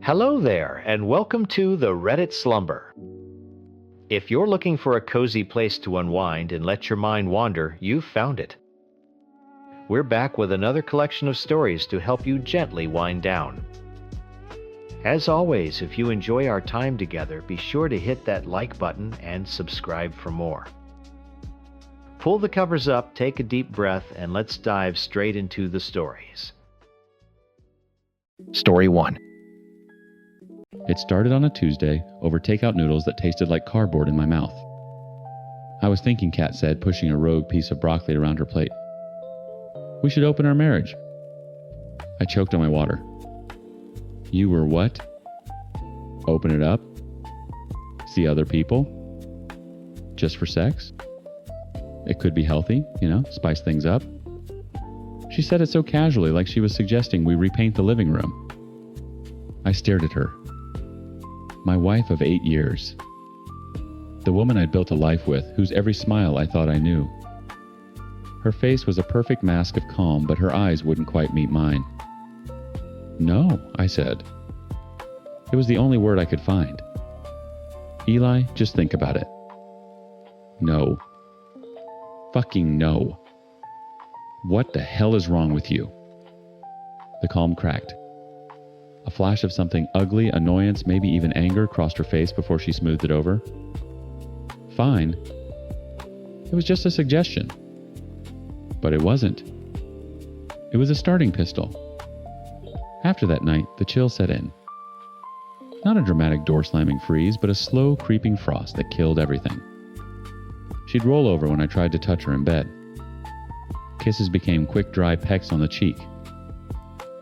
Hello there, and welcome to the Reddit Slumber. If you're looking for a cozy place to unwind and let your mind wander, you've found it. We're back with another collection of stories to help you gently wind down. As always, if you enjoy our time together, be sure to hit that like button and subscribe for more. Pull the covers up, take a deep breath, and let's dive straight into the stories. Story 1. It started on a Tuesday over takeout noodles that tasted like cardboard in my mouth. I was thinking, Kat said, pushing a rogue piece of broccoli around her plate. We should open our marriage. I choked on my water. You were what? Open it up? See other people? Just for sex? It could be healthy, spice things up. She said it so casually, like she was suggesting we repaint the living room. I stared at her. My wife of 8 years. The woman I'd built a life with, whose every smile I thought I knew. Her face was a perfect mask of calm, but her eyes wouldn't quite meet mine. No, I said. It was the only word I could find. Eli, just think about it. No. Fucking no. What the hell is wrong with you? The calm cracked. A flash of something ugly, annoyance, maybe even anger crossed her face before she smoothed it over. Fine. It was just a suggestion. But it wasn't. It was a starting pistol. After that night, the chill set in. Not a dramatic door-slamming freeze, but a slow, creeping frost that killed everything. She'd roll over when I tried to touch her in bed. Kisses became quick, dry pecks on the cheek.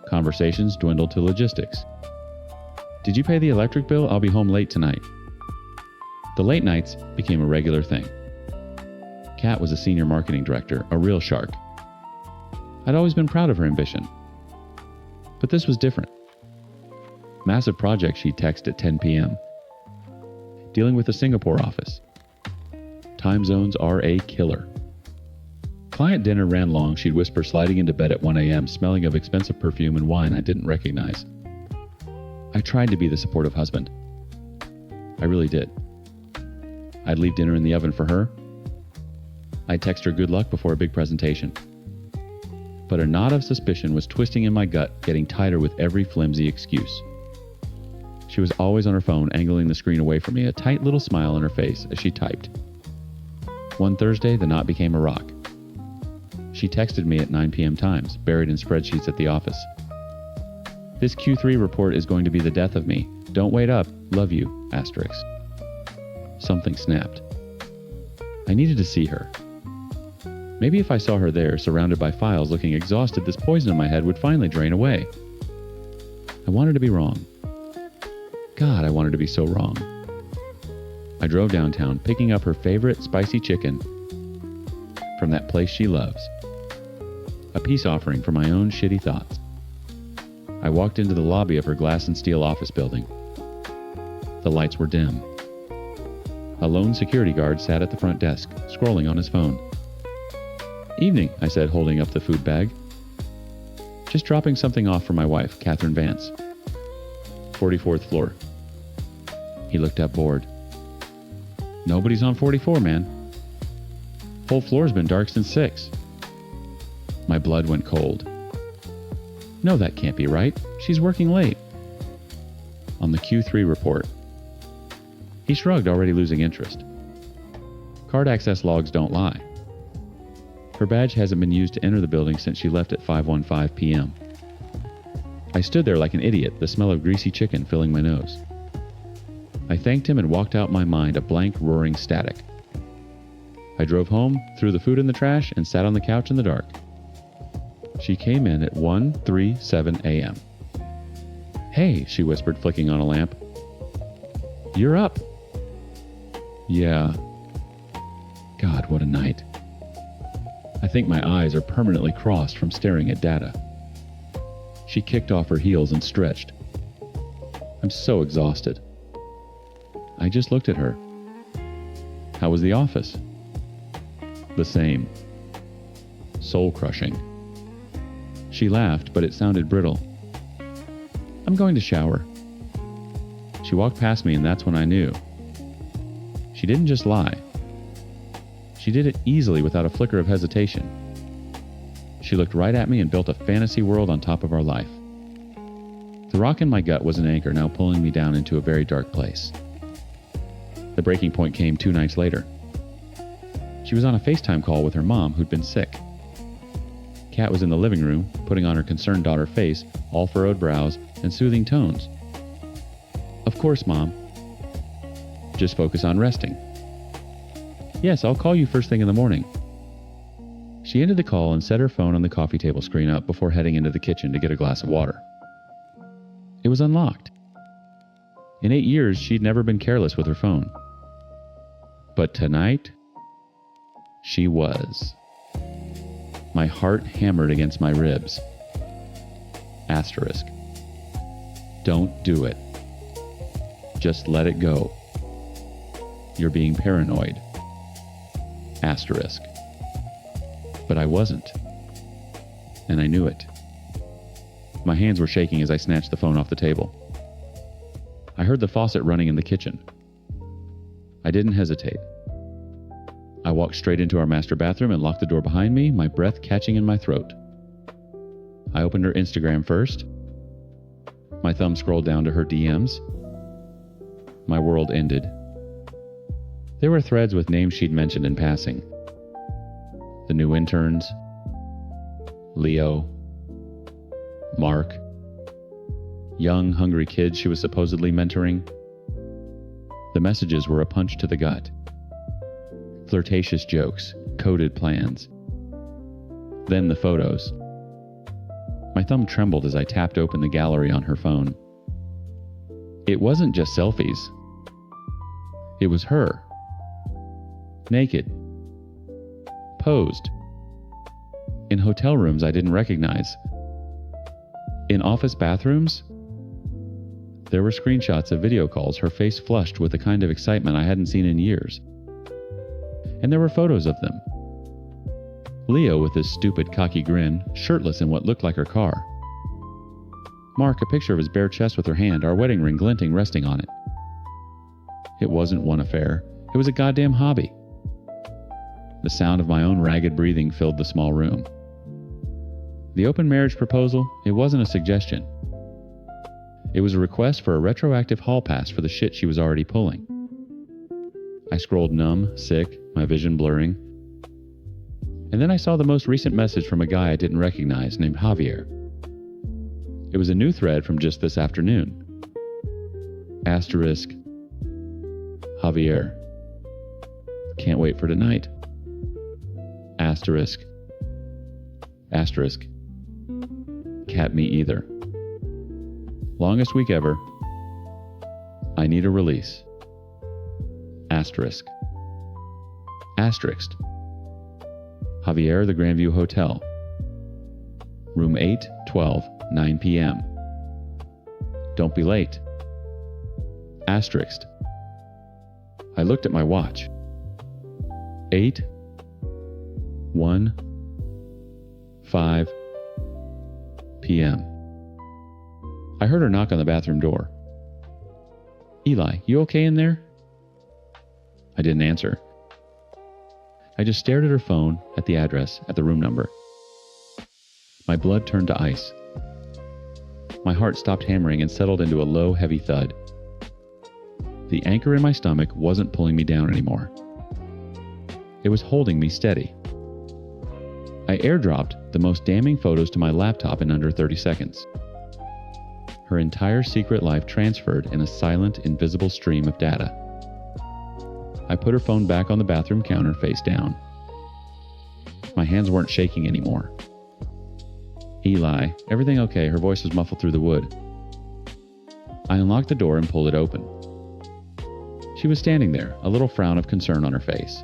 Conversations dwindled to logistics. Did you pay the electric bill? I'll be home late tonight. The late nights became a regular thing. Kat was a senior marketing director, a real shark. I'd always been proud of her ambition. But this was different. Massive project she'd text at 10 p.m. Dealing with the Singapore office. Time zones are a killer. Client dinner ran long. She'd whisper, sliding into bed at 1 a.m., smelling of expensive perfume and wine I didn't recognize. I tried to be the supportive husband. I really did. I'd leave dinner in the oven for her. I'd text her good luck before a big presentation. But a knot of suspicion was twisting in my gut, getting tighter with every flimsy excuse. She was always on her phone, angling the screen away from me, a tight little smile on her face as she typed. One Thursday, the knot became a rock. She texted me at 9 p.m. times, buried in spreadsheets at the office. This Q3 report is going to be the death of me. Don't wait up. Love you. Asterisk. Something snapped. I needed to see her. Maybe if I saw her there, surrounded by files, looking exhausted, this poison in my head would finally drain away. I wanted to be wrong. God, I wanted to be so wrong. I drove downtown, picking up her favorite spicy chicken from that place she loves. A peace offering for my own shitty thoughts. I walked into the lobby of her glass and steel office building. The lights were dim. A lone security guard sat at the front desk, scrolling on his phone. Evening, I said, holding up the food bag. Just dropping something off for my wife, Catherine Vance. 44th floor. He looked up, bored. Nobody's on 44, man. Whole floor's been dark since 6. My blood went cold. No, that can't be right. She's working late. On the Q3 report. He shrugged, already losing interest. Card access logs don't lie. Her badge hasn't been used to enter the building since she left at 5:15 p.m. I stood there like an idiot, the smell of greasy chicken filling my nose. I thanked him and walked out my mind, a blank, roaring static. I drove home, threw the food in the trash, and sat on the couch in the dark. She came in at 1:37 a.m. Hey, she whispered, flicking on a lamp. You're up. Yeah. God, what a night. I think my eyes are permanently crossed from staring at data. She kicked off her heels and stretched. I'm so exhausted. I just looked at her. How was the office? The same. Soul-crushing. She laughed, but it sounded brittle. I'm going to shower. She walked past me, and that's when I knew. She didn't just lie. She did it easily without a flicker of hesitation. She looked right at me and built a fantasy world on top of our life. The rock in my gut was an anchor now pulling me down into a very dark place. The breaking point came 2 nights later. She was on a FaceTime call with her mom who'd been sick. Kat was in the living room, putting on her concerned daughter face, all furrowed brows, and soothing tones. "Of course, Mom. Just focus on resting." "Yes, I'll call you first thing in the morning." She ended the call and set her phone on the coffee table screen up before heading into the kitchen to get a glass of water. It was unlocked. In 8 years, she'd never been careless with her phone. But tonight, she was. My heart hammered against my ribs. Asterisk. Don't do it. Just let it go. You're being paranoid. Asterisk. But I wasn't. And I knew it. My hands were shaking as I snatched the phone off the table. I heard the faucet running in the kitchen. I didn't hesitate. I walked straight into our master bathroom and locked the door behind me, my breath catching in my throat. I opened her Instagram first. My thumb scrolled down to her DMs. My world ended. There were threads with names she'd mentioned in passing. The new interns, Leo, Mark, young, hungry kids she was supposedly mentoring. The messages were a punch to the gut. Flirtatious jokes, coded plans. Then the photos. My thumb trembled as I tapped open the gallery on her phone. It wasn't just selfies. It was her. Naked. Posed. In hotel rooms I didn't recognize. In office bathrooms, there were screenshots of video calls, her face flushed with the kind of excitement I hadn't seen in years. And there were photos of them. Leo with his stupid, cocky grin, shirtless in what looked like her car. Mark, a picture of his bare chest with her hand, our wedding ring glinting, resting on it. It wasn't one affair. It was a goddamn hobby. The sound of my own ragged breathing filled the small room. The open marriage proposal, it wasn't a suggestion. It was a request for a retroactive hall pass for the shit she was already pulling. I scrolled numb, sick, my vision blurring. And then I saw the most recent message from a guy I didn't recognize named Javier. It was a new thread from just this afternoon. Asterisk. Javier. Can't wait for tonight. Asterisk. Asterisk. Cat me either. Longest week ever. I need a release. Asterisk. Asterisk. Javier, the Grandview Hotel. Room 812, 9 p.m. Don't be late. Asterisk. I looked at my watch. 8:15 p.m. I heard her knock on the bathroom door. Eli, you okay in there? I didn't answer. I just stared at her phone, at the address, at the room number. My blood turned to ice. My heart stopped hammering and settled into a low, heavy thud. The anchor in my stomach wasn't pulling me down anymore. It was holding me steady. I airdropped the most damning photos to my laptop in under 30 seconds. Her entire secret life transferred in a silent, invisible stream of data. I put her phone back on the bathroom counter face down. My hands weren't shaking anymore. Eli, everything okay? Her voice was muffled through the wood. I unlocked the door and pulled it open. She was standing there, a little frown of concern on her face.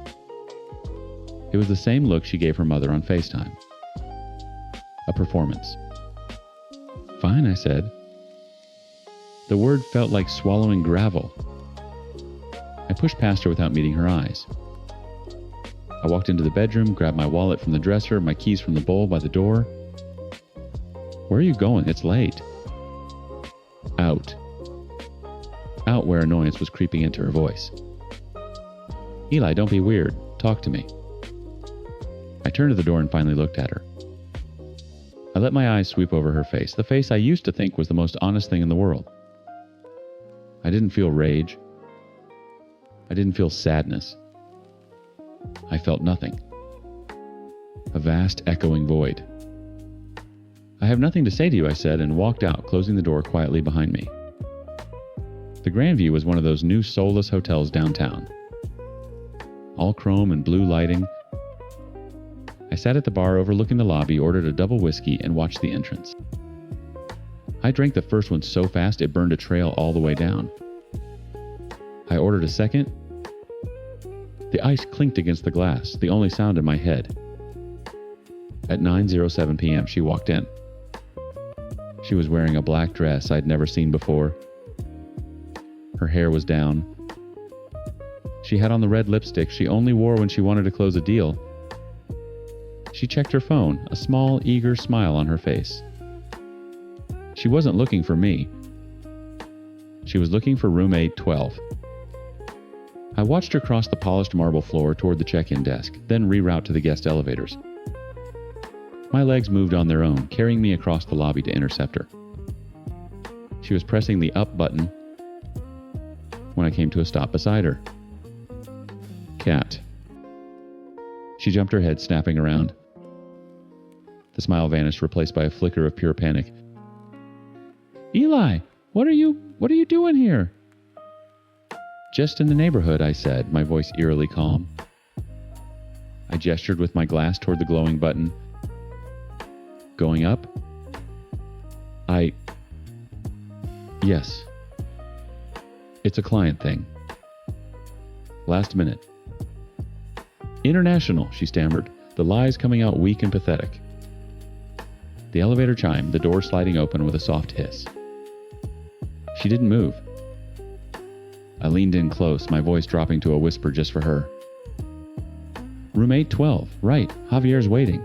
It was the same look she gave her mother on FaceTime. A performance. Fine, I said. The word felt like swallowing gravel. I pushed past her without meeting her eyes. I walked into the bedroom, grabbed my wallet from the dresser, my keys from the bowl by the door. Where are you going? It's late. Out. out where annoyance was creeping into her voice. Eli, don't be weird. Talk to me. I turned to the door and finally looked at her. I let my eyes sweep over her face, the face I used to think was the most honest thing in the world. I didn't feel rage. I didn't feel sadness. I felt nothing. A vast, echoing void. I have nothing to say to you, I said, and walked out, closing the door quietly behind me. The Grandview was one of those new soulless hotels downtown. All chrome and blue lighting. I sat at the bar overlooking the lobby, ordered a double whiskey, and watched the entrance. I drank the first one so fast it burned a trail all the way down. I ordered a second. The ice clinked against the glass, the only sound in my head. At 9:07 p.m., she walked in. She was wearing a black dress I'd never seen before. Her hair was down. She had on the red lipstick she only wore when she wanted to close a deal. She checked her phone, a small, eager smile on her face. She wasn't looking for me. She was looking for room 812. I watched her cross the polished marble floor toward the check-in desk, then reroute to the guest elevators. My legs moved on their own, carrying me across the lobby to intercept her. She was pressing the up button when I came to a stop beside her. Cat. She jumped her head, snapping around. The smile vanished, replaced by a flicker of pure panic. Eli, what are you doing here? Just in the neighborhood, I said, my voice eerily calm. I gestured with my glass toward the glowing button. Going up? Yes. It's a client thing. Last minute. International, she stammered, the lies coming out weak and pathetic. The elevator chimed, the door sliding open with a soft hiss. She didn't move. I leaned in close, my voice dropping to a whisper just for her. Room 812, right, Javier's waiting.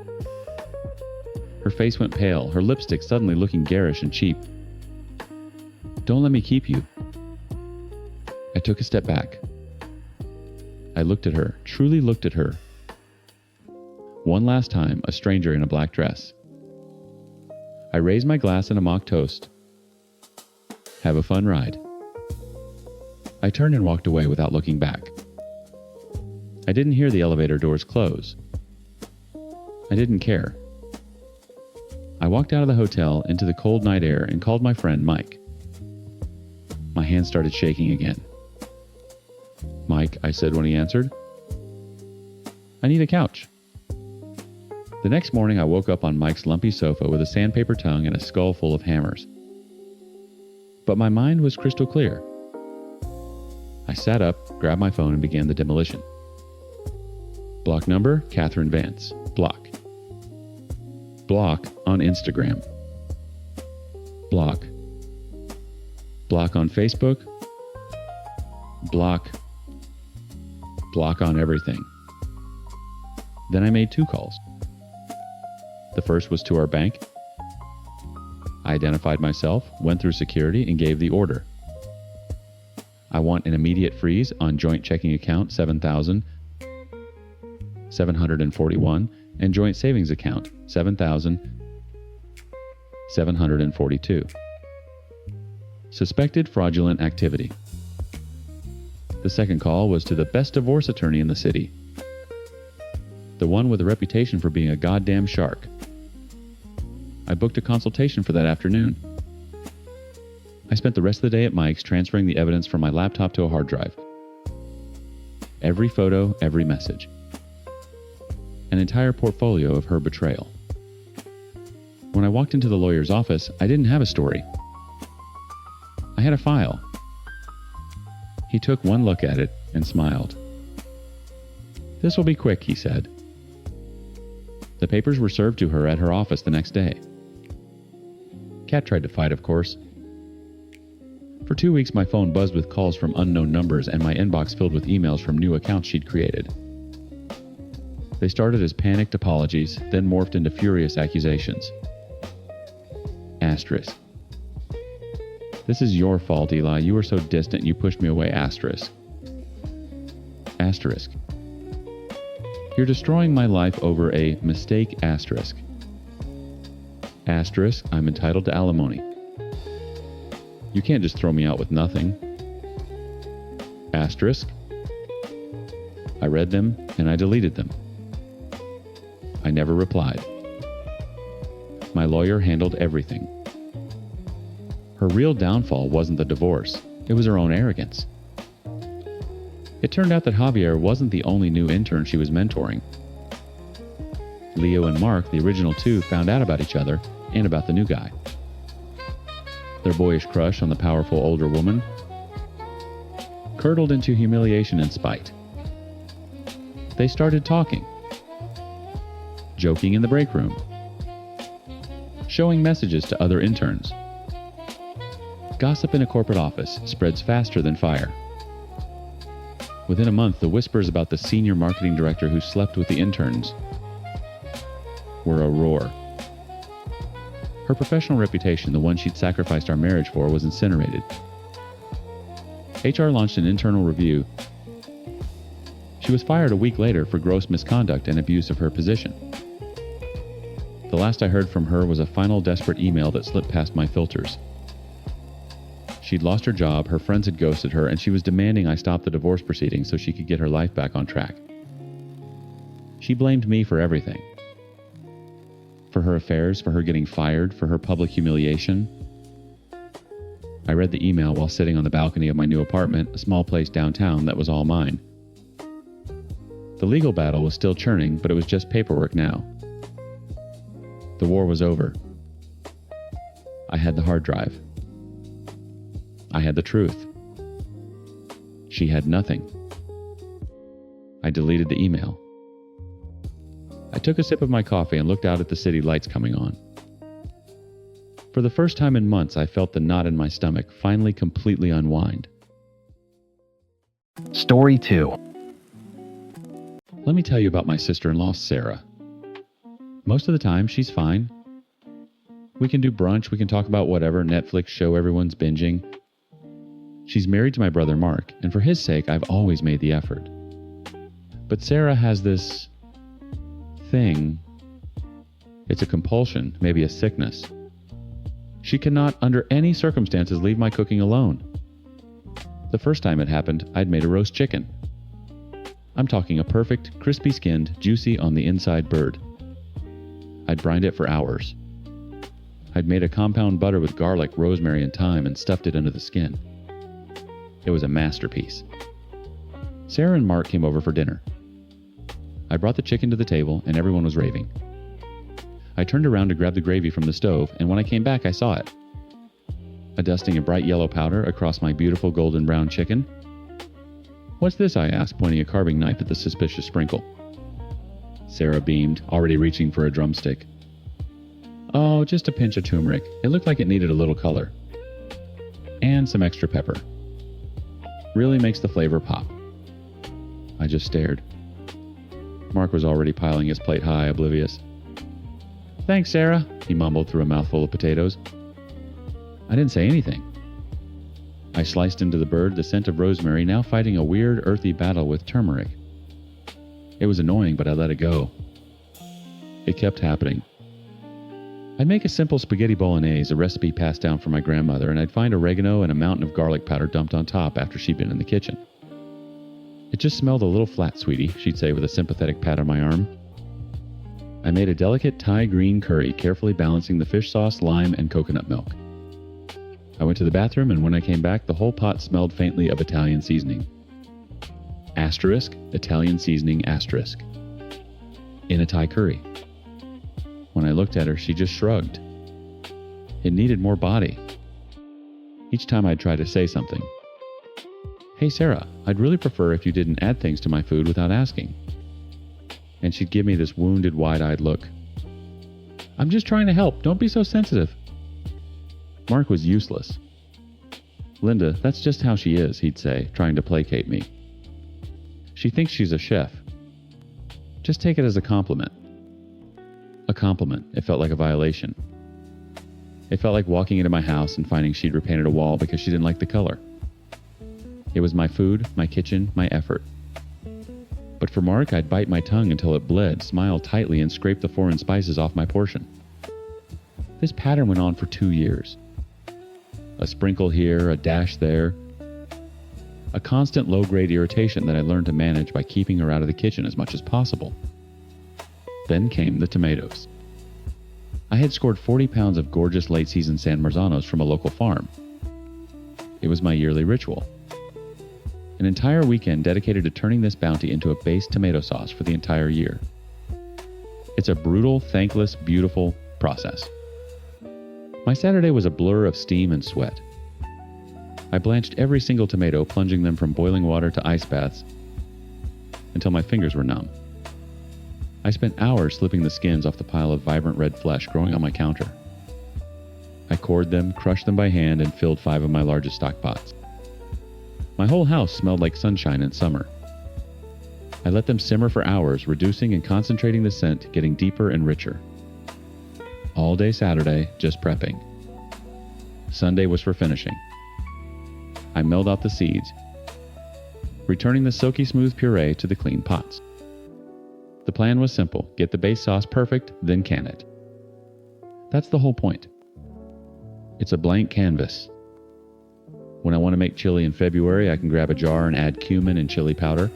Her face went pale, her lipstick suddenly looking garish and cheap. Don't let me keep you. I took a step back. I looked at her, truly looked at her. One last time, a stranger in a black dress. I raised my glass in a mock toast. Have a fun ride. I turned and walked away without looking back. I didn't hear the elevator doors close. I didn't care. I walked out of the hotel into the cold night air and called my friend Mike. My hand started shaking again. Mike, I said when he answered. I need a couch. The next morning I woke up on Mike's lumpy sofa with a sandpaper tongue and a skull full of hammers. But my mind was crystal clear. I sat up, grabbed my phone, and began the demolition. Block number, Catherine Vance. Block. Block on Instagram. Block. Block on Facebook. Block. Block on everything. Then I made 2 calls. The first was to our bank. I identified myself, went through security, and gave the order. I want an immediate freeze on joint checking account 7,741 and joint savings account 7,742. Suspected fraudulent activity. The second call was to the best divorce attorney in the city. The one with a reputation for being a goddamn shark. I booked a consultation for that afternoon. I spent the rest of the day at Mike's transferring the evidence from my laptop to a hard drive. Every photo, every message. An entire portfolio of her betrayal. When I walked into the lawyer's office, I didn't have a story. I had a file. He took one look at it and smiled. This will be quick, he said. The papers were served to her at her office the next day. Kat tried to fight, of course. For 2 weeks, my phone buzzed with calls from unknown numbers and my inbox filled with emails from new accounts she'd created. They started as panicked apologies, then morphed into furious accusations. Asterisk. This is your fault, Eli. You were so distant, you pushed me away, asterisk. Asterisk. You're destroying my life over a mistake, asterisk. Asterisk, I'm entitled to alimony. You can't just throw me out with nothing. Asterisk. I read them and I deleted them. I never replied. My lawyer handled everything. Her real downfall wasn't the divorce, it was her own arrogance. It turned out that Javier wasn't the only new intern she was mentoring. Leo and Mark, the original two, found out about each other and about the new guy. Their boyish crush on the powerful older woman curdled into humiliation and spite. They started talking, joking in the break room, showing messages to other interns. Gossip in a corporate office spreads faster than fire. Within a month, the whispers about the senior marketing director who slept with the interns were a roar. Her professional reputation, the one she'd sacrificed our marriage for, was incinerated. HR launched an internal review. She was fired a week later for gross misconduct and abuse of her position. The last I heard from her was a final desperate email that slipped past my filters. She'd lost her job, her friends had ghosted her, and she was demanding I stop the divorce proceedings so she could get her life back on track. She blamed me for everything. For her affairs, for her getting fired, for her public humiliation. I read the email while sitting on the balcony of my new apartment, a small place downtown that was all mine. The legal battle was still churning, but it was just paperwork now. The war was over. I had the hard drive. I had the truth. She had nothing. I deleted the email. I took a sip of my coffee and looked out at the city lights coming on. For the first time in months, I felt the knot in my stomach finally completely unwind. Story 2. Let me tell you about my sister-in-law, Sarah. Most of the time, she's fine. We can do brunch, we can talk about whatever Netflix show everyone's binging. She's married to my brother Mark, and for his sake, I've always made the effort. But Sarah has this thing. It's a compulsion, maybe a sickness. She cannot, under any circumstances, leave my cooking alone. The first time it happened, I'd made a roast chicken. I'm talking a perfect, crispy-skinned, juicy on the inside bird. I'd brined it for hours. I'd made a compound butter with garlic, rosemary, and thyme and stuffed it under the skin. It was a masterpiece. Sarah and Mark came over for dinner. I brought the chicken to the table and everyone was raving. I turned around to grab the gravy from the stove, and when I came back I saw it. A dusting of bright yellow powder across my beautiful golden brown chicken. "What's this?" I asked, pointing a carving knife at the suspicious sprinkle. Sarah beamed, already reaching for a drumstick. "Oh, just a pinch of turmeric. It looked like it needed a little color. And some extra pepper. Really makes the flavor pop." I just stared. Mark was already piling his plate high, oblivious. "Thanks, Sarah," he mumbled through a mouthful of potatoes. I didn't say anything. I sliced into the bird, the scent of rosemary now fighting a weird, earthy battle with turmeric. It was annoying, but I let it go. It kept happening. I'd make a simple spaghetti bolognese, a recipe passed down from my grandmother, and I'd find oregano and a mountain of garlic powder dumped on top after she'd been in the kitchen. "It just smelled a little flat, sweetie," she'd say with a sympathetic pat on my arm. I made a delicate Thai green curry, carefully balancing the fish sauce, lime, and coconut milk. I went to the bathroom, and when I came back, the whole pot smelled faintly of Italian seasoning. Asterisk, Italian seasoning, asterisk. In a Thai curry. When I looked at her, she just shrugged. It needed more body. Each time I'd try to say something. "Hey Sarah, I'd really prefer if you didn't add things to my food without asking." And she'd give me this wounded, wide-eyed look. "I'm just trying to help. Don't be so sensitive." Mark was useless. "Linda, that's just how she is," he'd say, trying to placate me. "She thinks she's a chef. Just take it as a compliment." A compliment. It felt like a violation. It felt like walking into my house and finding she'd repainted a wall because she didn't like the color. It was my food, my kitchen, my effort. But for Mark, I'd bite my tongue until it bled, smile tightly, and scrape the foreign spices off my portion. This pattern went on for 2 years. A sprinkle here, a dash there. A constant low-grade irritation that I learned to manage by keeping her out of the kitchen as much as possible. Then came the tomatoes. I had scored 40 pounds of gorgeous late-season San Marzanos from a local farm. It was my yearly ritual. An entire weekend dedicated to turning this bounty into a base tomato sauce for the entire year. It's a brutal, thankless, beautiful process. My Saturday was a blur of steam and sweat. I blanched every single tomato, plunging them from boiling water to ice baths until my fingers were numb. I spent hours slipping the skins off the pile of vibrant red flesh growing on my counter. I cored them, crushed them by hand, and filled 5 of my largest stock pots. My whole house smelled like sunshine in summer. I let them simmer for hours, reducing and concentrating the scent, getting deeper and richer. All day Saturday, just prepping. Sunday was for finishing. I milled out the seeds, returning the silky smooth puree to the clean pots. The plan was simple: get the base sauce perfect, then can it. That's the whole point. It's a blank canvas. When I want to make chili in February, I can grab a jar and add cumin and chili powder.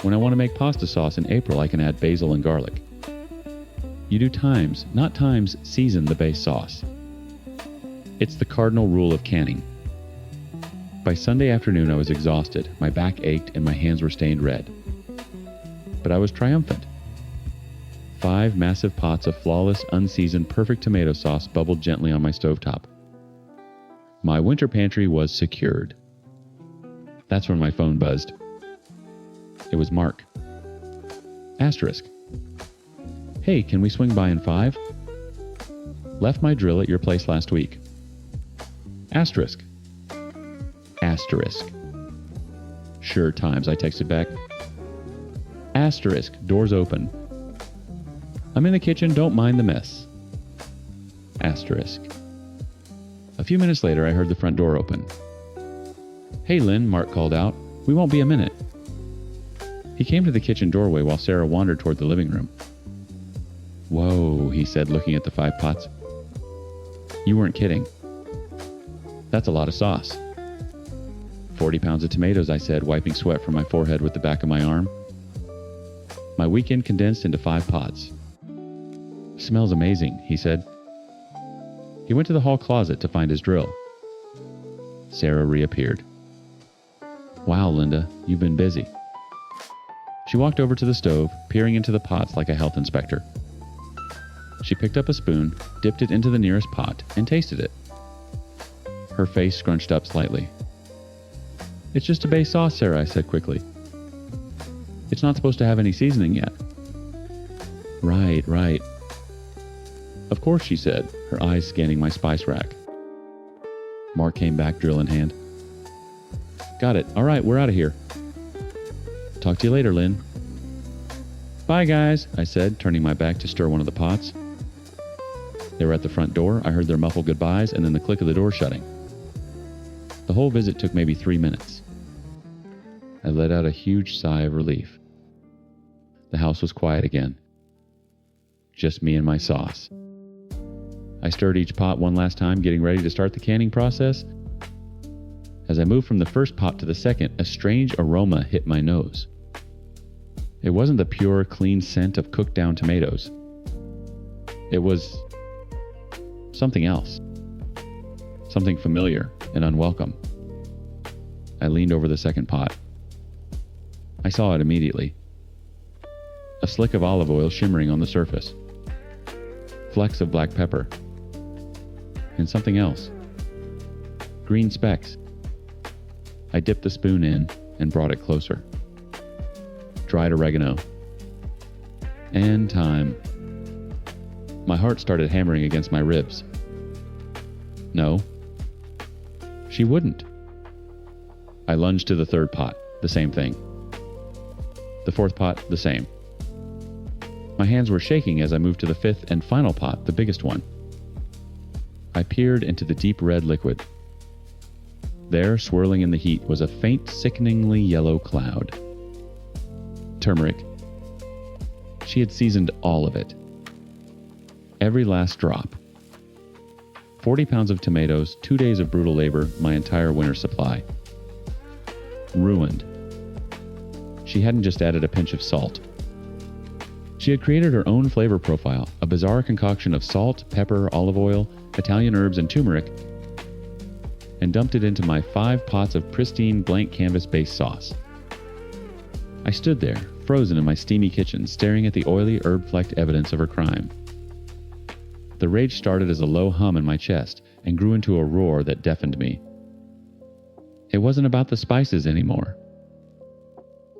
When I want to make pasta sauce in April, I can add basil and garlic. You do times, not times, season the base sauce. It's the cardinal rule of canning. By Sunday afternoon, I was exhausted, my back ached, and my hands were stained red. But I was triumphant. 5 massive pots of flawless, unseasoned, perfect tomato sauce bubbled gently on my stovetop. My winter pantry was secured. That's when my phone buzzed. It was Mark. Asterisk. Hey, can we swing by in 5? Left my drill at your place last week. Asterisk. Asterisk. Sure times, I texted back. Asterisk. Doors open. I'm in the kitchen, don't mind the mess. Asterisk. A few minutes later, I heard the front door open. Hey, Lynn, Mark called out. We won't be a minute. He came to the kitchen doorway while Sarah wandered toward the living room. Whoa, he said, looking at the 5 pots. You weren't kidding. That's a lot of sauce. 40 pounds of tomatoes, I said, wiping sweat from my forehead with the back of my arm. My weekend condensed into 5 pots. Smells amazing, he said. He went to the hall closet to find his drill. Sarah reappeared. Wow, Linda, you've been busy. She walked over to the stove, peering into the pots like a health inspector. She picked up a spoon, dipped it into the nearest pot, and tasted it. Her face scrunched up slightly. It's just a base sauce, Sarah, I said quickly. It's not supposed to have any seasoning yet. Right. Of course, she said, her eyes scanning my spice rack. Mark came back, drill in hand. Got it. All right, we're out of here. Talk to you later, Lynn. Bye, guys, I said, turning my back to stir one of the pots. They were at the front door. I heard their muffled goodbyes and then the click of the door shutting. The whole visit took maybe 3 minutes. I let out a huge sigh of relief. The house was quiet again. Just me and my sauce. I stirred each pot one last time, getting ready to start the canning process. As I moved from the first pot to the second, a strange aroma hit my nose. It wasn't the pure, clean scent of cooked down tomatoes. It was something else. Something familiar and unwelcome. I leaned over the second pot. I saw it immediately. A slick of olive oil shimmering on the surface. Flecks of black pepper. And something else. Green specks. I dipped the spoon in and brought it closer. Dried oregano. And thyme. My heart started hammering against my ribs. No. She wouldn't. I lunged to the third pot. The same thing. The fourth pot, the same. My hands were shaking as I moved to the fifth and final pot, the biggest one. I peered into the deep red liquid. There, swirling in the heat, was a faint, sickeningly yellow cloud. Turmeric. She had seasoned all of it. Every last drop. 40 pounds of tomatoes, 2 days of brutal labor, my entire winter supply. Ruined. She hadn't just added a pinch of salt. She had created her own flavor profile, a bizarre concoction of salt, pepper, olive oil, Italian herbs, and turmeric, and dumped it into my 5 pots of pristine blank canvas-based sauce. I stood there, frozen in my steamy kitchen, staring at the oily, herb-flecked evidence of her crime. The rage started as a low hum in my chest and grew into a roar that deafened me. It wasn't about the spices anymore.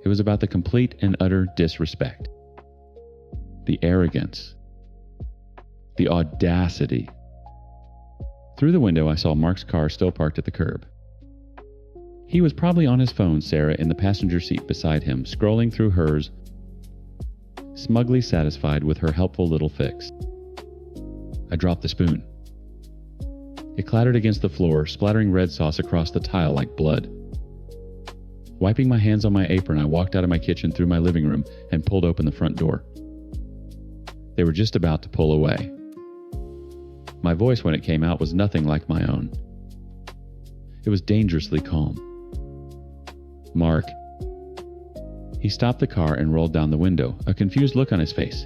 It was about the complete and utter disrespect. The arrogance. The audacity. Through the window, I saw Mark's car still parked at the curb. He was probably on his phone, Sarah in the passenger seat beside him, scrolling through hers, smugly satisfied with her helpful little fix. I dropped the spoon. It clattered against the floor, splattering red sauce across the tile like blood. Wiping my hands on my apron, I walked out of my kitchen through my living room and pulled open the front door. They were just about to pull away. My voice when it came out was nothing like my own. It was dangerously calm. Mark. He stopped the car and rolled down the window, a confused look on his face.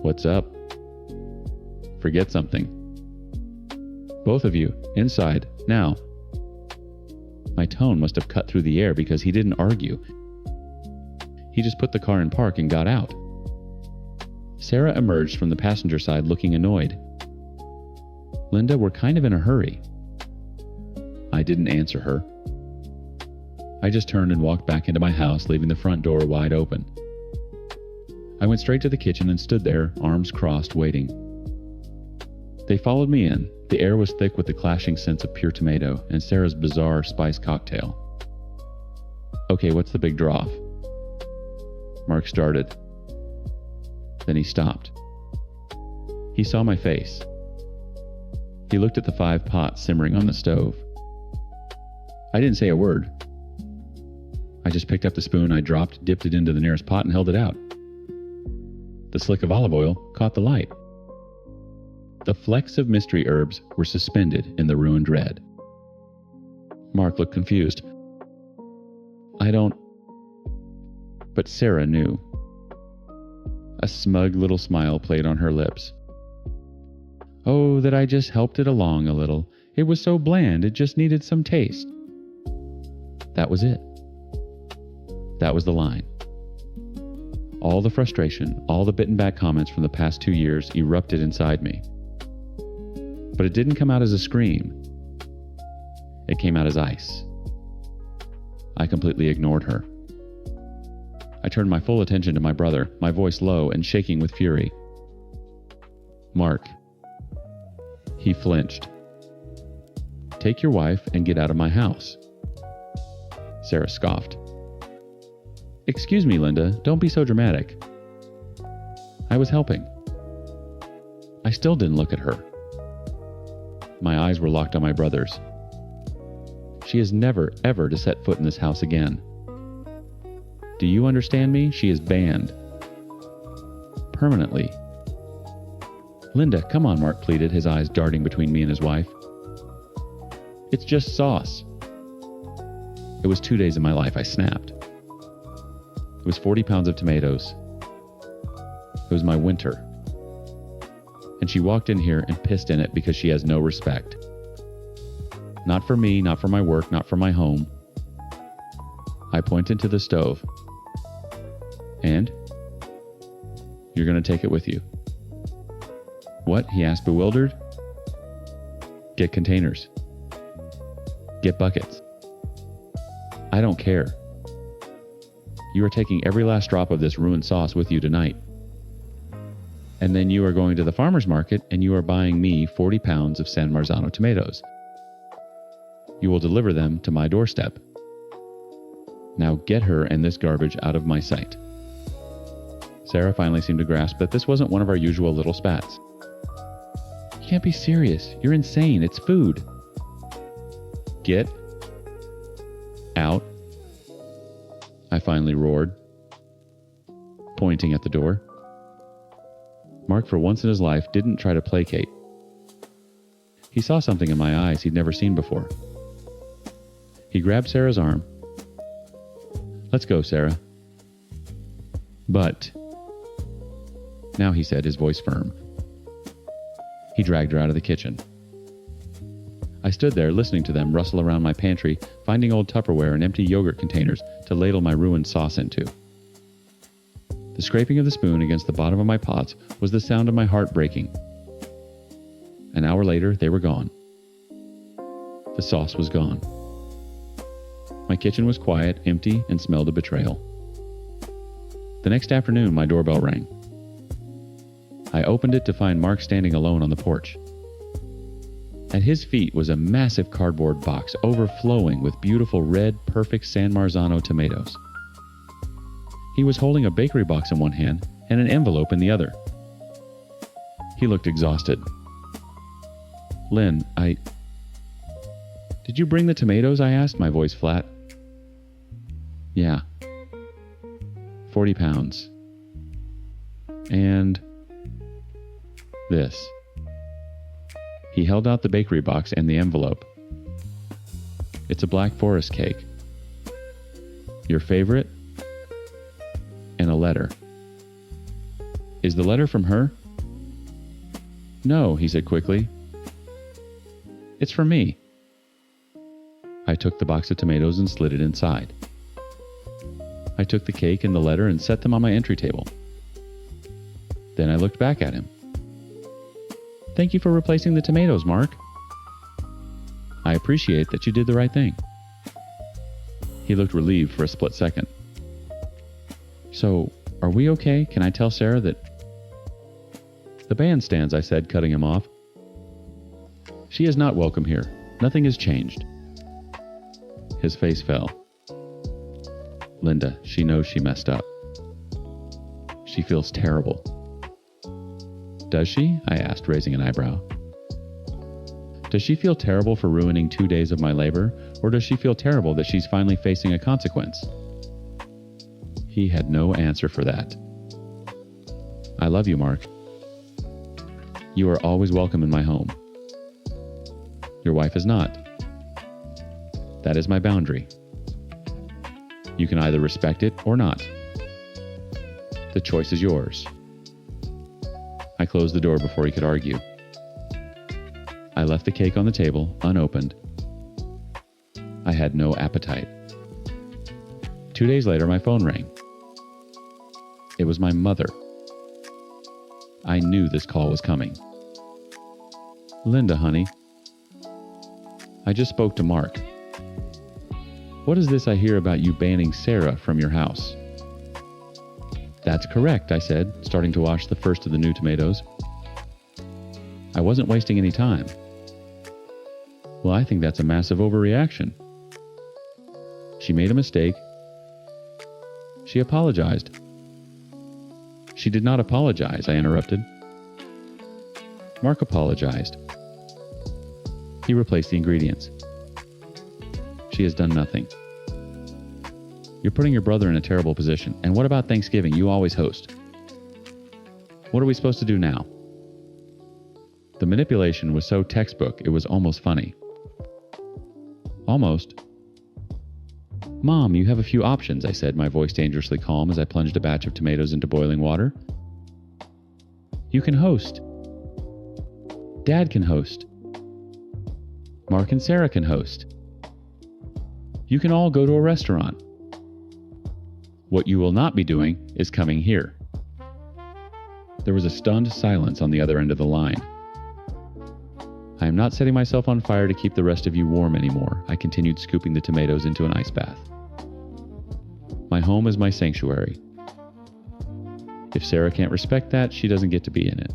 What's up? Forget something. Both of you, inside, now. My tone must have cut through the air because he didn't argue. He just put the car in park and got out. Sarah emerged from the passenger side looking annoyed. Linda, we're kind of in a hurry. I didn't answer her. I just turned and walked back into my house, leaving the front door wide open. I went straight to the kitchen and stood there, arms crossed, waiting. They followed me in. The air was thick with the clashing scents of pure tomato and Sarah's bizarre spice cocktail. Okay, what's the big draw? Mark started. Then he stopped. He saw my face. He looked at the 5 pots simmering on the stove. I didn't say a word. I just picked up the spoon I dropped, dipped it into the nearest pot, and held it out. The slick of olive oil caught the light. The flecks of mystery herbs were suspended in the ruined red. Mark looked confused. I don't... But Sarah knew. A smug little smile played on her lips. Oh, that I just helped it along a little. It was so bland, it just needed some taste. That was it. That was the line. All the frustration, all the bitten back comments from the past 2 years erupted inside me. But it didn't come out as a scream. It came out as ice. I completely ignored her. I turned my full attention to my brother, my voice low and shaking with fury. Mark. He flinched. Take your wife and get out of my house. Sarah scoffed. Excuse me, Linda, don't be so dramatic. I was helping. I still didn't look at her. My eyes were locked on my brother's. She is never, ever to set foot in this house again. Do you understand me? She is banned. Permanently. Linda, come on, Mark pleaded, his eyes darting between me and his wife. It's just sauce. It was 2 days of my life, I snapped. It was 40 pounds of tomatoes. It was my winter. And she walked in here and pissed in it because she has no respect. Not for me, not for my work, not for my home. I pointed to the stove. And? You're going to take it with you. What? He asked, bewildered. Get containers. Get buckets. I don't care. You are taking every last drop of this ruined sauce with you tonight. And then you are going to the farmer's market and you are buying me 40 pounds of San Marzano tomatoes. You will deliver them to my doorstep. Now get her and this garbage out of my sight. Sarah finally seemed to grasp that this wasn't one of our usual little spats. can't be serious. You're insane. It's food. Get out, I finally roared, pointing at the door. Mark, for once in his life, didn't try to placate. He saw something in my eyes he'd never seen before. He grabbed Sarah's arm. Let's go, Sarah. But, now he said, his voice firm. He dragged her out of the kitchen. I stood there listening to them rustle around my pantry, finding old Tupperware and empty yogurt containers to ladle my ruined sauce into. The scraping of the spoon against the bottom of my pots was the sound of my heart breaking. An hour later, they were gone. The sauce was gone. My kitchen was quiet, empty, and smelled of betrayal. The next afternoon, my doorbell rang. I opened it to find Mark standing alone on the porch. At his feet was a massive cardboard box overflowing with beautiful red, perfect San Marzano tomatoes. He was holding a bakery box in one hand and an envelope in the other. He looked exhausted. Lynn, Did you bring the tomatoes? I asked, my voice flat. Yeah. 40 pounds. And this. He held out the bakery box and the envelope. It's a Black Forest cake. Your favorite? And a letter. Is the letter from her? No, he said quickly. It's from me. I took the box of tomatoes and slid it inside. I took the cake and the letter and set them on my entry table. Then I looked back at him. Thank you for replacing the tomatoes, Mark. I appreciate that you did the right thing. He looked relieved for a split second. So, are we okay? Can I tell Sarah that... The bandstands, I said, cutting him off. She is not welcome here. Nothing has changed. His face fell. Linda, she knows she messed up. She feels terrible. Does she? I asked, raising an eyebrow. Does she feel terrible for ruining 2 days of my labor, or does she feel terrible that she's finally facing a consequence? He had no answer for that. I love you, Mark. You are always welcome in my home. Your wife is not. That is my boundary. You can either respect it or not. The choice is yours. I closed the door before he could argue. I left the cake on the table, unopened. I had no appetite. 2 days later, my phone rang. It was my mother. I knew this call was coming. Linda, honey. I just spoke to Mark. What is this I hear about you banning Sarah from your house? That's correct, I said, starting to wash the first of the new tomatoes. I wasn't wasting any time. Well, I think that's a massive overreaction. She made a mistake. She apologized. She did not apologize, I interrupted. Mark apologized. He replaced the ingredients. She has done nothing. You're putting your brother in a terrible position. And what about Thanksgiving? You always host. What are we supposed to do now? The manipulation was so textbook, it was almost funny. Almost. Mom, you have a few options, I said, my voice dangerously calm as I plunged a batch of tomatoes into boiling water. You can host. Dad can host. Mark and Sarah can host. You can all go to a restaurant. What you will not be doing is coming here. There was a stunned silence on the other end of the line. I am not setting myself on fire to keep the rest of you warm anymore, I continued scooping the tomatoes into an ice bath. My home is my sanctuary. If Sarah can't respect that, she doesn't get to be in it.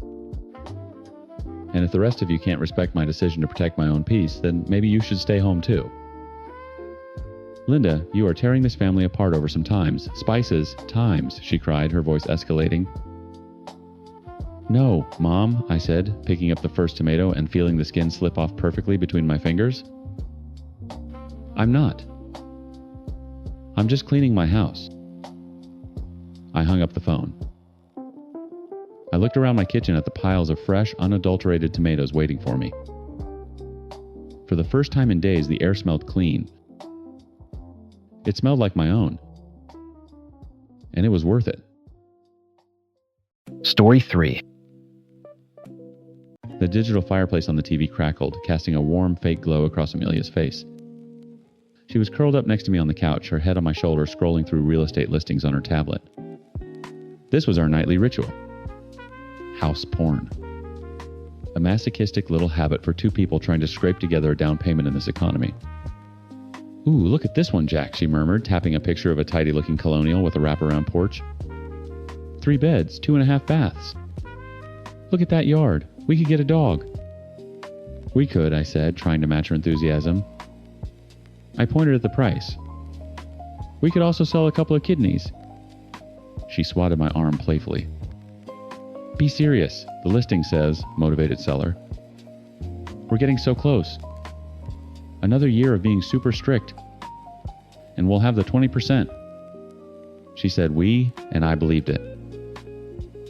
And if the rest of you can't respect my decision to protect my own peace, then maybe you should stay home too. Linda, you are tearing this family apart over some times. Spices, times, she cried, her voice escalating. No, Mom, I said, picking up the first tomato and feeling the skin slip off perfectly between my fingers. I'm not. I'm just cleaning my house. I hung up the phone. I looked around my kitchen at the piles of fresh, unadulterated tomatoes waiting for me. For the first time in days, the air smelled clean. It smelled like my own. And it was worth it. Story 3. The digital fireplace on the TV crackled, casting a warm, fake glow across Amelia's face. She was curled up next to me on the couch, her head on my shoulder, scrolling through real estate listings on her tablet. This was our nightly ritual. House porn. A masochistic little habit for two people trying to scrape together a down payment in this economy. Ooh, look at this one, Jack, she murmured, tapping a picture of a tidy-looking colonial with a wraparound porch. 3 beds, 2.5 baths. Look at that yard. We could get a dog. We could, I said, trying to match her enthusiasm. I pointed at the price. We could also sell a couple of kidneys. She swatted my arm playfully. Be serious, the listing says, motivated seller. We're getting so close. Another year of being super strict. And we'll have the 20%. She said we, and I believed it.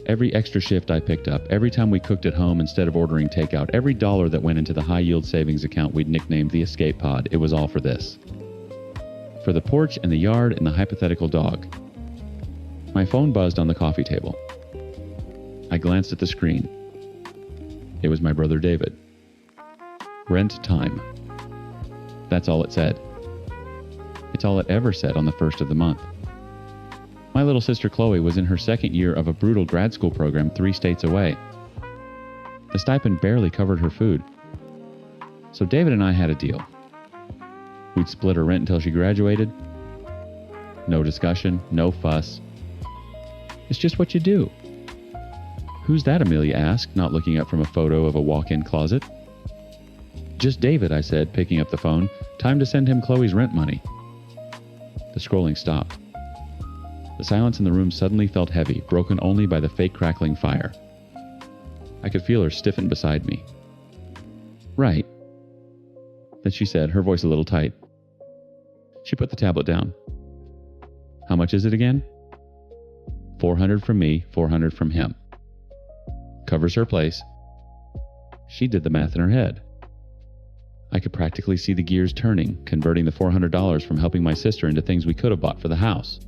Every extra shift I picked up, every time we cooked at home instead of ordering takeout, every dollar that went into the high-yield savings account we'd nicknamed the escape pod, it was all for this. For the porch and the yard and the hypothetical dog. My phone buzzed on the coffee table. I glanced at the screen. It was my brother David. Rent time. That's all it said. It's all it ever said on the first of the month. My little sister Chloe was in her second year of a brutal grad school program 3 states away. The stipend barely covered her food. So David and I had a deal. We'd split her rent until she graduated. No discussion, no fuss. It's just what you do. Who's that? Amelia asked, not looking up from a photo of a walk-in closet. Just David, I said, picking up the phone. Time to send him Chloe's rent money. The scrolling stopped. The silence in the room suddenly felt heavy, broken only by the fake crackling fire. I could feel her stiffen beside me. Right. Then she said, her voice a little tight. She put the tablet down. How much is it again? $400 from me, $400 from him. Covers her place. She did the math in her head. I could practically see the gears turning, converting the $400 from helping my sister into things we could have bought for the house.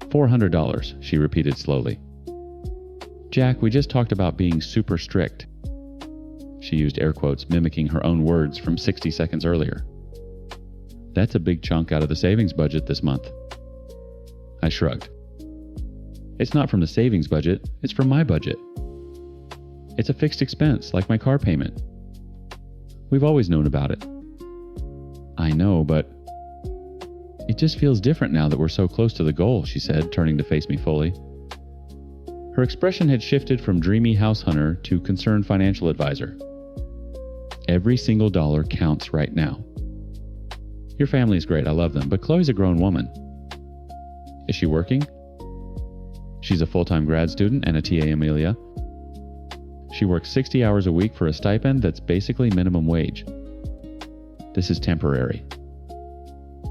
$400, she repeated slowly. Jack, we just talked about being super strict. She used air quotes, mimicking her own words from 60 seconds earlier. That's a big chunk out of the savings budget this month. I shrugged. It's not from the savings budget, it's from my budget. It's a fixed expense, like my car payment. We've always known about it. I know, but it just feels different now that we're so close to the goal, she said, turning to face me fully. Her expression had shifted from dreamy house hunter to concerned financial advisor. Every single dollar counts right now. Your family is great, I love them, but Chloe's a grown woman. Is she working? She's a full-time grad student and a TA, Amelia. She works 60 hours a week for a stipend that's basically minimum wage. This is temporary.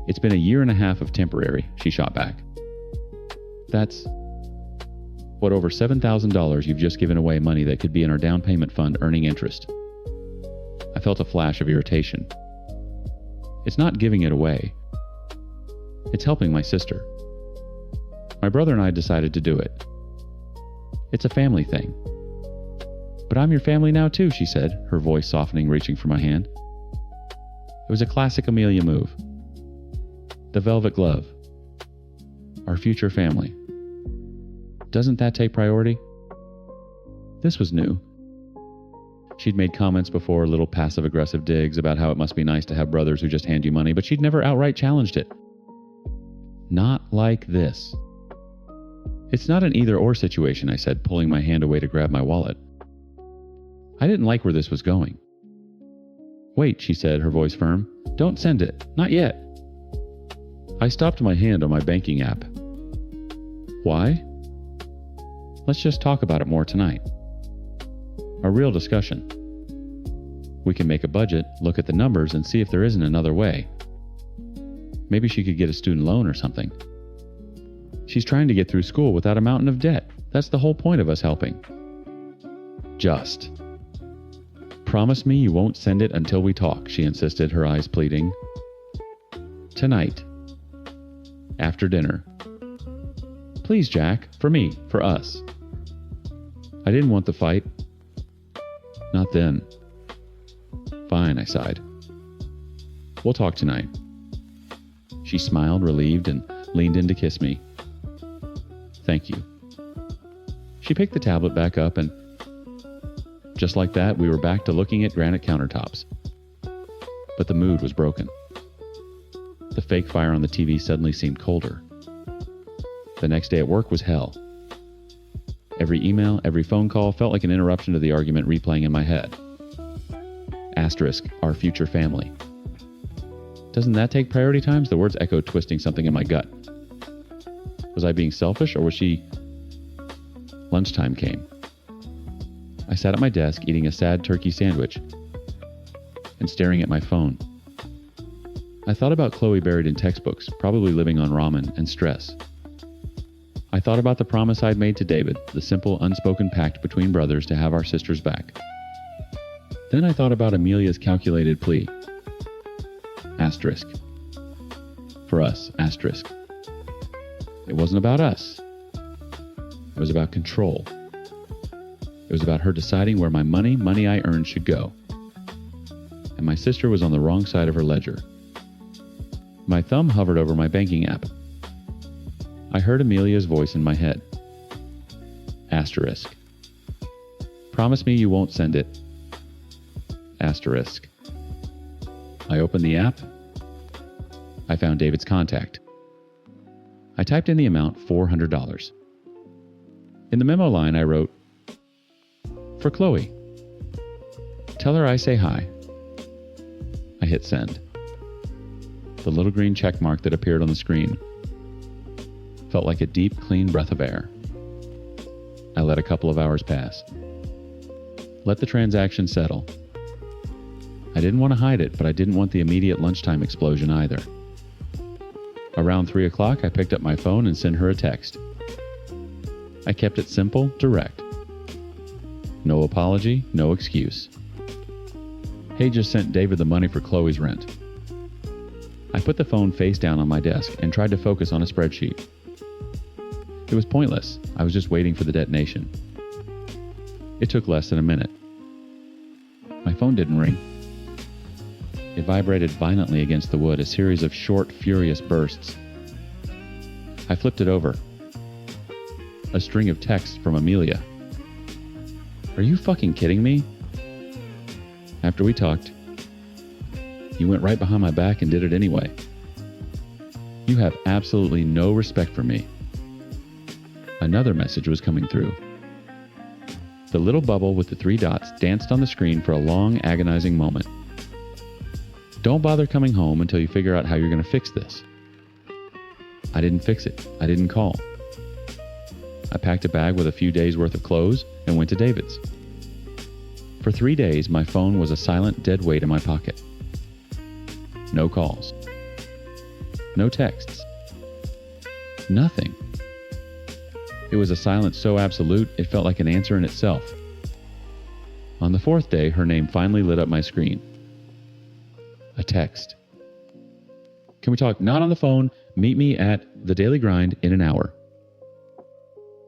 It's been a year and a half of temporary, she shot back. That's what, over $7,000 you've just given away, money that could be in our down payment fund earning interest. I felt a flash of irritation. It's not giving it away. It's helping my sister. My brother and I decided to do it. It's a family thing. But I'm your family now too, she said, her voice softening, reaching for my hand. It was a classic Amelia move. The velvet glove. Our future family. Doesn't that take priority? This was new. She'd made comments before, little passive-aggressive digs about how it must be nice to have brothers who just hand you money, but she'd never outright challenged it. Not like this. It's not an either-or situation, I said, pulling my hand away to grab my wallet. I didn't like where this was going. Wait, she said, her voice firm. Don't send it. Not yet. I stopped my hand on my banking app. Why? Let's just talk about it more tonight. A real discussion. We can make a budget, look at the numbers, and see if there isn't another way. Maybe she could get a student loan or something. She's trying to get through school without a mountain of debt. That's the whole point of us helping. Just. Promise me you won't send it until we talk, she insisted, her eyes pleading. Tonight. After dinner. Please, Jack. For me. For us. I didn't want the fight. Not then. Fine, I sighed. We'll talk tonight. She smiled, relieved, and leaned in to kiss me. Thank you. She picked the tablet back up, and just like that, we were back to looking at granite countertops. But the mood was broken. The fake fire on the TV suddenly seemed colder. The next day at work was hell. Every email, every phone call felt like an interruption to the argument replaying in my head. Asterisk, our future family. Doesn't that take priority times? The words echoed, twisting something in my gut. Was I being selfish, or was she... Lunchtime came. I sat at my desk eating a sad turkey sandwich and staring at my phone. I thought about Chloe buried in textbooks, probably living on ramen and stress. I thought about the promise I'd made to David, the simple, unspoken pact between brothers to have our sisters back. Then I thought about Amelia's calculated plea. Asterisk. For us, asterisk. It wasn't about us. It was about control. It was about her deciding where my money I earned should go. And my sister was on the wrong side of her ledger. My thumb hovered over my banking app. I heard Amelia's voice in my head. Asterisk. Promise me you won't send it. Asterisk. I opened the app. I found David's contact. I typed in the amount, $400. In the memo line, I wrote, For Chloe. Tell her I say hi. I hit send. The little green check mark that appeared on the screen felt like a deep, clean breath of air. I let a couple of hours pass. Let the transaction settle. I didn't want to hide it, but I didn't want the immediate lunchtime explosion either. Around 3 o'clock, I picked up my phone and sent her a text. I kept it simple, direct. No apology, no excuse. Hey, just sent David the money for Chloe's rent. I put the phone face down on my desk and tried to focus on a spreadsheet. It was pointless. I was just waiting for the detonation. It took less than a minute. My phone didn't ring. It vibrated violently against the wood, a series of short, furious bursts. I flipped it over. A string of texts from Amelia. Are you fucking kidding me? After we talked, you went right behind my back and did it anyway. You have absolutely no respect for me. Another message was coming through. The little bubble with the 3 dots danced on the screen for a long, agonizing moment. Don't bother coming home until you figure out how you're going to fix this. I didn't fix it. I didn't call. I packed a bag with a few days' worth of clothes and went to David's. For 3 days, my phone was a silent, dead weight in my pocket. No calls. No texts. Nothing. It was a silence so absolute, it felt like an answer in itself. On the 4th day, her name finally lit up my screen. A text. Can we talk not on the phone? Meet me at the Daily Grind in an hour.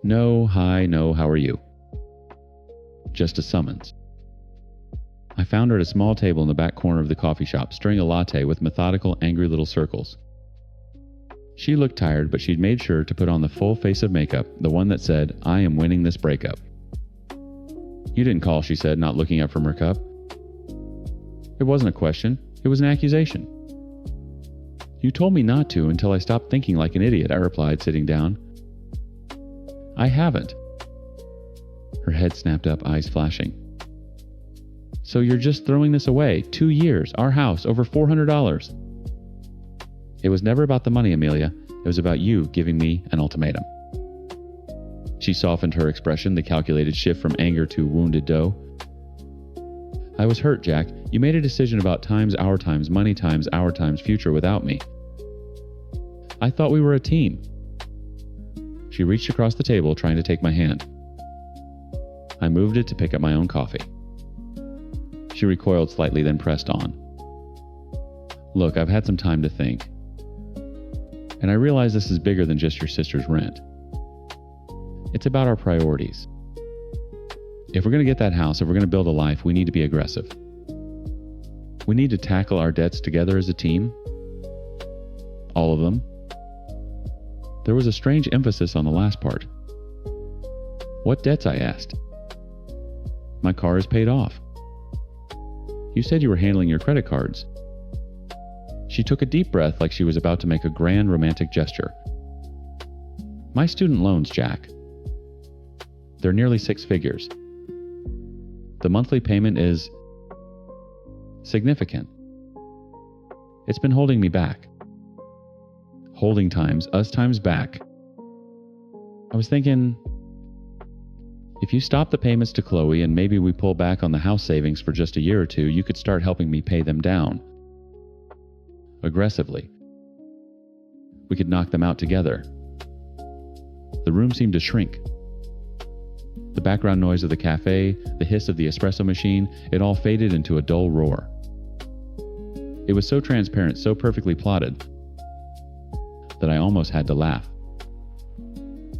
No, hi, no, how are you? Just a summons. I found her at a small table in the back corner of the coffee shop, stirring a latte with methodical, angry little circles. She looked tired, but she'd made sure to put on the full face of makeup, the one that said, I am winning this breakup. You didn't call, she said, not looking up from her cup. It wasn't a question. It was an accusation. You told me not to until I stopped thinking like an idiot, I replied, sitting down. I haven't. Her head snapped up, eyes flashing. So you're just throwing this away? 2 years, our house, over $400. It was never about the money, Amelia. It was about you giving me an ultimatum. She softened her expression, the calculated shift from anger to wounded doe. I was hurt, Jack. You made a decision about times, our times, money times, our times, future without me. I thought we were a team. She reached across the table, trying to take my hand. I moved it to pick up my own coffee. She recoiled slightly, then pressed on. Look, I've had some time to think. And I realize this is bigger than just your sister's rent. It's about our priorities. If we're going to get that house, if we're going to build a life, we need to be aggressive. We need to tackle our debts together as a team. All of them. There was a strange emphasis on the last part. What debts? I asked. My car is paid off. You said you were handling your credit cards. She took a deep breath like she was about to make a grand romantic gesture. My student loans, Jack. They're nearly 6 figures. The monthly payment is significant. It's been holding me back. Holding times, us times back. I was thinking, if you stop the payments to Chloe and maybe we pull back on the house savings for just a year or two, you could start helping me pay them down. Aggressively. We could knock them out together. The room seemed to shrink. The background noise of the cafe, the hiss of the espresso machine, it all faded into a dull roar. It was so transparent, so perfectly plotted, that I almost had to laugh.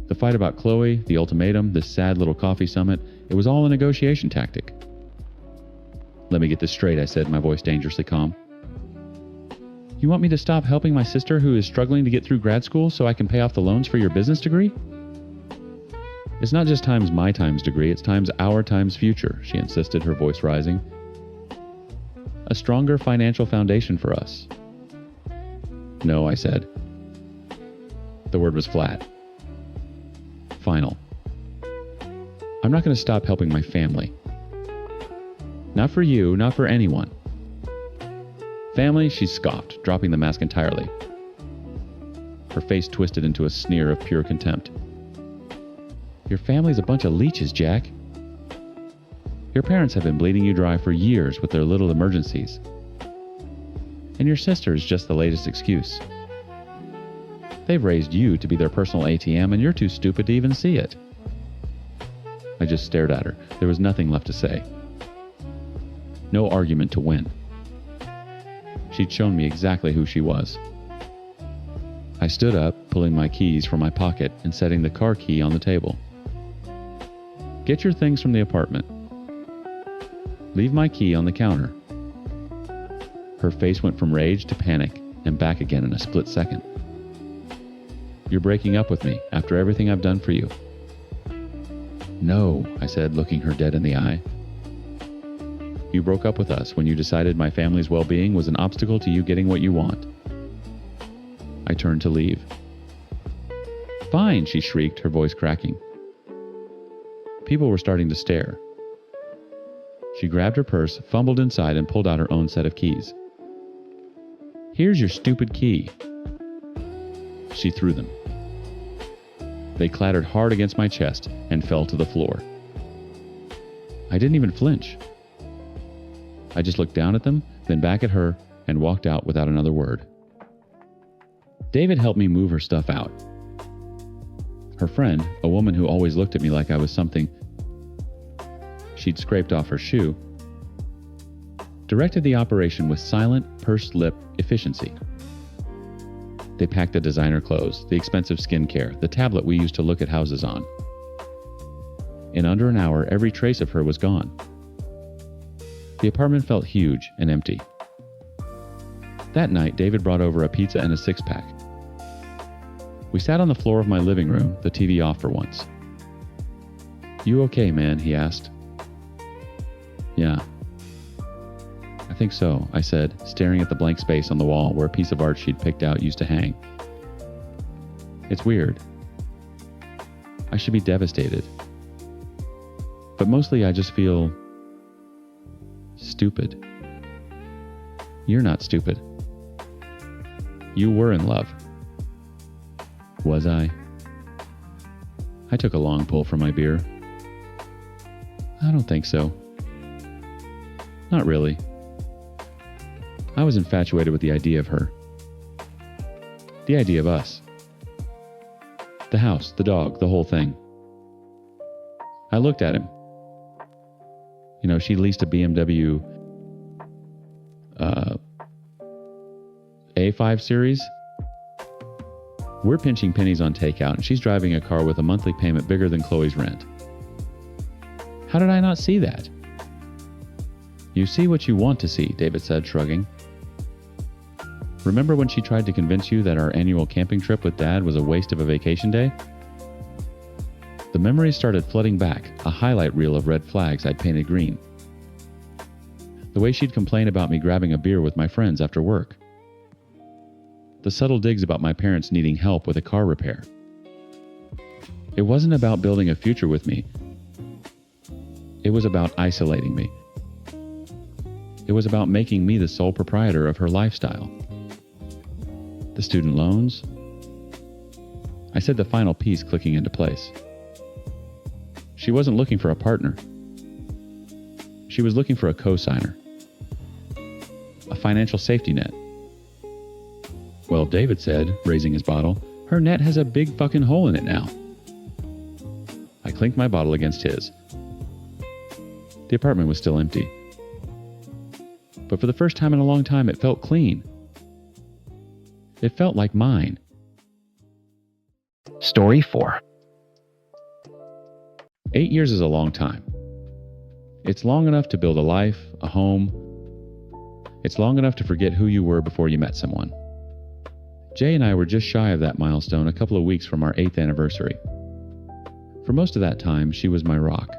The fight about Chloe, the ultimatum, this sad little coffee summit, it was all a negotiation tactic. Let me get this straight, I said, my voice dangerously calm. You want me to stop helping my sister who is struggling to get through grad school so I can pay off the loans for your business degree? It's not just times my times degree, it's times our times future, she insisted, her voice rising. A stronger financial foundation for us. No, I said. The word was flat. Final. I'm not going to stop helping my family. Not for you, not for anyone. Family, she scoffed, dropping the mask entirely. Her face twisted into a sneer of pure contempt. Your family's a bunch of leeches, Jack. Your parents have been bleeding you dry for years with their little emergencies. And your sister is just the latest excuse. They've raised you to be their personal ATM and you're too stupid to even see it. I just stared at her. There was nothing left to say. No argument to win. She'd shown me exactly who she was. I stood up, pulling my keys from my pocket and setting the car key on the table. Get your things from the apartment. Leave my key on the counter. Her face went from rage to panic and back again in a split second. You're breaking up with me after everything I've done for you. No, I said, looking her dead in the eye. You broke up with us when you decided my family's well-being was an obstacle to you getting what you want. I turned to leave. Fine, she shrieked, her voice cracking. People were starting to stare. She grabbed her purse, fumbled inside, and pulled out her own set of keys. Here's your stupid key. She threw them. They clattered hard against my chest and fell to the floor. I didn't even flinch. I just looked down at them, then back at her, and walked out without another word. David helped me move her stuff out. Her friend, a woman who always looked at me like I was something she'd scraped off her shoe, directed the operation with silent, pursed lip efficiency. They packed the designer clothes, the expensive skincare, the tablet we used to look at houses on. In under an hour, every trace of her was gone. The apartment felt huge and empty. That night, David brought over a pizza and a six-pack. We sat on the floor of my living room, the TV off for once. You okay, man? He asked. Yeah. I think so, I said, staring at the blank space on the wall where a piece of art she'd picked out used to hang. It's weird. I should be devastated. But mostly I just feel stupid. You're not stupid. You were in love. Was I? I took a long pull from my beer. I don't think so. Not really. I was infatuated with the idea of her. The idea of us. The house, the dog, the whole thing. I looked at him. You know, she leased a BMW A5 series. We're pinching pennies on takeout, and she's driving a car with a monthly payment bigger than Chloe's rent. How did I not see that? You see what you want to see, David said, shrugging. Remember when she tried to convince you that our annual camping trip with Dad was a waste of a vacation day? The memories started flooding back, a highlight reel of red flags I'd painted green. The way she'd complain about me grabbing a beer with my friends after work. The subtle digs about my parents needing help with a car repair. It wasn't about building a future with me. It was about isolating me. It was about making me the sole proprietor of her lifestyle. The student loans. I said the final piece clicking into place. She wasn't looking for a partner. She was looking for a co-signer. A financial safety net. Well, David said, raising his bottle, her net has a big fucking hole in it now. I clinked my bottle against his. The apartment was still empty. But for the first time in a long time, it felt clean. It felt like mine. Story 4. 8 years is a long time. It's long enough to build a life, a home. It's long enough to forget who you were before you met someone. Jay and I were just shy of that milestone a couple of weeks from our 8th anniversary. For most of that time, she was my rock.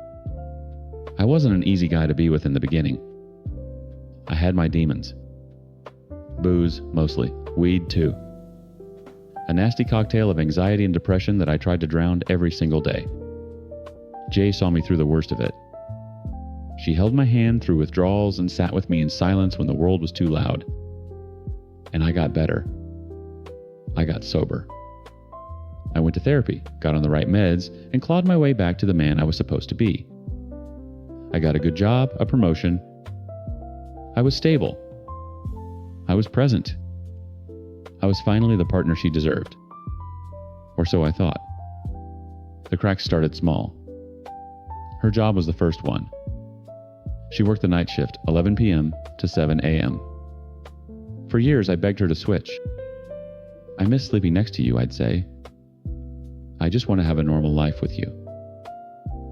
I wasn't an easy guy to be with in the beginning. I had my demons. Booze, mostly. Weed, too. A nasty cocktail of anxiety and depression that I tried to drown every single day. Jay saw me through the worst of it. She held my hand through withdrawals and sat with me in silence when the world was too loud. And I got better. I got sober. I went to therapy, got on the right meds, and clawed my way back to the man I was supposed to be. I got a good job, a promotion. I was stable. I was present. I was finally the partner she deserved. Or so I thought. The cracks started small. Her job was the first one. She worked the night shift, 11 p.m. to 7 a.m. For years, I begged her to switch. I miss sleeping next to you, I'd say. I just want to have a normal life with you.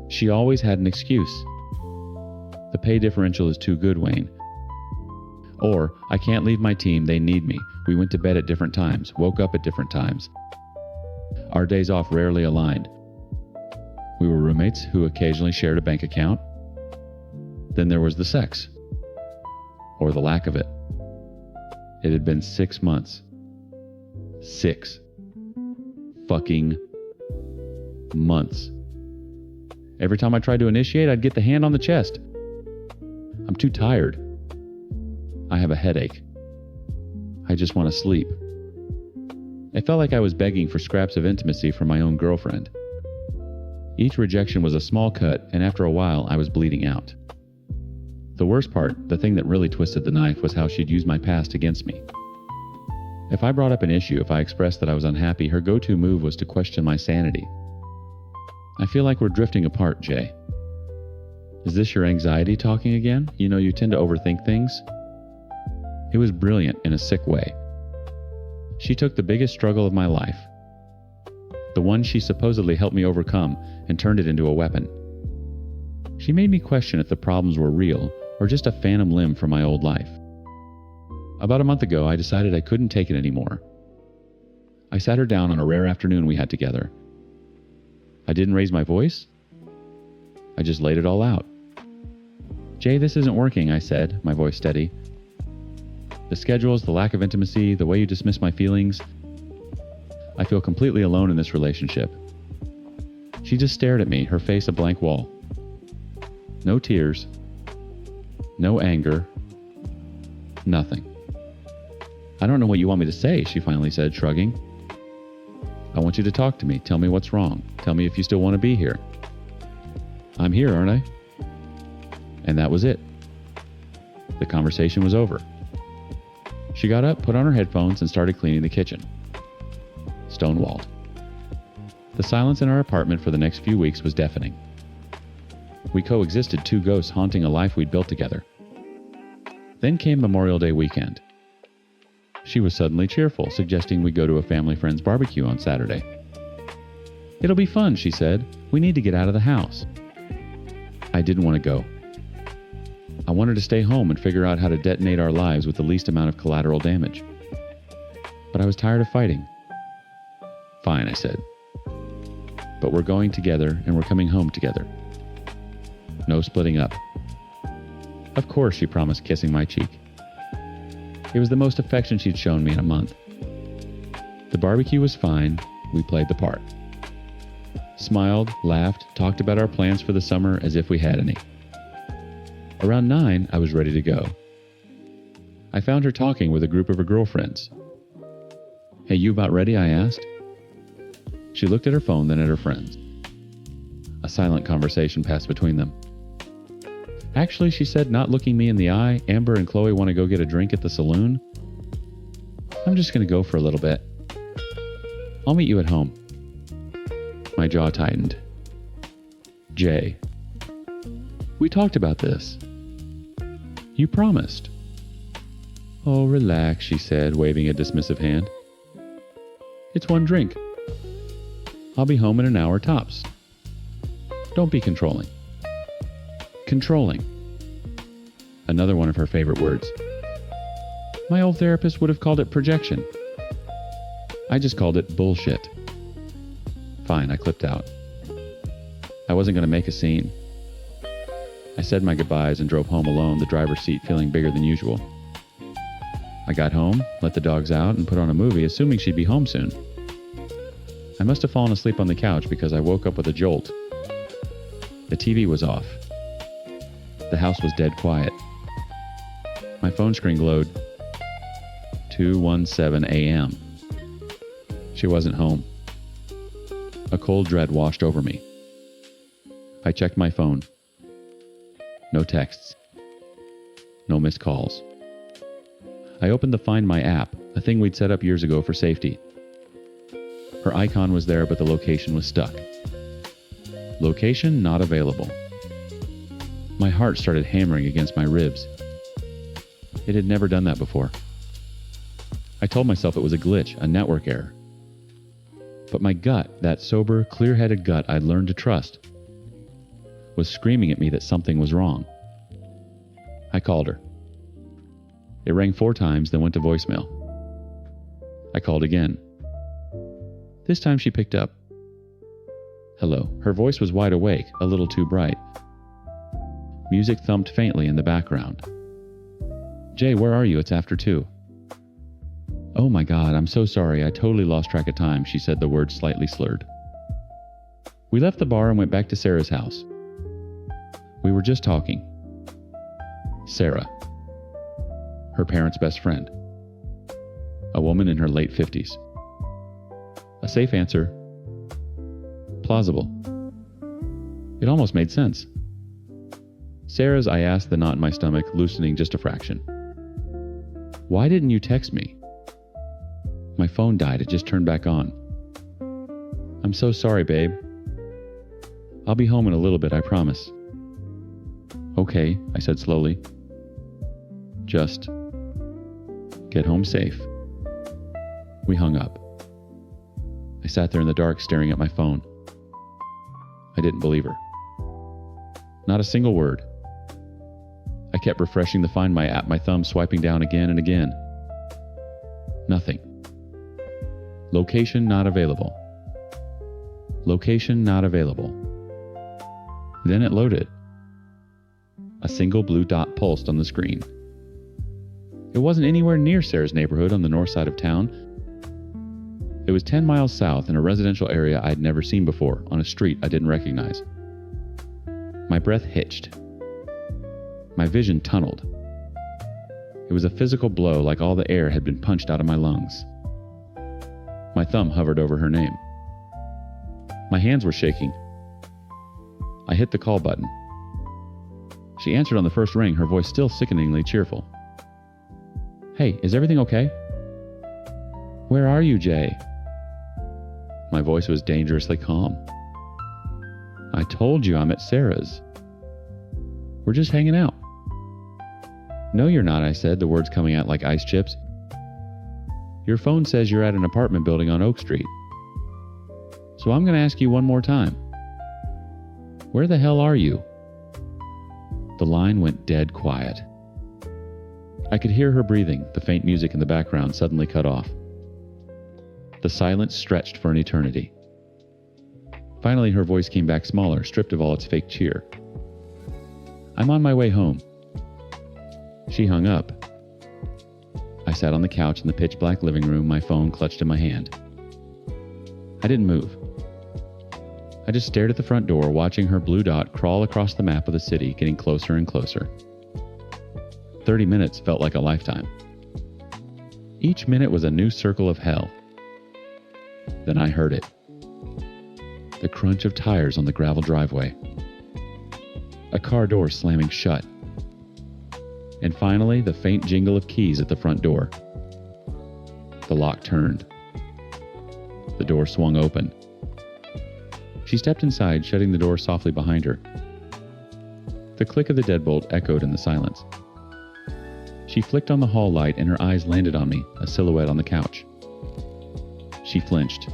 She always had an excuse. The pay differential is too good, Wayne. Or, I can't leave my team, they need me. We went to bed at different times, woke up at different times. Our days off rarely aligned. We were roommates who occasionally shared a bank account. Then there was the sex. Or the lack of it. It had been 6 months. 6 fucking months. Every time I tried to initiate, I'd get the hand on the chest. I'm too tired. I have a headache. I just want to sleep. It felt like I was begging for scraps of intimacy from my own girlfriend. Each rejection was a small cut, and after a while, I was bleeding out. The worst part, the thing that really twisted the knife, was how she'd use my past against me. If I brought up an issue, if I expressed that I was unhappy, her go-to move was to question my sanity. I feel like we're drifting apart, Jay. Is this your anxiety talking again? You know, you tend to overthink things. It was brilliant in a sick way. She took the biggest struggle of my life, the one she supposedly helped me overcome, and turned it into a weapon. She made me question if the problems were real or just a phantom limb from my old life. About a month ago, I decided I couldn't take it anymore. I sat her down on a rare afternoon we had together. I didn't raise my voice. I just laid it all out. Jay, this isn't working, I said, my voice steady. The schedules, the lack of intimacy, the way you dismiss my feelings. I feel completely alone in this relationship. She just stared at me, her face a blank wall. No tears. No anger. Nothing. I don't know what you want me to say, she finally said, shrugging. I want you to talk to me. Tell me what's wrong. Tell me if you still want to be here. I'm here, aren't I? And that was it. The conversation was over. She got up, put on her headphones, and started cleaning the kitchen. Stonewalled. The silence in our apartment for the next few weeks was deafening. We coexisted, two ghosts haunting a life we'd built together. Then came Memorial Day weekend. She was suddenly cheerful, suggesting we go to a family friend's barbecue on Saturday. "It'll be fun," she said. "We need to get out of the house." I didn't want to go. I wanted to stay home and figure out how to detonate our lives with the least amount of collateral damage. But I was tired of fighting. "Fine," I said. "But we're going together and we're coming home together. No splitting up." "Of course," she promised, kissing my cheek. It was the most affection she'd shown me in a month. The barbecue was fine. We played the part. Smiled, laughed, talked about our plans for the summer as if we had any. Around 9, I was ready to go. I found her talking with a group of her girlfriends. "Hey, you about ready?" I asked. She looked at her phone, then at her friends. A silent conversation passed between them. "Actually," she said, not looking me in the eye, "Amber and Chloe want to go get a drink at the saloon. I'm just going to go for a little bit. I'll meet you at home." My jaw tightened. Jay. "We talked about this. You promised." "Oh, relax," she said, waving a dismissive hand. "It's one drink. I'll be home in an hour tops. Don't be controlling." Controlling. Another one of her favorite words. My old therapist would have called it projection. I just called it bullshit. Fine, I clipped out. I wasn't going to make a scene. I said my goodbyes and drove home alone, the driver's seat feeling bigger than usual. I got home, let the dogs out, and put on a movie, assuming she'd be home soon. I must have fallen asleep on the couch because I woke up with a jolt. The TV was off. The house was dead quiet. My phone screen glowed. 2:17 a.m. She wasn't home. A cold dread washed over me. I checked my phone. No texts. No missed calls. I opened the Find My app, a thing we'd set up years ago for safety. Her icon was there, but the location was stuck. Location not available. My heart started hammering against my ribs. It had never done that before. I told myself it was a glitch, a network error. But my gut, that sober, clear-headed gut I'd learned to trust, was screaming at me that something was wrong. I called her. It rang 4 times, then went to voicemail. I called again. This time she picked up. Hello. Her voice was wide awake, a little too bright. Music thumped faintly in the background. Jay, where are you? It's after 2. Oh my God, I'm so sorry. I totally lost track of time, she said, the words slightly slurred. We left the bar and went back to Sarah's house. We were just talking. Sarah. Her parents' best friend. A woman in her late 50s. A safe answer. Plausible. It almost made sense. Sarah's, I asked, the knot in my stomach loosening just a fraction. Why didn't you text me? My phone died. It just turned back on. I'm so sorry, babe. I'll be home in a little bit, I promise. Okay, I said slowly. Just get home safe. We hung up. I sat there in the dark staring at my phone. I didn't believe her. Not a single word. I kept refreshing the Find My app, my thumb swiping down again and again. Nothing. Location not available. Location not available. Then it loaded. A single blue dot pulsed on the screen. It wasn't anywhere near Sarah's neighborhood on the north side of town. It was 10 miles south in a residential area I'd never seen before, on a street I didn't recognize. My breath hitched. My vision tunneled. It was a physical blow, like all the air had been punched out of my lungs. My thumb hovered over her name. My hands were shaking. I hit the call button. She answered on the first ring, her voice still sickeningly cheerful. "Hey, is everything okay?" "Where are you, Jay?" My voice was dangerously calm. "I told you I'm at Sarah's. We're just hanging out." "No, you're not," I said, the words coming out like ice chips. "Your phone says you're at an apartment building on Oak Street. So I'm going to ask you one more time. Where the hell are you?" The line went dead quiet. I could hear her breathing, the faint music in the background suddenly cut off. The silence stretched for an eternity. Finally, her voice came back smaller, stripped of all its fake cheer. "I'm on my way home." She hung up. I sat on the couch in the pitch-black living room, my phone clutched in my hand. I didn't move. I just stared at the front door, watching her blue dot crawl across the map of the city, getting closer and closer. 30 minutes felt like a lifetime. Each minute was a new circle of hell. Then I heard it. The crunch of tires on the gravel driveway. A car door slamming shut. And finally, the faint jingle of keys at the front door. The lock turned. The door swung open. She stepped inside, shutting the door softly behind her. The click of the deadbolt echoed in the silence. She flicked on the hall light and her eyes landed on me, a silhouette on the couch. She flinched.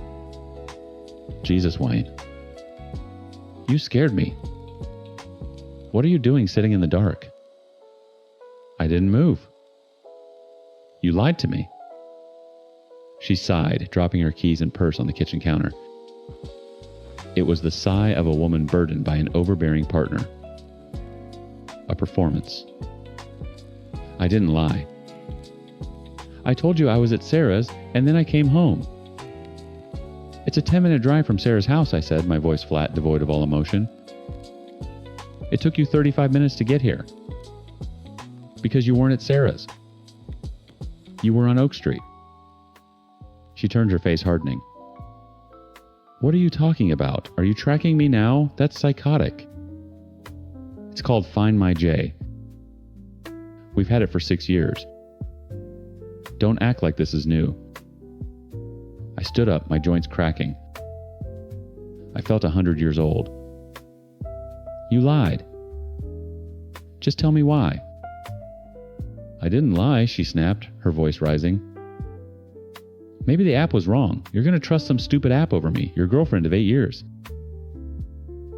"Jesus, Wayne. You scared me. What are you doing sitting in the dark?" "I didn't move." "You lied to me." She sighed, dropping her keys and purse on the kitchen counter. It was the sigh of a woman burdened by an overbearing partner. A performance. I didn't lie. "I told you I was at Sarah's, and then I came home." "It's a 10-minute drive from Sarah's house," I said, my voice flat, devoid of all emotion. "It took you 35 minutes to get here. Because you weren't at Sarah's. You were on Oak Street." She turned, her face hardening. "What are you talking about? Are you tracking me now? That's psychotic." "It's called Find My J. We've had it for 6 years. Don't act like this is new." I stood up, my joints cracking. I felt 100 years old. "You lied. Just tell me why." "I didn't lie," she snapped, her voice rising. "Maybe the app was wrong. You're going to trust some stupid app over me, your girlfriend of 8 years.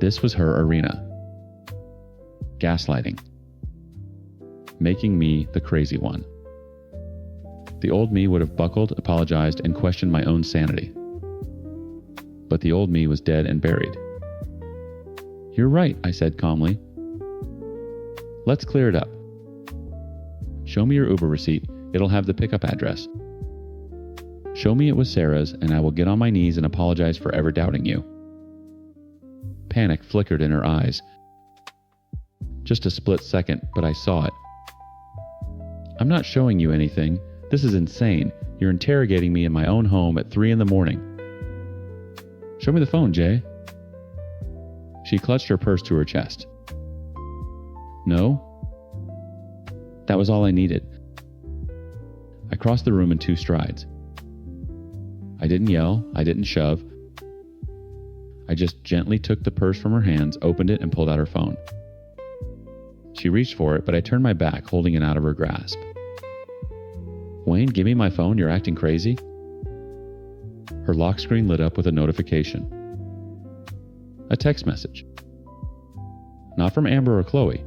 This was her arena. Gaslighting. Making me the crazy one. The old me would have buckled, apologized, and questioned my own sanity. But the old me was dead and buried. "You're right," I said calmly. "Let's clear it up. Show me your Uber receipt. It'll have the pickup address. Show me it was Sarah's, and I will get on my knees and apologize for ever doubting you." Panic flickered in her eyes. Just a split second, but I saw it. "I'm not showing you anything. This is insane. You're interrogating me in my own home at 3 a.m. Show me the phone, Jay." She clutched her purse to her chest. "No." That was all I needed. I crossed the room in 2 strides. I didn't yell, I didn't shove. I just gently took the purse from her hands, opened it, and pulled out her phone. She reached for it, but I turned my back, holding it out of her grasp. "Wayne, give me my phone, you're acting crazy." Her lock screen lit up with a notification. A text message. Not from Amber or Chloe.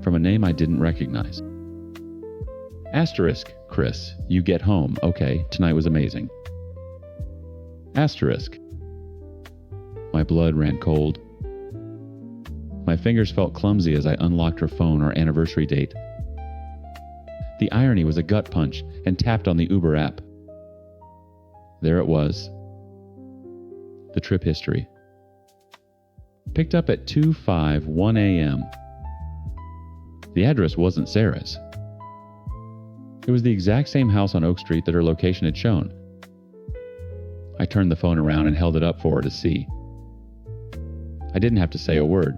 From a name I didn't recognize. Asterisk, Chris, you get home. Okay, tonight was amazing. Asterisk. My blood ran cold. My fingers felt clumsy as I unlocked her phone, our anniversary date. The irony was a gut punch, and tapped on the Uber app. There it was. The trip history. Picked up at 2:51 a.m. The address wasn't Sarah's. It was the exact same house on Oak Street that her location had shown. I turned the phone around and held it up for her to see. I didn't have to say a word.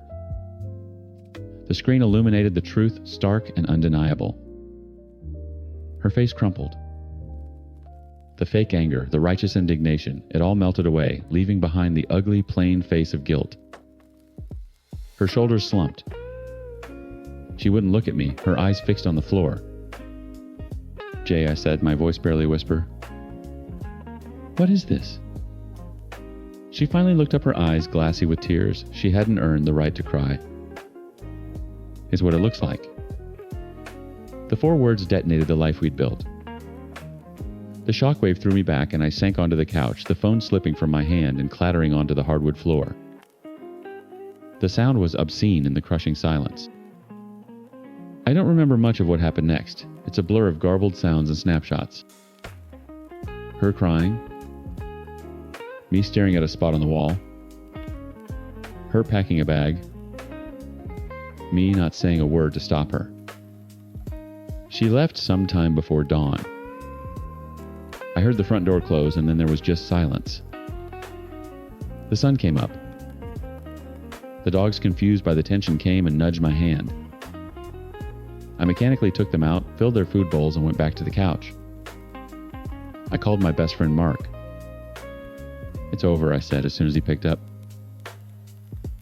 The screen illuminated the truth, stark and undeniable. Her face crumpled. The fake anger, the righteous indignation, it all melted away, leaving behind the ugly, plain face of guilt. Her shoulders slumped. She wouldn't look at me, her eyes fixed on the floor. "Jay," I said, my voice barely a whisper. "What is this?" She finally looked up, her eyes glassy with tears. She hadn't earned the right to cry. "Is what it looks like." The 4 words detonated the life we'd built. The shockwave threw me back and I sank onto the couch, the phone slipping from my hand and clattering onto the hardwood floor. The sound was obscene in the crushing silence. I don't remember much of what happened next. It's a blur of garbled sounds and snapshots. Her crying. Me staring at a spot on the wall. Her packing a bag. Me not saying a word to stop her. She left sometime before dawn. I heard the front door close and then there was just silence. The sun came up. The dogs, confused by the tension, came and nudged my hand. I mechanically took them out, filled their food bowls, and went back to the couch. I called my best friend Mark. "It's over," I said as soon as he picked up.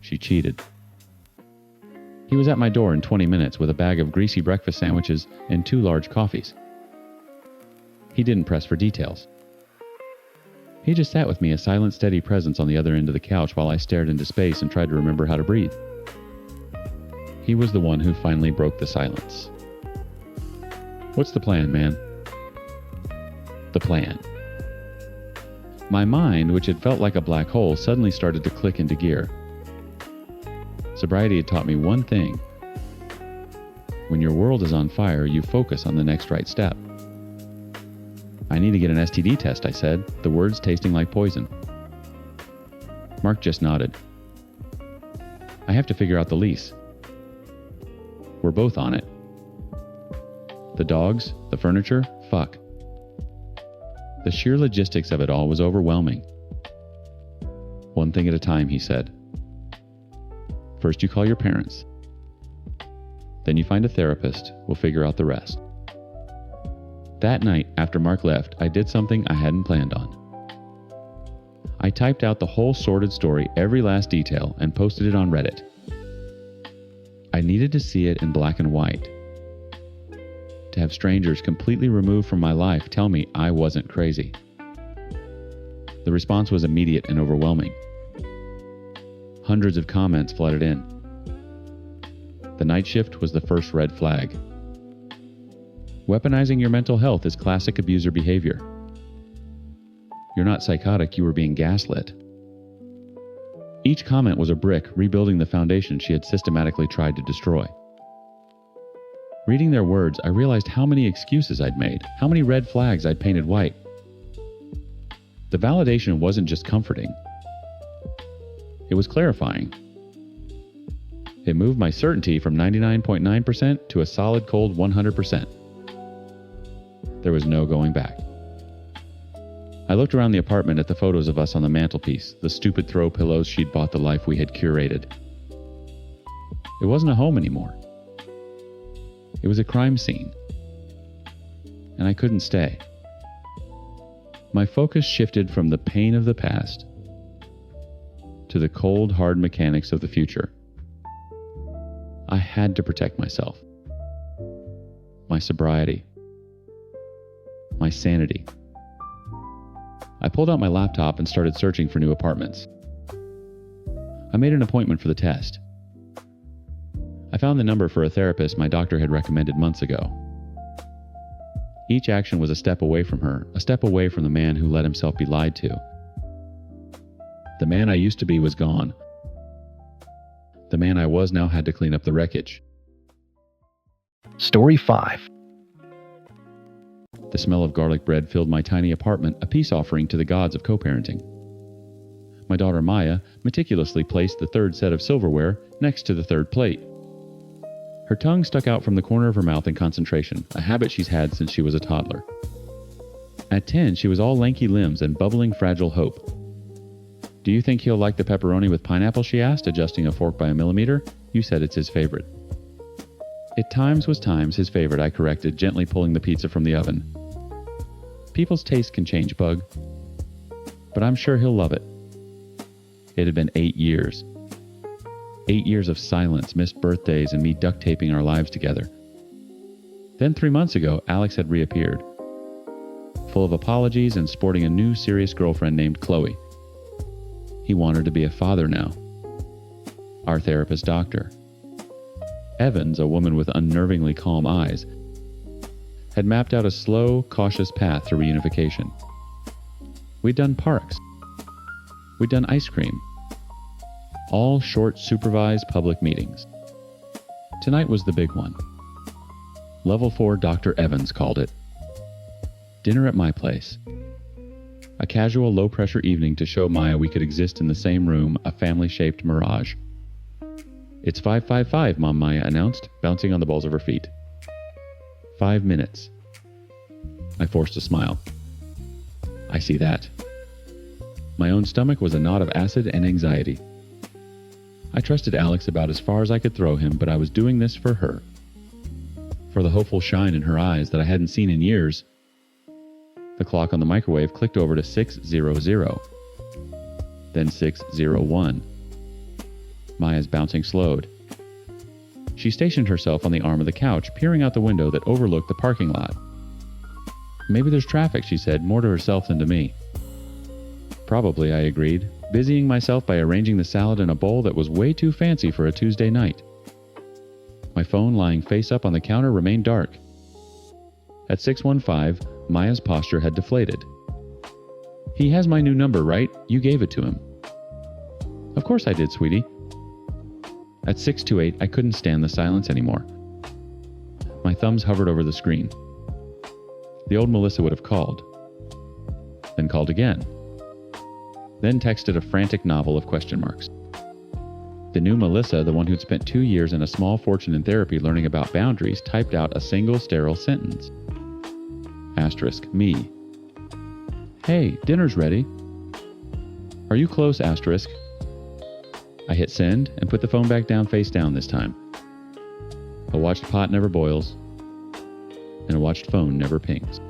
She cheated. He was at my door in 20 minutes with a bag of greasy breakfast sandwiches and 2 large coffees. He didn't press for details. He just sat with me, a silent, steady presence on the other end of the couch while I stared into space and tried to remember how to breathe. He was the one who finally broke the silence. "What's the plan, man?" The plan. My mind, which had felt like a black hole, suddenly started to click into gear. Sobriety had taught me one thing. When your world is on fire, you focus on the next right step. "I need to get an STD test," I said, the words tasting like poison. Mark just nodded. "I have to figure out the lease." We're both on it. The dogs, the furniture, fuck. The sheer logistics of it all was overwhelming. "One thing at a time," he said. "First you call your parents. Then you find a therapist. We'll figure out the rest." That night, after Mark left, I did something I hadn't planned on. I typed out the whole sordid story, every last detail, and posted it on Reddit. I needed to see it in black and white. To have strangers completely removed from my life tell me I wasn't crazy. The response was immediate and overwhelming. Hundreds of comments flooded in. The night shift was the first red flag. Weaponizing your mental health is classic abuser behavior. You're not psychotic, you were being gaslit. Each comment was a brick rebuilding the foundation she had systematically tried to destroy. Reading their words, I realized how many excuses I'd made, how many red flags I'd painted white. The validation wasn't just comforting. It was clarifying. It moved my certainty from 99.9% to a solid cold 100%. There was no going back. I looked around the apartment at the photos of us on the mantelpiece, the stupid throw pillows she'd bought, the life we had curated. It wasn't a home anymore. It was a crime scene. And I couldn't stay. My focus shifted from the pain of the past to the cold, hard mechanics of the future. I had to protect myself. My sobriety. My sanity. I pulled out my laptop and started searching for new apartments. I made an appointment for the test. I found the number for a therapist my doctor had recommended months ago. Each action was a step away from her, a step away from the man who let himself be lied to. The man I used to be was gone. The man I was now had to clean up the wreckage. Story 5. The smell of garlic bread filled my tiny apartment, a peace offering to the gods of co-parenting. My daughter Maya meticulously placed the third set of silverware next to the third plate. Her tongue stuck out from the corner of her mouth in concentration, a habit she's had since she was a toddler. At 10, she was all lanky limbs and bubbling fragile hope. "Do you think he'll like the pepperoni with pineapple?" she asked, adjusting a fork by a millimeter. "You said it's his favorite." It times was times his favorite, I corrected, gently pulling the pizza from the oven. People's taste can change, Bug. But I'm sure he'll love it. It had been 8 years. 8 years of silence, missed birthdays, and me duct taping our lives together. Then 3 months ago, Alex had reappeared, full of apologies and sporting a new serious girlfriend named Chloe. He wanted to be a father now. Our therapist doctor. Evans, a woman with unnervingly calm eyes, had mapped out a slow, cautious path to reunification. We'd done parks. We'd done ice cream. All short, supervised public meetings. Tonight was the big one. Level 4 Dr. Evans called it. Dinner at my place. A casual, low-pressure evening to show Maya we could exist in the same room, a family-shaped mirage. It's 5:55, Mom Maya announced, bouncing on the balls of her feet. 5 minutes. I forced a smile. I see that. My own stomach was a knot of acid and anxiety. I trusted Alex about as far as I could throw him, but I was doing this for her. For the hopeful shine in her eyes that I hadn't seen in years. The clock on the microwave clicked over to 6:00. Then 6:01. Maya's bouncing slowed. She stationed herself on the arm of the couch, peering out the window that overlooked the parking lot. Maybe there's traffic, she said, more to herself than to me. Probably, I agreed, busying myself by arranging the salad in a bowl that was way too fancy for a Tuesday night. My phone, lying face up on the counter, remained dark. At 6:15, Maya's posture had deflated. He has my new number, right? You gave it to him. Of course I did, sweetie. At 6:28, I couldn't stand the silence anymore. My thumbs hovered over the screen. The old Melissa would have called. Then called again. Then texted a frantic novel of question marks. The new Melissa, the one who'd spent 2 years and a small fortune in therapy learning about boundaries, typed out a single sterile sentence. Asterisk, me. Hey, dinner's ready. Are you close, asterisk? I hit send and put the phone back down face down this time. A watched pot never boils, and a watched phone never pings.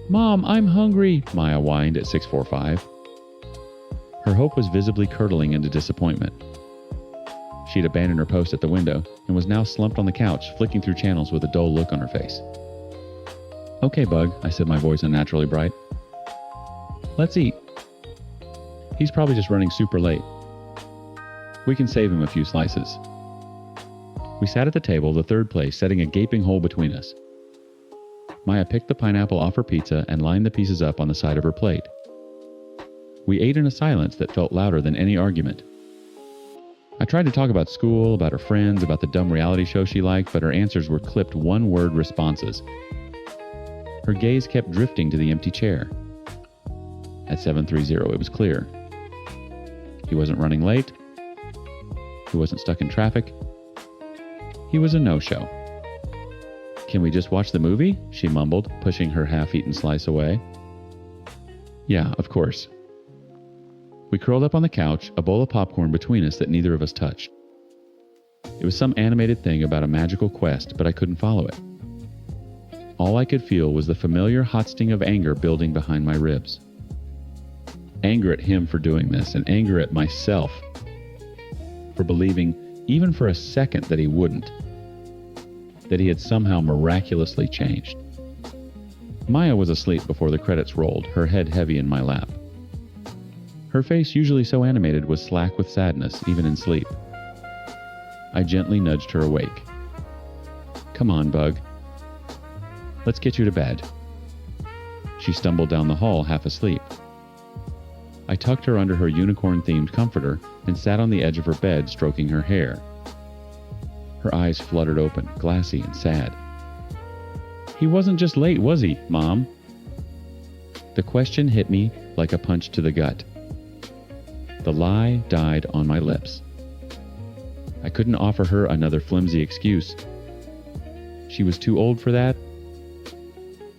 Mom, I'm hungry, Maya whined at 6:45. Her hope was visibly curdling into disappointment. She'd abandoned her post at the window and was now slumped on the couch, flicking through channels with a dull look on her face. Okay, Bug, I said, my voice unnaturally bright. Let's eat. He's probably just running super late. We can save him a few slices. We sat at the table, the third place, setting a gaping hole between us. Maya picked the pineapple off her pizza and lined the pieces up on the side of her plate. We ate in a silence that felt louder than any argument. I tried to talk about school, about her friends, about the dumb reality show she liked, but her answers were clipped one-word responses. Her gaze kept drifting to the empty chair. At 7:30, it was clear. He wasn't running late. He wasn't stuck in traffic. He was a no-show. Can we just watch the movie? She mumbled, pushing her half-eaten slice away. Yeah, of course. We curled up on the couch, a bowl of popcorn between us that neither of us touched. It was some animated thing about a magical quest, but I couldn't follow it. All I could feel was the familiar hot sting of anger building behind my ribs. Anger at him for doing this, and anger at myself for believing, even for a second, that he wouldn't. That he had somehow miraculously changed. Maya was asleep before the credits rolled, her head heavy in my lap. Her face, usually so animated, was slack with sadness, even in sleep. I gently nudged her awake. Come on, Bug. Let's get you to bed. She stumbled down the hall, half asleep. I tucked her under her unicorn-themed comforter and sat on the edge of her bed, stroking her hair. Her eyes fluttered open, glassy and sad. He wasn't just late, was he, Mom? The question hit me like a punch to the gut. The lie died on my lips. I couldn't offer her another flimsy excuse. She was too old for that,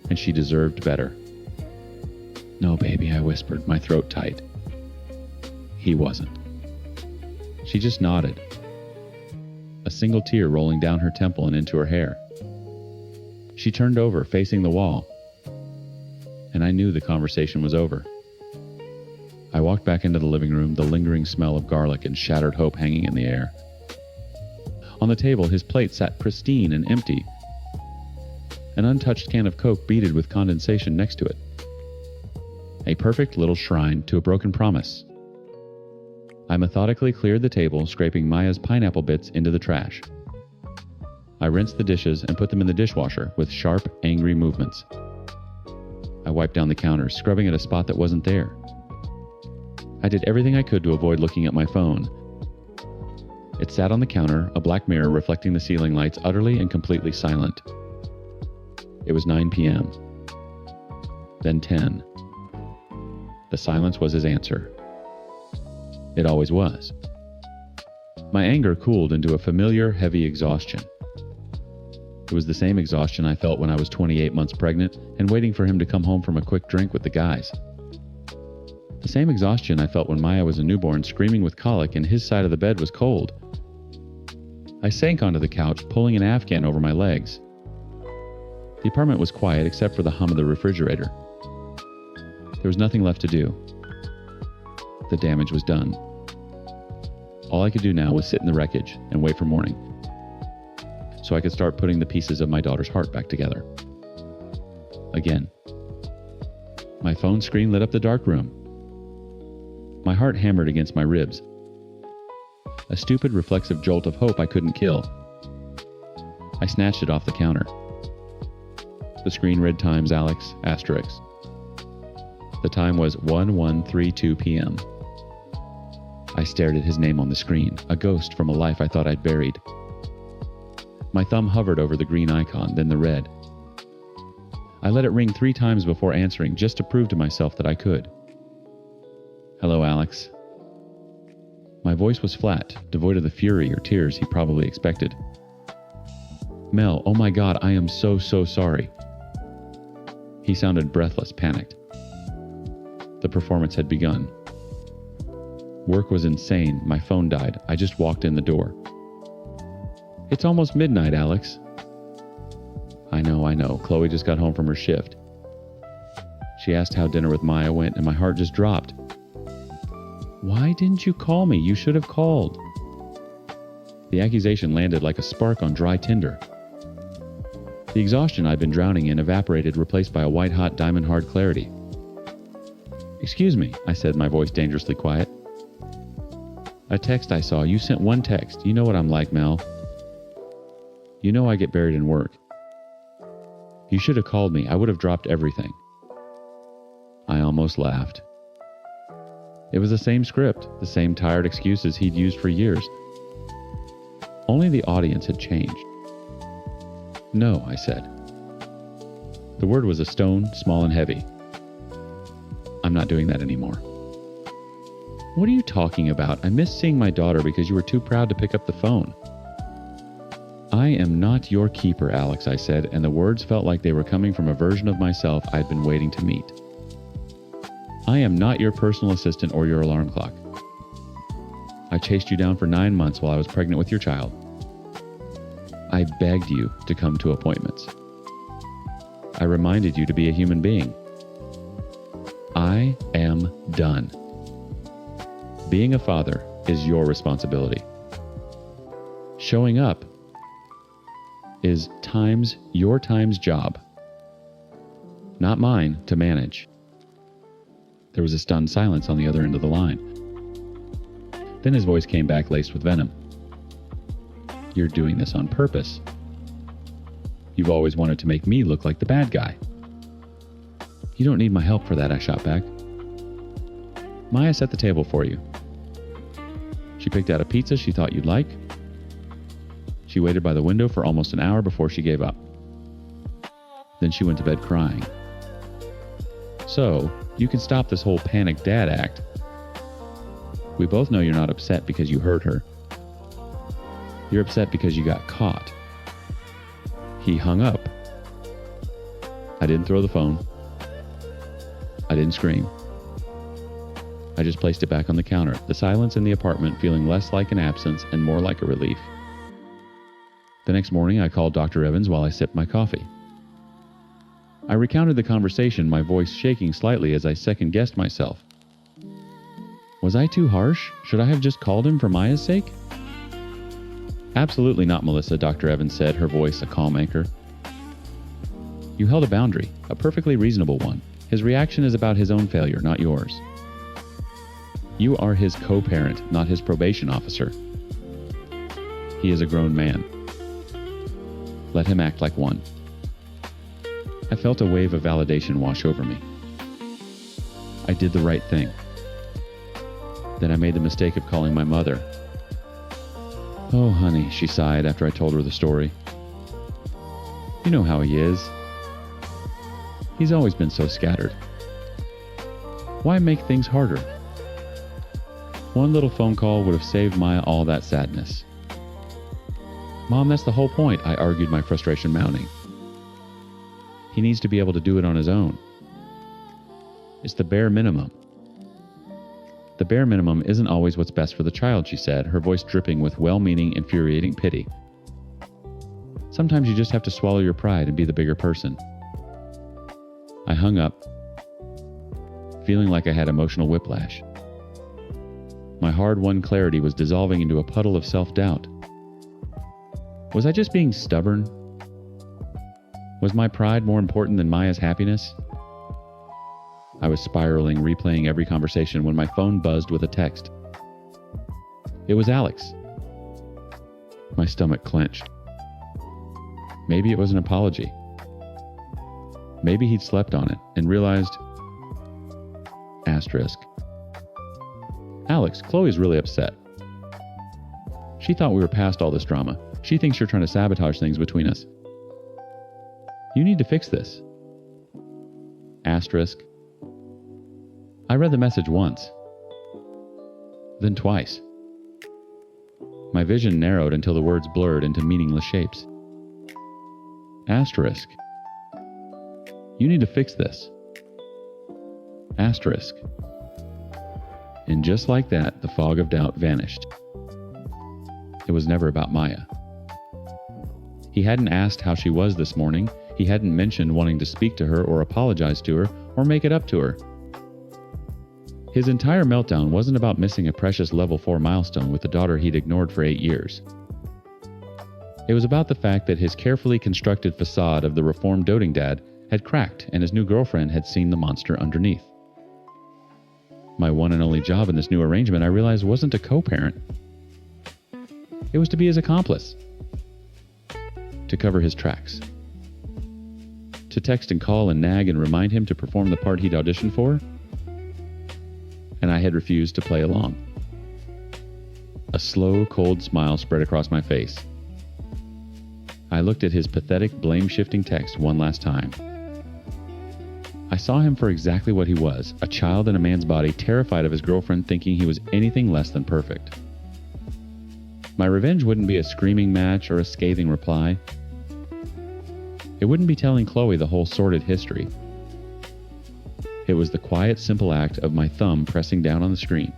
and she deserved better. No, baby, I whispered, my throat tight. He wasn't. She just nodded. a single tear rolling down her temple and into her hair. She turned over, facing the wall, and I knew the conversation was over. I walked back into the living room, the lingering smell of garlic and shattered hope hanging in the air. On the table, his plate sat pristine and empty, an untouched can of Coke beaded with condensation next to it. A perfect little shrine to a broken promise. I methodically cleared the table, scraping Maya's pineapple bits into the trash. I rinsed the dishes and put them in the dishwasher with sharp, angry movements. I wiped down the counter, scrubbing at a spot that wasn't there. I did everything I could to avoid looking at my phone. It sat on the counter, a black mirror reflecting the ceiling lights, utterly and completely silent. It was 9 p.m. Then 10. The silence was his answer. It always was. My anger cooled into a familiar, heavy exhaustion. It was the same exhaustion I felt when I was 28 months pregnant and waiting for him to come home from a quick drink with the guys. The same exhaustion I felt when Maya was a newborn screaming with colic and his side of the bed was cold. I sank onto the couch, pulling an Afghan over my legs. The apartment was quiet except for the hum of the refrigerator. There was nothing left to do. The damage was done. All I could do now was sit in the wreckage and wait for morning, so I could start putting the pieces of my daughter's heart back together. Again. My phone screen lit up the dark room. My heart hammered against my ribs. A stupid, reflexive jolt of hope I couldn't kill. I snatched it off the counter. The screen read times Alex, asterisk. The time was 11:32 p.m. I stared at his name on the screen, a ghost from a life I thought I'd buried. My thumb hovered over the green icon, then the red. I let it ring 3 times before answering, just to prove to myself that I could. Hello, Alex. My voice was flat, devoid of the fury or tears he probably expected. Mel, oh my God, I am so sorry. He sounded breathless, panicked. The performance had begun. Work was insane. My phone died. I just walked in the door. It's almost midnight, Alex. I know. Chloe just got home from her shift. She asked how dinner with Maya went, and my heart just dropped. Why didn't you call me? You should have called. The accusation landed like a spark on dry tinder. The exhaustion I'd been drowning in evaporated, replaced by a white-hot, diamond-hard clarity. Excuse me, I said, my voice dangerously quiet. A text I saw. You sent one text. You know what I'm like, Mel. You know I get buried in work. You should have called me. I would have dropped everything. I almost laughed. It was the same script, the same tired excuses he'd used for years. Only the audience had changed. No, I said. The word was a stone, small and heavy. I'm not doing that anymore. What are you talking about? I missed seeing my daughter because you were too proud to pick up the phone. I am not your keeper, Alex, I said, and the words felt like they were coming from a version of myself I'd been waiting to meet. I am not your personal assistant or your alarm clock. I chased you down for 9 months while I was pregnant with your child. I begged you to come to appointments. I reminded you to be a human being. I am done. Being a father is your responsibility. Showing up is your time's job. Not mine to manage. There was a stunned silence on the other end of the line. Then his voice came back laced with venom. You're doing this on purpose. You've always wanted to make me look like the bad guy. You don't need my help for that, I shot back. Maya set the table for you. She picked out a pizza she thought you'd like. She waited by the window for almost an hour before she gave up. Then she went to bed crying. So, you can stop this whole panic dad act. We both know you're not upset because you hurt her. You're upset because you got caught. He hung up. I didn't throw the phone. I didn't scream. I just placed it back on the counter, the silence in the apartment feeling less like an absence and more like a relief. The next morning, I called Dr. Evans while I sipped my coffee. I recounted the conversation, my voice shaking slightly as I second-guessed myself. Was I too harsh? Should I have just called him for Maya's sake? Absolutely not, Melissa, Dr. Evans said, her voice a calm anchor. You held a boundary, a perfectly reasonable one. His reaction is about his own failure, not yours. You are his co-parent, not his probation officer. He is a grown man. Let him act like one. I felt a wave of validation wash over me. I did the right thing. Then I made the mistake of calling my mother. Oh, honey, she sighed after I told her the story. You know how he is. He's always been so scattered. Why make things harder? One little phone call would have saved Maya all that sadness. Mom, that's the whole point, I argued, my frustration mounting. He needs to be able to do it on his own. It's the bare minimum. The bare minimum isn't always what's best for the child, she said, her voice dripping with well-meaning, infuriating pity. Sometimes you just have to swallow your pride and be the bigger person. I hung up, feeling like I had emotional whiplash. My hard-won clarity was dissolving into a puddle of self-doubt. Was I just being stubborn? Was my pride more important than Maya's happiness? I was spiraling, replaying every conversation when my phone buzzed with a text. It was Alex. My stomach clenched. Maybe it was an apology. Maybe he'd slept on it and realized... Asterisk. Alex, Chloe's really upset. She thought we were past all this drama. She thinks you're trying to sabotage things between us. You need to fix this. Asterisk. I read the message once. Then twice. My vision narrowed until the words blurred into meaningless shapes. Asterisk. You need to fix this. Asterisk. And just like that, the fog of doubt vanished. It was never about Maya. He hadn't asked how she was this morning. He hadn't mentioned wanting to speak to her or apologize to her or make it up to her. His entire meltdown wasn't about missing a precious level 4 milestone with the daughter he'd ignored for 8 years. It was about the fact that his carefully constructed facade of the reformed doting dad had cracked and his new girlfriend had seen the monster underneath. My one and only job in this new arrangement, I realized, wasn't to co-parent. It was to be his accomplice. To cover his tracks. To text and call and nag and remind him to perform the part he'd auditioned for. And I had refused to play along. A slow, cold smile spread across my face. I looked at his pathetic, blame-shifting text one last time. I saw him for exactly what he was, a child in a man's body, terrified of his girlfriend, thinking he was anything less than perfect. My revenge wouldn't be a screaming match or a scathing reply. It wouldn't be telling Chloe the whole sordid history. It was the quiet, simple act of my thumb pressing down on the screen.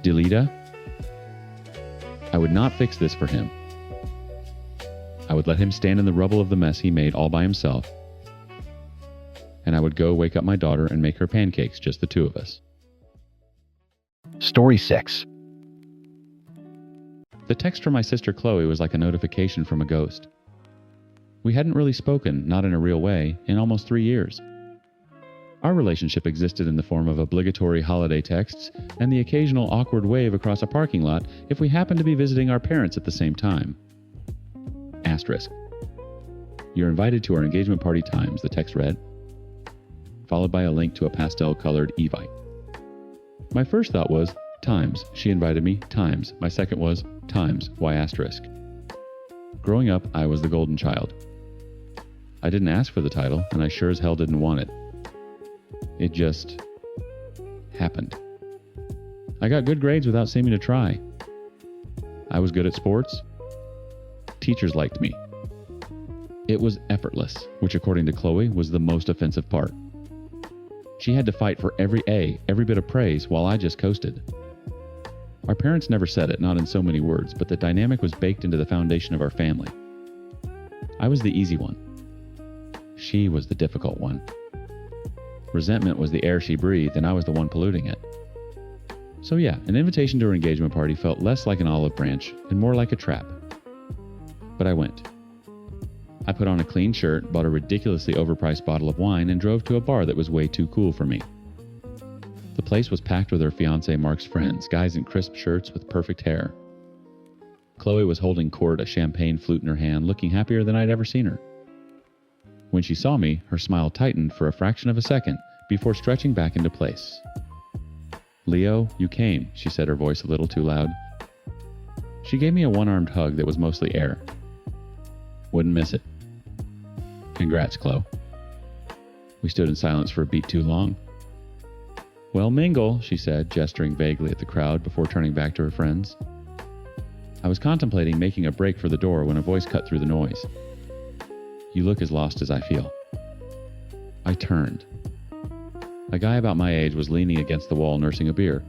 Delita? I would not fix this for him. I would let him stand in the rubble of the mess he made all by himself. And I would go wake up my daughter and make her pancakes, just the two of us. Story 6. The text from my sister Chloe was like a notification from a ghost. We hadn't really spoken, not in a real way, in almost 3 years. Our relationship existed in the form of obligatory holiday texts and the occasional awkward wave across a parking lot if we happened to be visiting our parents at the same time. Asterisk. You're invited to our engagement party times, the text read, followed by a link to a pastel-colored Evite. My first thought was, times, she invited me, times. My second was, times, why asterisk? Growing up, I was the golden child. I didn't ask for the title, and I sure as hell didn't want it. It just happened. I got good grades without seeming to try. I was good at sports. Teachers liked me. It was effortless, which according to Chloe was the most offensive part. She had to fight for every A, every bit of praise, while I just coasted. Our parents never said it, not in so many words, but the dynamic was baked into the foundation of our family. I was the easy one. She was the difficult one. Resentment was the air she breathed, and I was the one polluting it. So yeah, an invitation to her engagement party felt less like an olive branch and more like a trap. But I went. I put on a clean shirt, bought a ridiculously overpriced bottle of wine, and drove to a bar that was way too cool for me. The place was packed with her fiancé Mark's friends, guys in crisp shirts with perfect hair. Chloe was holding court, a champagne flute in her hand, looking happier than I'd ever seen her. When she saw me, her smile tightened for a fraction of a second before stretching back into place. "Leo, you came," she said, her voice a little too loud. She gave me a one-armed hug that was mostly air. Wouldn't miss it. "Congrats, Chloe." We stood in silence for a beat too long. "Well, mingle," she said, gesturing vaguely at the crowd before turning back to her friends. I was contemplating making a break for the door when a voice cut through the noise. "You look as lost as I feel." I turned. A guy about my age was leaning against the wall nursing a beer.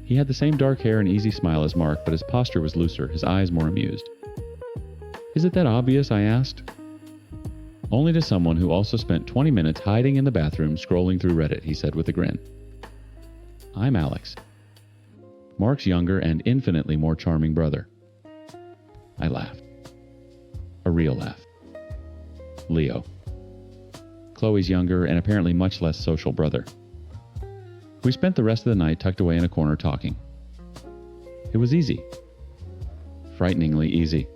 He had the same dark hair and easy smile as Mark, but his posture was looser, his eyes more amused. "Is it that obvious?" I asked. "Only to someone who also spent 20 minutes hiding in the bathroom scrolling through Reddit," he said with a grin. "I'm Alex, Mark's younger and infinitely more charming brother." I laughed. A real laugh. Leo. Chloe's younger and apparently much less social brother. We spent the rest of the night tucked away in a corner talking. It was easy. Frighteningly easy.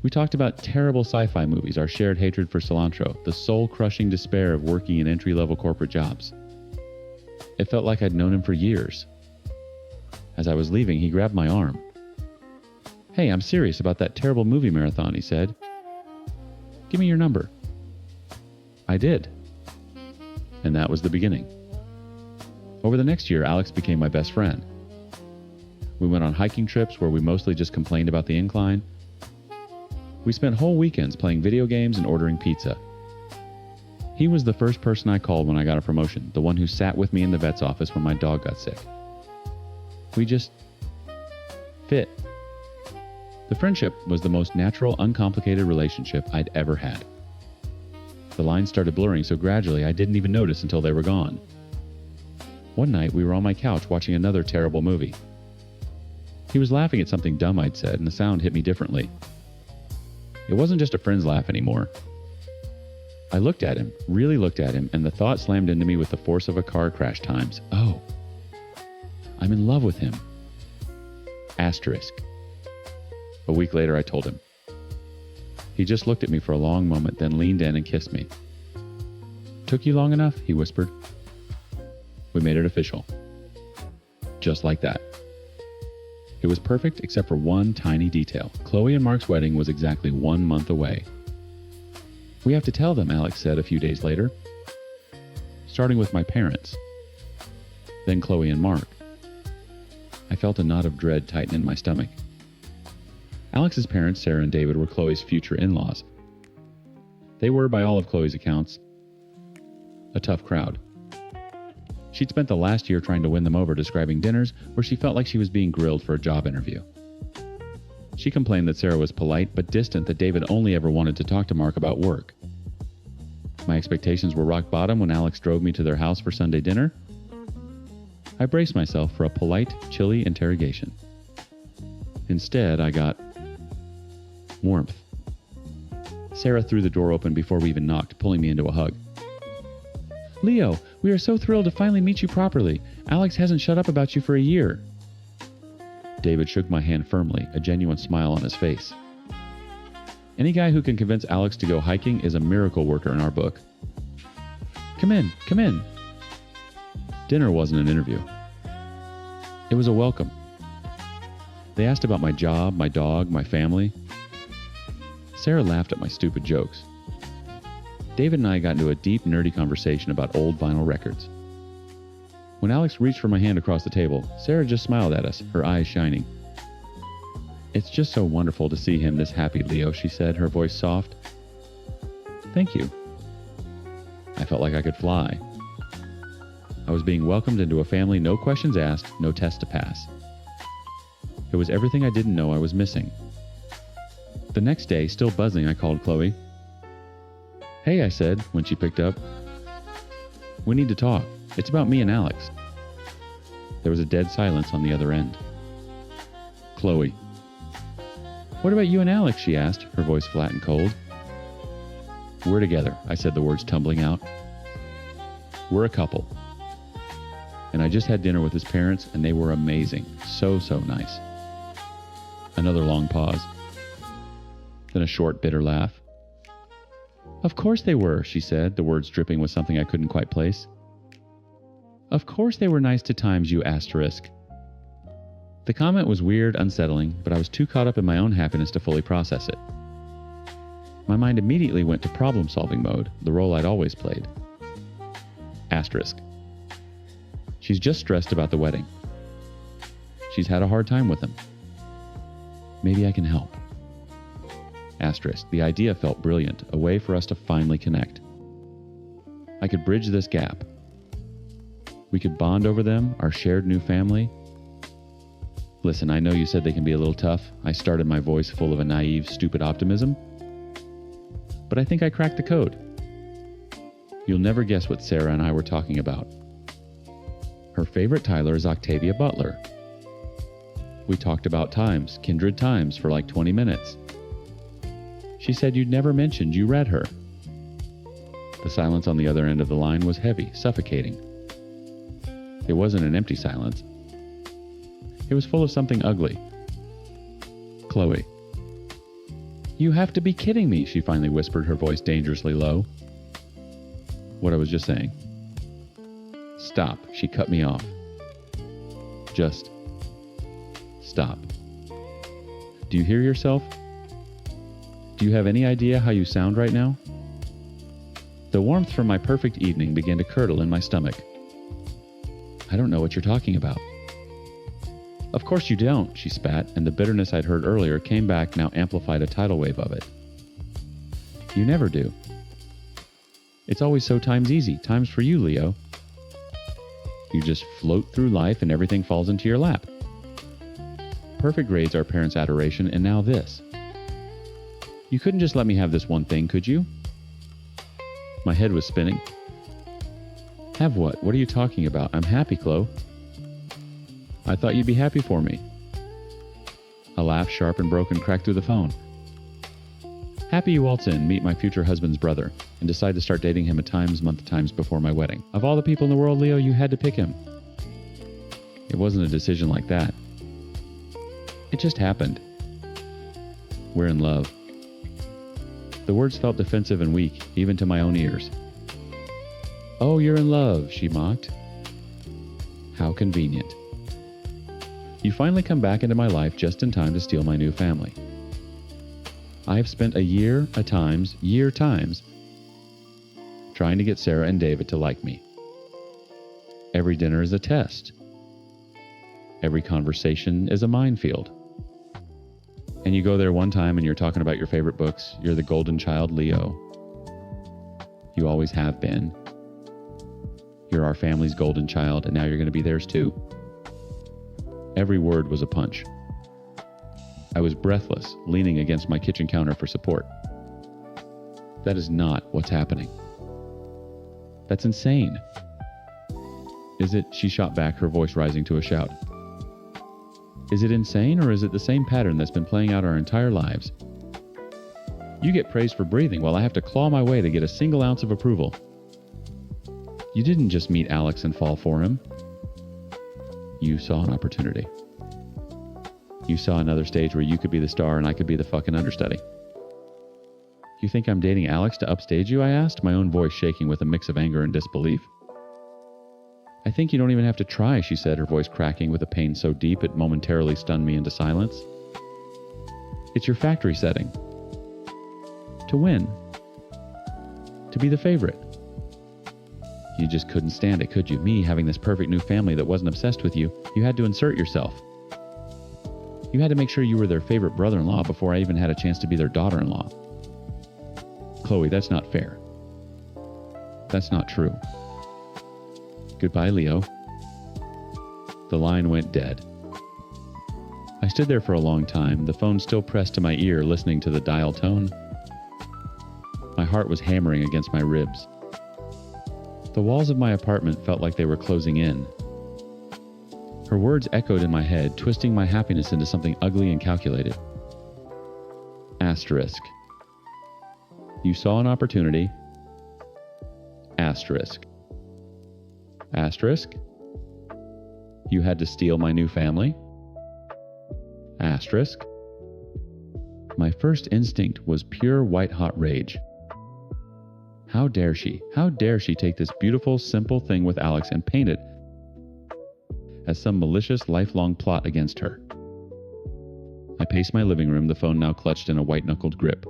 We talked about terrible sci-fi movies, our shared hatred for cilantro, the soul-crushing despair of working in entry-level corporate jobs. It felt like I'd known him for years. As I was leaving, he grabbed my arm. "Hey, I'm serious about that terrible movie marathon," he said. "Give me your number." I did. And that was the beginning. Over the next year, Alex became my best friend. We went on hiking trips where we mostly just complained about the incline. We spent whole weekends playing video games and ordering pizza. He was the first person I called when I got a promotion, the one who sat with me in the vet's office when my dog got sick. We just fit. The friendship was the most natural, uncomplicated relationship I'd ever had. The lines started blurring so gradually I didn't even notice until they were gone. One night we were on my couch watching another terrible movie. He was laughing at something dumb I'd said, and the sound hit me differently. It wasn't just a friend's laugh anymore. I looked at him, really looked at him, and the thought slammed into me with the force of a car crash times. Oh, I'm in love with him. Asterisk. A week later I told him. He just looked at me for a long moment, then leaned in and kissed me. "Took you long enough?" he whispered. We made it official. Just like that. It was perfect except for one tiny detail. Chloe and Mark's wedding was exactly 1 month away. "We have to tell them," Alex said a few days later. "Starting with my parents. Then Chloe and Mark." I felt a knot of dread tighten in my stomach. Alex's parents, Sarah and David, were Chloe's future in-laws. They were, by all of Chloe's accounts, a tough crowd. She'd spent the last year trying to win them over, describing dinners where she felt like she was being grilled for a job interview. She complained that Sarah was polite but distant, that David only ever wanted to talk to Mark about work. My expectations were rock bottom when Alex drove me to their house for Sunday dinner. I braced myself for a polite, chilly interrogation. Instead, I got warmth. Sarah threw the door open before we even knocked, pulling me into a hug. "Leo, we are so thrilled to finally meet you properly. Alex hasn't shut up about you for a year." David shook my hand firmly, a genuine smile on his face. Any guy who can convince Alex to go hiking is a miracle worker in our book. Come in. Dinner wasn't an interview. It was a welcome. They asked about my job, my dog, my family. Sarah laughed at my stupid jokes. David and I got into a deep, nerdy conversation about old vinyl records. When Alex reached for my hand across the table, Sarah just smiled at us, her eyes shining. "It's just so wonderful to see him this happy, Leo," she said, her voice soft. "Thank you." I felt like I could fly. I was being welcomed into a family, no questions asked, no test to pass. It was everything I didn't know I was missing. The next day, still buzzing, I called Chloe. "Hey," I said when she picked up. "We need to talk. It's about me and Alex." There was a dead silence on the other end. Chloe. "What about you and Alex?" she asked, her voice flat and cold. "We're together," I said, the words tumbling out. "We're a couple. And I just had dinner with his parents, and they were amazing. So nice." Another long pause. Then a short, bitter laugh. "Of course they were," she said, the words dripping with something I couldn't quite place. "Of course they were nice to times, you asterisk." The comment was weird, unsettling, but I was too caught up in my own happiness to fully process it. My mind immediately went to problem-solving mode, the role I'd always played. Asterisk. She's just stressed about the wedding. She's had a hard time with him. Maybe I can help. Asterisk. The idea felt brilliant, a way for us to finally connect. I could bridge this gap. We could bond over them, our shared new family. "Listen, I know you said they can be a little tough." I started, my voice full of a naive, stupid optimism. "But I think I cracked the code. You'll never guess what Sarah and I were talking about. Her favorite Tyler is Octavia Butler. We talked about times, kindred times, for like 20 minutes. She said you'd never mentioned you read her." The silence on the other end of the line was heavy, suffocating. It wasn't an empty silence. It was full of something ugly. "Chloe." "You have to be kidding me," she finally whispered, her voice dangerously low. What I was just saying. "Stop," she cut me off. "Just stop. Do you hear yourself? Do you have any idea how you sound right now?" The warmth from my perfect evening began to curdle in my stomach. "I don't know what you're talking about." "Of course you don't," she spat, and the bitterness I'd heard earlier came back, now amplified a tidal wave of it. "You never do. It's always so times easy, times for you, Leo. You just float through life and everything falls into your lap. Perfect grades are parents' adoration, and now this. You couldn't just let me have this one thing, could you?" My head was spinning. "Have what? What are you talking about? I'm happy, Chloe." "I thought you'd be happy for me." A laugh, sharp and broken, cracked through the phone. "Happy you waltz in, meet my future husband's brother, and decide to start dating him at month times before my wedding. Of all the people in the world, Leo, you had to pick him." It wasn't a decision like that. It just happened. We're in love. The words felt defensive and weak, even to my own ears. "Oh, you're in love," she mocked. How convenient. You finally come back into my life just in time to steal my new family. I have spent year times, trying to get Sarah and David to like me. Every dinner is a test. Every conversation is a minefield. And you go there one time and you're talking about your favorite books. You're the golden child, Leo. You always have been. You're our family's golden child, and now you're going to be theirs too. Every word was a punch. I was breathless, leaning against my kitchen counter for support. That is not what's happening. That's insane. Is it? She shot back, her voice rising to a shout. Is it insane, or is it the same pattern that's been playing out our entire lives? You get praised for breathing while I have to claw my way to get a single ounce of approval. You didn't just meet Alex and fall for him. You saw an opportunity. You saw another stage where you could be the star and I could be the fucking understudy. You think I'm dating Alex to upstage you, I asked, my own voice shaking with a mix of anger and disbelief. I think you don't even have to try, she said, her voice cracking with a pain so deep it momentarily stunned me into silence. It's your factory setting. To win. To be the favorite. You just couldn't stand it, could you? Me having this perfect new family that wasn't obsessed with you. You had to insert yourself. You had to make sure you were their favorite brother-in-law before I even had a chance to be their daughter-in-law. Chloe, that's not fair. That's not true. Goodbye, Leo. The line went dead. I stood there for a long time, the phone still pressed to my ear, listening to the dial tone. My heart was hammering against my ribs. The walls of my apartment felt like they were closing in. Her words echoed in my head, twisting my happiness into something ugly and calculated. Asterisk. You saw an opportunity. Asterisk. Asterisk. You had to steal my new family. Asterisk. My first instinct was pure white-hot rage. How dare she? How dare she take this beautiful, simple thing with Alex and paint it as some malicious, lifelong plot against her? I paced my living room, the phone now clutched in a white-knuckled grip.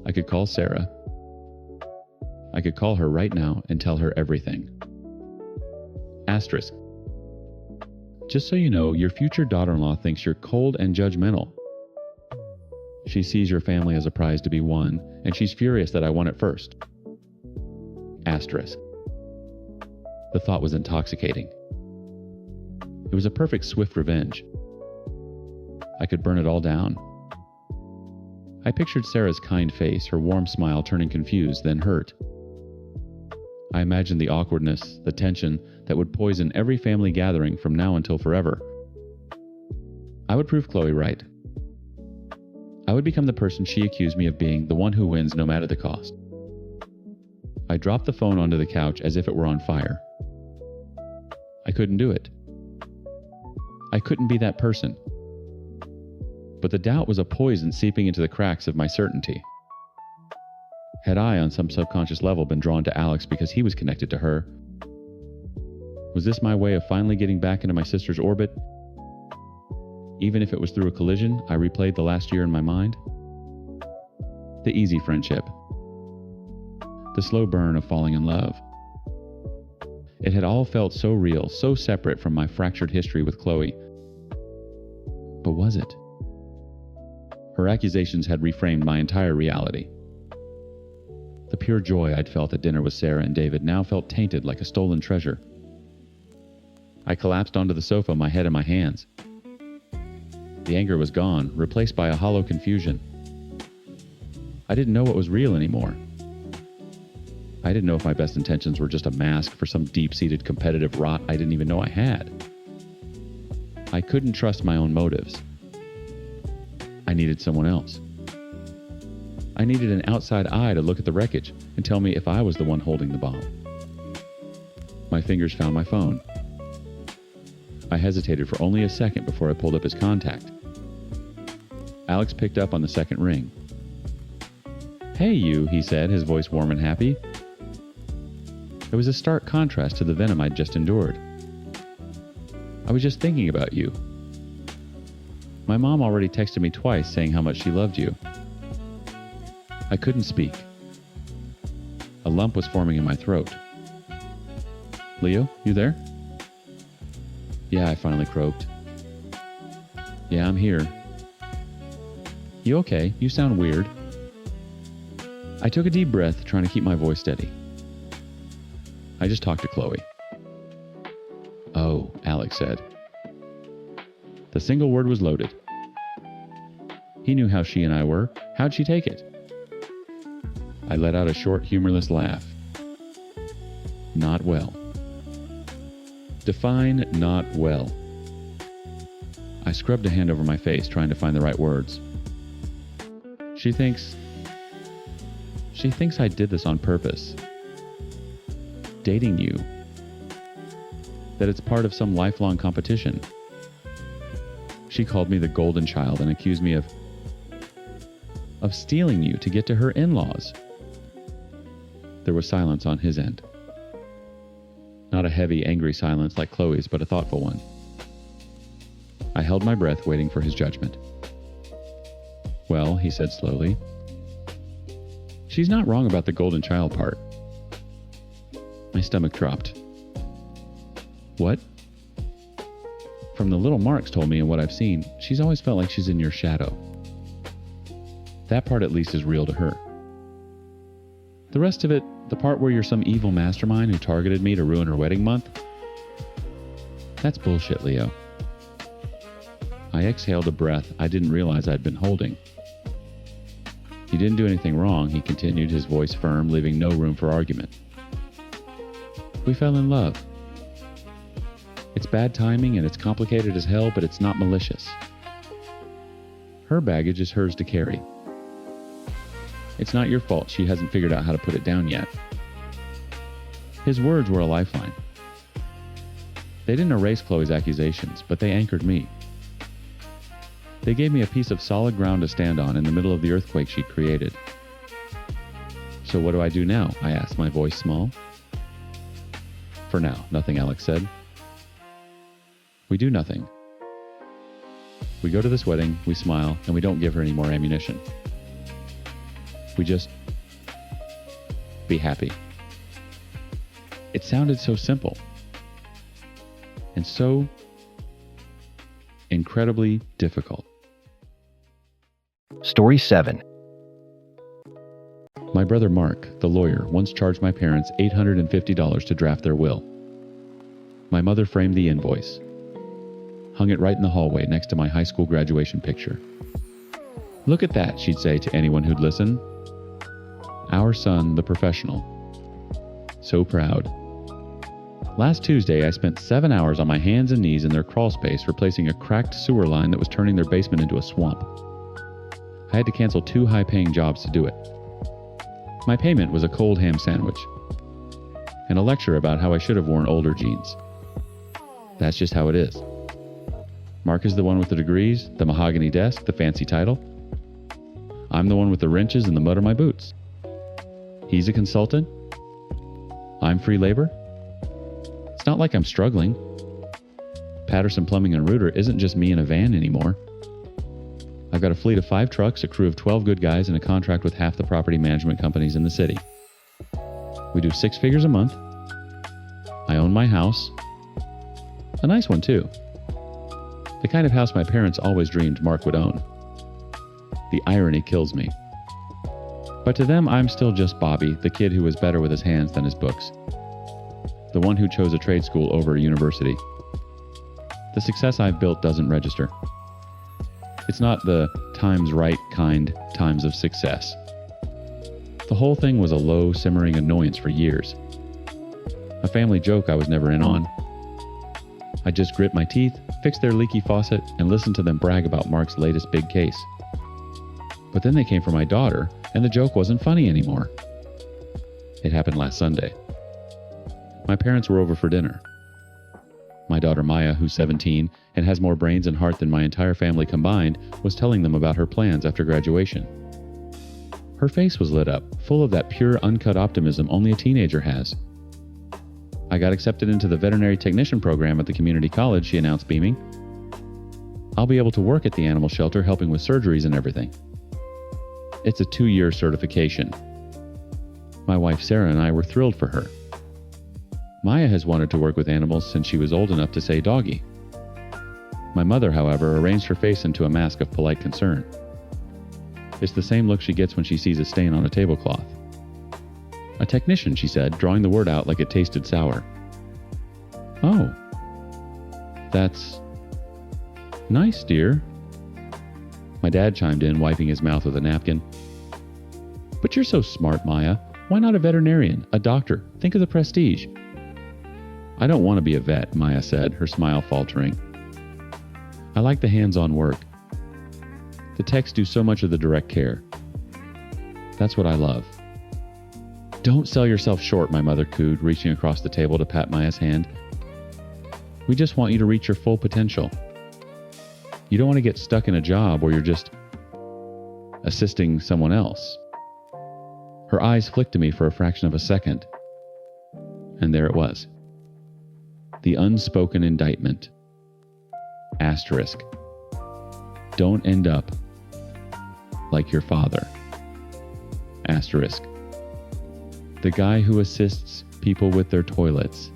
I could call Sarah. I could call her right now and tell her everything. Asterisk. Just so you know, your future daughter-in-law thinks you're cold and judgmental. She sees your family as a prize to be won, and she's furious that I won it first. Asterisk. The thought was intoxicating. It was a perfect swift revenge. I could burn it all down. I pictured Sarah's kind face, her warm smile turning confused, then hurt. I imagined the awkwardness, the tension that would poison every family gathering from now until forever. I would prove Chloe right. I would become the person she accused me of being, the one who wins no matter the cost. I dropped the phone onto the couch as if it were on fire. I couldn't do it. I couldn't be that person. But the doubt was a poison seeping into the cracks of my certainty. Had I, on some subconscious level, been drawn to Alex because he was connected to her? Was this my way of finally getting back into my sister's orbit? Even if it was through a collision, I replayed the last year in my mind. The easy friendship. The slow burn of falling in love. It had all felt so real, so separate from my fractured history with Chloe. But was it? Her accusations had reframed my entire reality. The pure joy I'd felt at dinner with Sarah and David now felt tainted like a stolen treasure. I collapsed onto the sofa, my head in my hands. The anger was gone, replaced by a hollow confusion. I didn't know what was real anymore. I didn't know if my best intentions were just a mask for some deep-seated competitive rot I didn't even know I had. I couldn't trust my own motives. I needed someone else. I needed an outside eye to look at the wreckage and tell me if I was the one holding the bomb. My fingers found my phone. I hesitated for only a second before I pulled up his contact. Alex picked up on the second ring. "Hey, you," he said, his voice warm and happy. It was a stark contrast to the venom I'd just endured. "I was just thinking about you. My mom already texted me twice saying how much she loved you." I couldn't speak. A lump was forming in my throat. "Leo, you there?" "Yeah," I finally croaked. "Yeah, I'm here." "You okay? You sound weird." I took a deep breath, trying to keep my voice steady. "I just talked to Chloe." "Oh," Alex said. The single word was loaded. He knew how she and I were. How'd she take it? I let out a short, humorless laugh. Not well. Define not well. I scrubbed a hand over my face, trying to find the right words. She thinks I did this on purpose. Dating you. That it's part of some lifelong competition. She called me the golden child and accused me of stealing you to get to her in-laws. There was silence on his end. Not a heavy, angry silence like Chloe's, but a thoughtful one. I held my breath, waiting for his judgment. "Well," he said slowly, "she's not wrong about the golden child part." My stomach dropped. "What?" "From the little Marks told me and what I've seen, she's always felt like she's in your shadow. That part at least is real to her." The rest of it, the part where you're some evil mastermind who targeted me to ruin her wedding month, that's bullshit, Leo. I exhaled a breath I didn't realize I'd been holding. You didn't do anything wrong, he continued, his voice firm, leaving no room for argument. We fell in love. It's bad timing and it's complicated as hell, but it's not malicious. Her baggage is hers to carry. It's not your fault she hasn't figured out how to put it down yet. His words were a lifeline. They didn't erase Chloe's accusations, but they anchored me. They gave me a piece of solid ground to stand on in the middle of the earthquake she'd created. So what do I do now? I asked, my voice small. For now, nothing, Alex said. We do nothing. We go to this wedding, we smile, and we don't give her any more ammunition. We just be happy. It sounded so simple. And so incredibly difficult. Story 7. My brother Mark, the lawyer, once charged my parents $850 to draft their will. My mother framed the invoice, hung it right in the hallway next to my high school graduation picture. Look at that, she'd say to anyone who'd listen. Our son, the professional. So proud. Last Tuesday, I spent 7 hours on my hands and knees in their crawl space replacing a cracked sewer line that was turning their basement into a swamp. I had to cancel 2 high-paying jobs to do it. My payment was a cold ham sandwich and a lecture about how I should have worn older jeans. That's just how it is. Mark is the one with the degrees, the mahogany desk, the fancy title. I'm the one with the wrenches and the mud on my boots. He's a consultant. I'm free labor. It's not like I'm struggling. Patterson Plumbing and Rooter isn't just me in a van anymore. I've got a fleet of 5 trucks, a crew of 12 good guys, and a contract with half the property management companies in the city. We do 6 figures a month. I own my house. A nice one, too. The kind of house my parents always dreamed Mark would own. The irony kills me. But to them, I'm still just Bobby, the kid who was better with his hands than his books. The one who chose a trade school over a university. The success I've built doesn't register. It's not the times right kind times of success. The whole thing was a low, simmering annoyance for years. A family joke I was never in on. I just grit my teeth, fix their leaky faucet, and listen to them brag about Mark's latest big case. But then they came for my daughter, and the joke wasn't funny anymore. It happened last Sunday. My parents were over for dinner. My daughter Maya, who's 17 and has more brains and heart than my entire family combined, was telling them about her plans after graduation. Her face was lit up, full of that pure, uncut optimism only a teenager has. I got accepted into the veterinary technician program at the community college, she announced, beaming. I'll be able to work at the animal shelter helping with surgeries and everything. It's a 2-year certification. My wife Sarah and I were thrilled for her. Maya has wanted to work with animals since she was old enough to say doggy. My mother, however, arranged her face into a mask of polite concern. It's the same look she gets when she sees a stain on a tablecloth. A technician, she said, drawing the word out like it tasted sour. Oh, that's nice, dear. My dad chimed in, wiping his mouth with a napkin. But you're so smart, Maya. Why not a veterinarian, a doctor? Think of the prestige. I don't want to be a vet, Maya said, her smile faltering. I like the hands-on work. The techs do so much of the direct care. That's what I love. Don't sell yourself short, my mother cooed, reaching across the table to pat Maya's hand. We just want you to reach your full potential. You don't want to get stuck in a job where you're just assisting someone else. Her eyes flicked to me for a fraction of a second. And there it was. The unspoken indictment. Asterisk. Don't end up like your father. Asterisk. The guy who assists people with their toilets.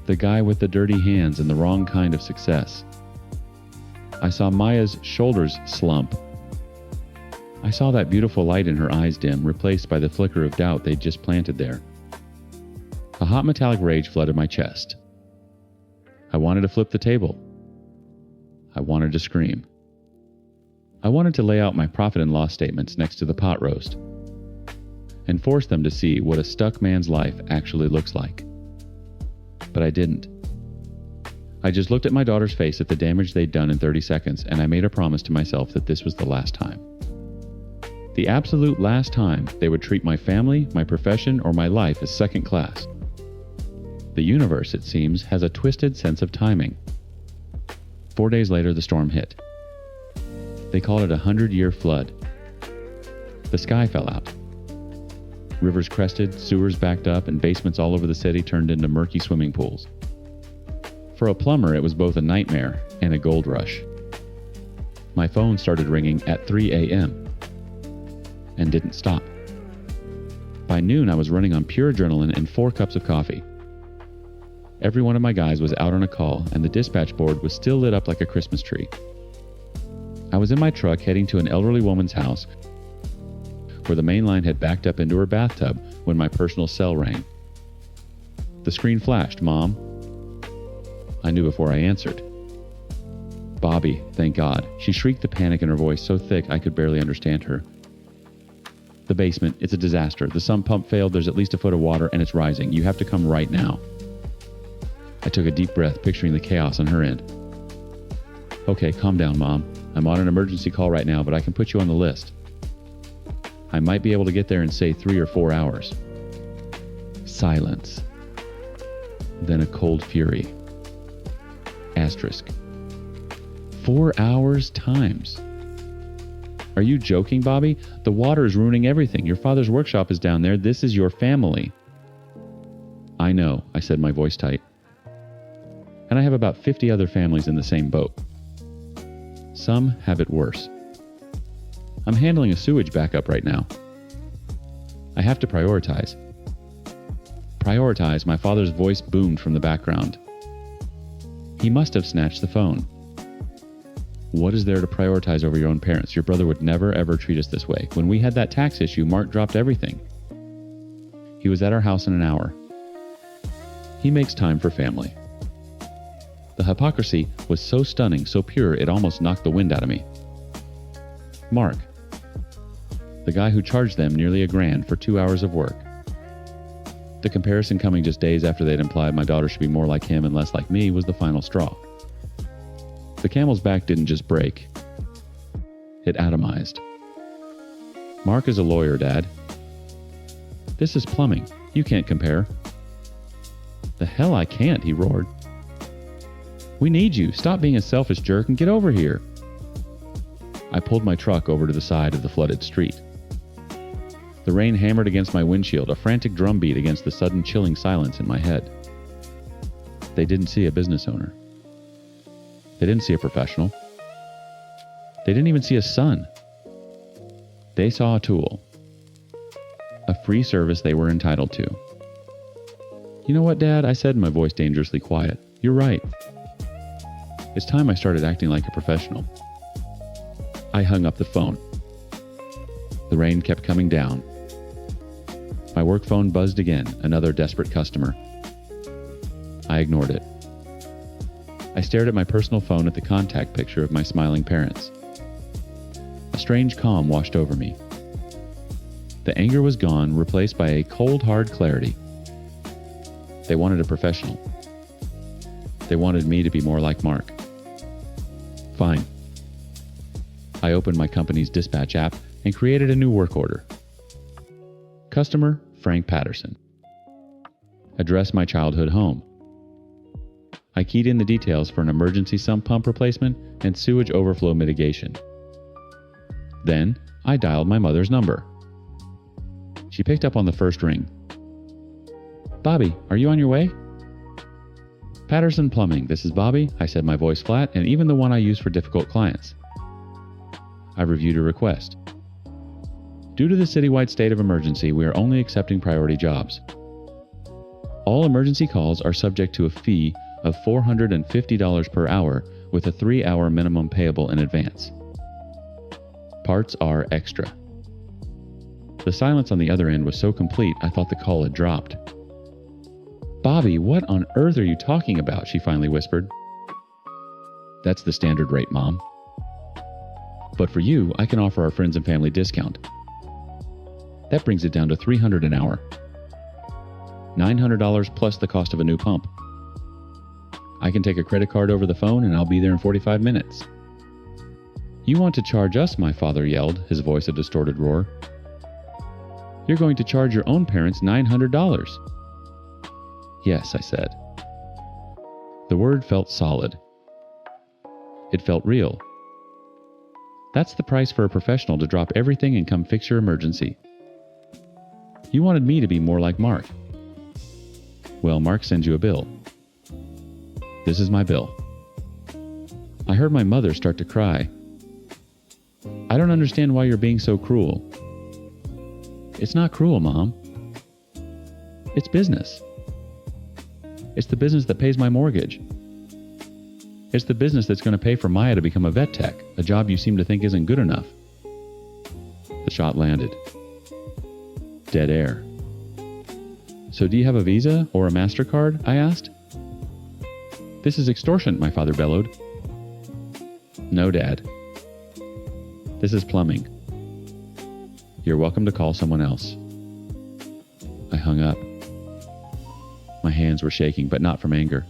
The guy with the dirty hands and the wrong kind of success. I saw Maya's shoulders slump. I saw that beautiful light in her eyes dim, replaced by the flicker of doubt they'd just planted there. A hot metallic rage flooded my chest. I wanted to flip the table. I wanted to scream. I wanted to lay out my profit and loss statements next to the pot roast and force them to see what a stuck man's life actually looks like. But I didn't. I just looked at my daughter's face at the damage they'd done in 30 seconds, and I made a promise to myself that this was the last time. The absolute last time they would treat my family, my profession, or my life as second class. The universe, it seems, has a twisted sense of timing. 4 days later, the storm hit. They called it a 100-year flood. The sky fell out. Rivers crested, sewers backed up, and basements all over the city turned into murky swimming pools. For a plumber, it was both a nightmare and a gold rush. My phone started ringing at 3 a.m. and didn't stop. By noon, I was running on pure adrenaline and 4 cups of coffee. Every one of my guys was out on a call, and the dispatch board was still lit up like a Christmas tree. I was in my truck heading to an elderly woman's house where the main line had backed up into her bathtub when my personal cell rang. The screen flashed, "Mom." I knew before I answered. "Bobby, thank God." She shrieked, the panic in her voice so thick I could barely understand her. "The basement, it's a disaster. The sump pump failed, there's at least a foot of water, and it's rising. You have to come right now." I took a deep breath, picturing the chaos on her end. "Okay, calm down, Mom. I'm on an emergency call right now, but I can put you on the list. I might be able to get there in, say, 3 or 4 hours." Silence. Then a cold fury. Asterisk. 4 hours times. "Are you joking, Bobby? The water is ruining everything. Your father's workshop is down there. This is your family." "I know," I said, my voice tight. "And I have about 50 other families in the same boat. Some have it worse. I'm handling a sewage backup right now. I have to prioritize." "Prioritize," my father's voice boomed from the background. He must have snatched the phone. "What is there to prioritize over your own parents? Your brother would never ever treat us this way. When we had that tax issue, Mark dropped everything. He was at our house in an hour. He makes time for family." The hypocrisy was so stunning, so pure, it almost knocked the wind out of me. Mark. The guy who charged them nearly $1,000 for 2 hours of work. The comparison, coming just days after they'd implied my daughter should be more like him and less like me, was the final straw. The camel's back didn't just break. It atomized. "Mark is a lawyer, Dad." "This is plumbing. You can't compare." "The hell I can't," he roared. "We need you. Stop being a selfish jerk and get over here." I pulled my truck over to the side of the flooded street. The rain hammered against my windshield, a frantic drumbeat against the sudden chilling silence in my head. They didn't see a business owner. They didn't see a professional. They didn't even see a son. They saw a tool. A free service they were entitled to. "You know what, Dad?" I said, my voice dangerously quiet. "You're right. It's time I started acting like a professional." I hung up the phone. The rain kept coming down. My work phone buzzed again, another desperate customer. I ignored it. I stared at my personal phone at the contact picture of my smiling parents. A strange calm washed over me. The anger was gone, replaced by a cold, hard clarity. They wanted a professional. They wanted me to be more like Mark. Fine. I opened my company's dispatch app and created a new work order. Customer, Frank Patterson. Address, my childhood home. I keyed in the details for an emergency sump pump replacement and sewage overflow mitigation. Then, I dialed my mother's number. She picked up on the first ring. "Bobby, are you on your way?" "Patterson Plumbing, this is Bobby," I said, my voice flat, and even the one I use for difficult clients. I reviewed a request. "Due to the citywide state of emergency, we are only accepting priority jobs. All emergency calls are subject to a fee of $450 per hour with a 3-hour minimum payable in advance. Parts are extra. The silence on the other end was so complete I thought the call had dropped. Bobby, what on earth are you talking about? She finally whispered. That's the standard rate, Mom. But for you, I can offer our friends and family discount. That brings it down to $300 an hour. $900 plus the cost of a new pump. I can take a credit card over the phone and I'll be there in 45 minutes. You want to charge us, my father yelled, his voice a distorted roar. You're going to charge your own parents $900. Yes, I said. The word felt solid. It felt real. That's the price for a professional to drop everything and come fix your emergency. You wanted me to be more like Mark. Well, Mark sends you a bill. This is my bill. I heard my mother start to cry. I don't understand why you're being so cruel. It's not cruel, Mom. It's business. It's the business that pays my mortgage. It's the business that's going to pay for Maya to become a vet tech, a job you seem to think isn't good enough. The shot landed. Dead air. So do you have a Visa or a MasterCard? I asked. This is extortion, my father bellowed. No, Dad. This is plumbing. You're welcome to call someone else. I hung up. My hands were shaking, but not from anger.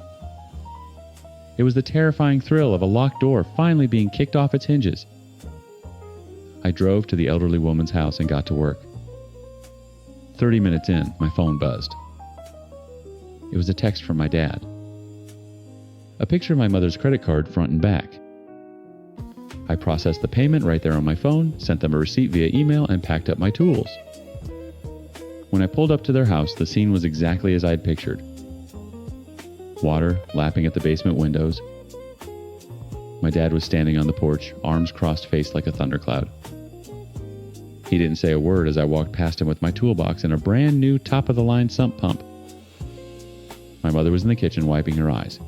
It was the terrifying thrill of a locked door finally being kicked off its hinges. I drove to the elderly woman's house and got to work. 30 minutes in, my phone buzzed. It was a text from my dad. A picture of my mother's credit card front and back. I processed the payment right there on my phone, sent them a receipt via email, and packed up my tools. When I pulled up to their house, the scene was exactly as I'd pictured. Water lapping at the basement windows. My dad was standing on the porch, arms crossed, face like a thundercloud. He didn't say a word as I walked past him with my toolbox and a brand new top-of-the-line sump pump. My mother was in the kitchen wiping her eyes.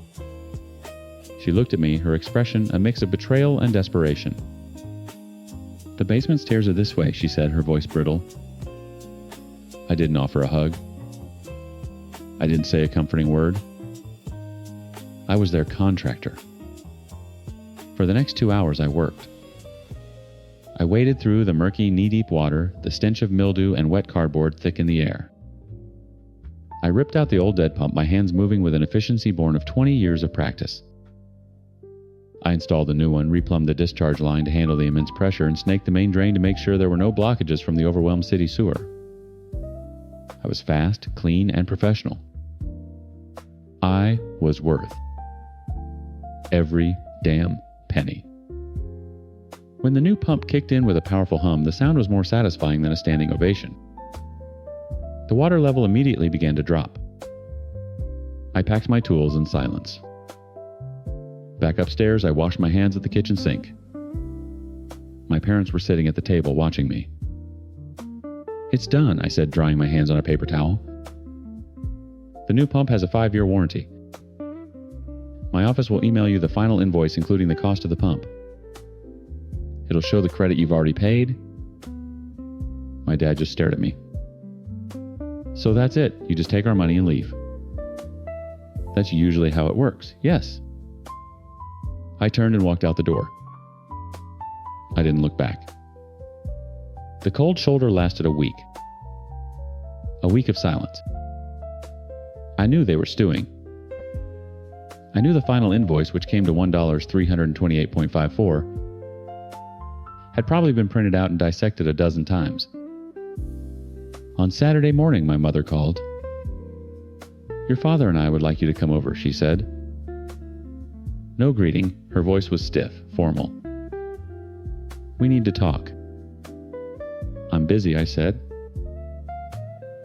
She looked at me, her expression a mix of betrayal and desperation. The basement stairs are this way, she said, her voice brittle. I didn't offer a hug. I didn't say a comforting word. I was their contractor. For the next 2 hours, I worked. I waded through the murky, knee-deep water, the stench of mildew and wet cardboard thick in the air. I ripped out the old dead pump, my hands moving with an efficiency born of 20 years of practice. I installed a new one, replumbed the discharge line to handle the immense pressure, and snaked the main drain to make sure there were no blockages from the overwhelmed city sewer. I was fast, clean, and professional. I was worth every damn penny. When the new pump kicked in with a powerful hum, the sound was more satisfying than a standing ovation. The water level immediately began to drop. I packed my tools in silence. Back upstairs, I washed my hands at the kitchen sink. My parents were sitting at the table watching me. It's done, I said, drying my hands on a paper towel. The new pump has a 5-year warranty. My office will email you the final invoice, including the cost of the pump. It'll show the credit you've already paid. My dad just stared at me. So that's it. You just take our money and leave. That's usually how it works. Yes. I turned and walked out the door. I didn't look back. The cold shoulder lasted a week. A week of silence. I knew they were stewing. I knew the final invoice, which came to $1,328.54, had probably been printed out and dissected a dozen times. On Saturday morning, my mother called. Your father and I would like you to come over, she said. No greeting, her voice was stiff, formal. We need to talk. I'm busy, I said.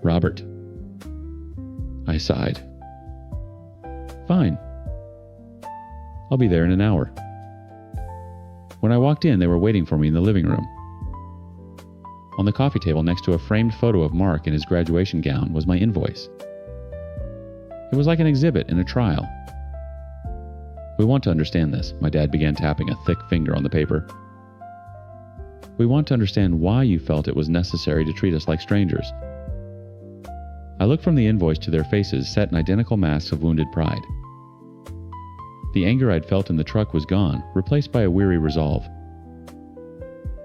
Robert. I sighed. Fine. I'll be there in an hour. When I walked in, they were waiting for me in the living room. On the coffee table next to a framed photo of Mark in his graduation gown was my invoice. It was like an exhibit in a trial. We want to understand this. My dad began tapping a thick finger on the paper. We want to understand why you felt it was necessary to treat us like strangers. I looked from the invoice to their faces set in identical masks of wounded pride. The anger I'd felt in the truck was gone, replaced by a weary resolve.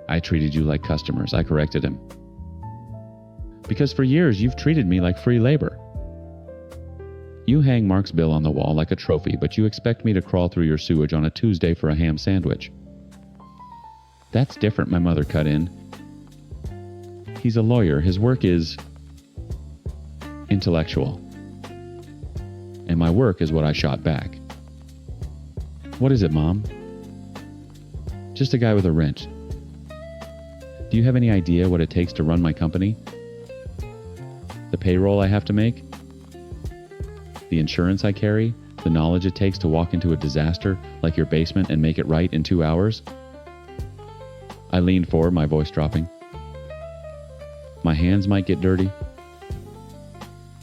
I treated you like customers, I corrected him. Because for years you've treated me like free labor. You hang Mark's bill on the wall like a trophy, but you expect me to crawl through your sewage on a Tuesday for a ham sandwich. That's different, my mother cut in. He's a lawyer. His work is intellectual. And my work is what I shot back. What is it, Mom? Just a guy with a wrench. Do you have any idea what it takes to run my company? The payroll I have to make? The insurance I carry? The knowledge it takes to walk into a disaster like your basement and make it right in 2 hours? I leaned forward, my voice dropping. My hands might get dirty.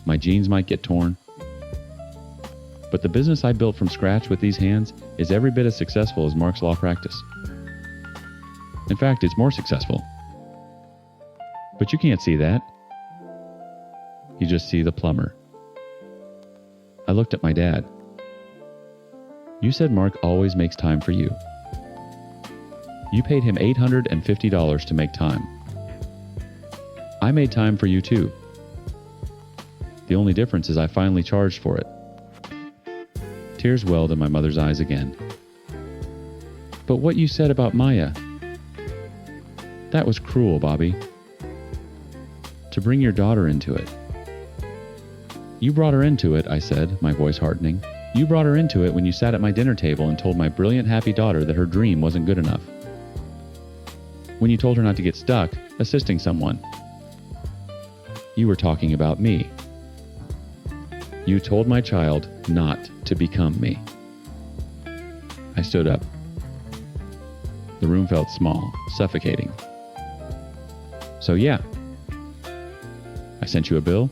My jeans might get torn. But the business I built from scratch with these hands is every bit as successful as Mark's law practice. In fact, it's more successful. But you can't see that. You just see the plumber. I looked at my dad. You said Mark always makes time for you. You paid him $850 to make time. I made time for you too. The only difference is I finally charged for it. Tears welled in my mother's eyes again. But what you said about Maya, that was cruel, Bobby. To bring your daughter into it. You brought her into it, I said, my voice hardening. You brought her into it when you sat at my dinner table and told my brilliant, happy daughter that her dream wasn't good enough. When you told her not to get stuck, assisting someone. You were talking about me. You told my child not to become me. I stood up. The room felt small, suffocating. So yeah, I sent you a bill.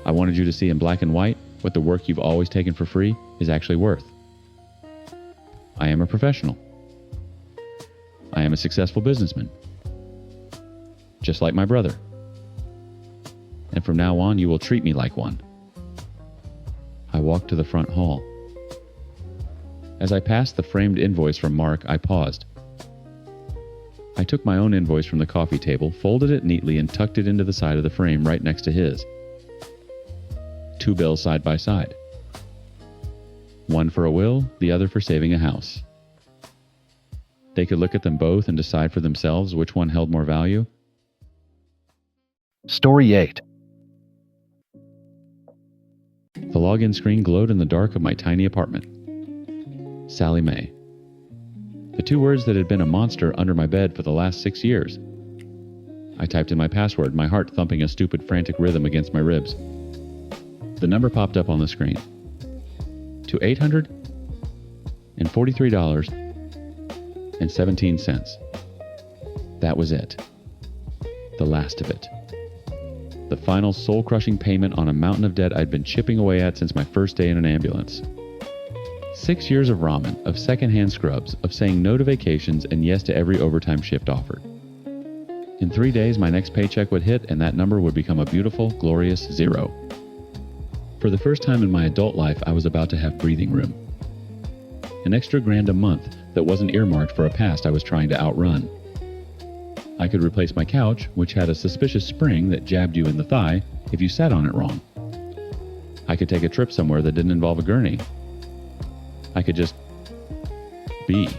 I wanted you to see in black and white what the work you've always taken for free is actually worth. I am a professional. I am a successful businessman. Just like my brother. And from now on, you will treat me like one. I walked to the front hall. As I passed the framed invoice from Mark, I paused. I took my own invoice from the coffee table, folded it neatly, and tucked it into the side of the frame right next to his. 2 bills side by side. One for a will, the other for saving a house. They could look at them both and decide for themselves which one held more value. Story 8. The login screen glowed in the dark of my tiny apartment. Sally Mae. The 2 words that had been a monster under my bed for the last 6 years. I typed in my password, my heart thumping a stupid, frantic rhythm against my ribs. The number popped up on the screen. To $843.17. That was it. The last of it. The final soul-crushing payment on a mountain of debt I'd been chipping away at since my first day in an ambulance. 6 years of ramen, of secondhand scrubs, of saying no to vacations and yes to every overtime shift offered. In 3 days, my next paycheck would hit and that number would become a beautiful, glorious 0. For the first time in my adult life, I was about to have breathing room. An extra grand a month that wasn't earmarked for a past I was trying to outrun. I could replace my couch, which had a suspicious spring that jabbed you in the thigh if you sat on it wrong. I could take a trip somewhere that didn't involve a gurney. I could just be.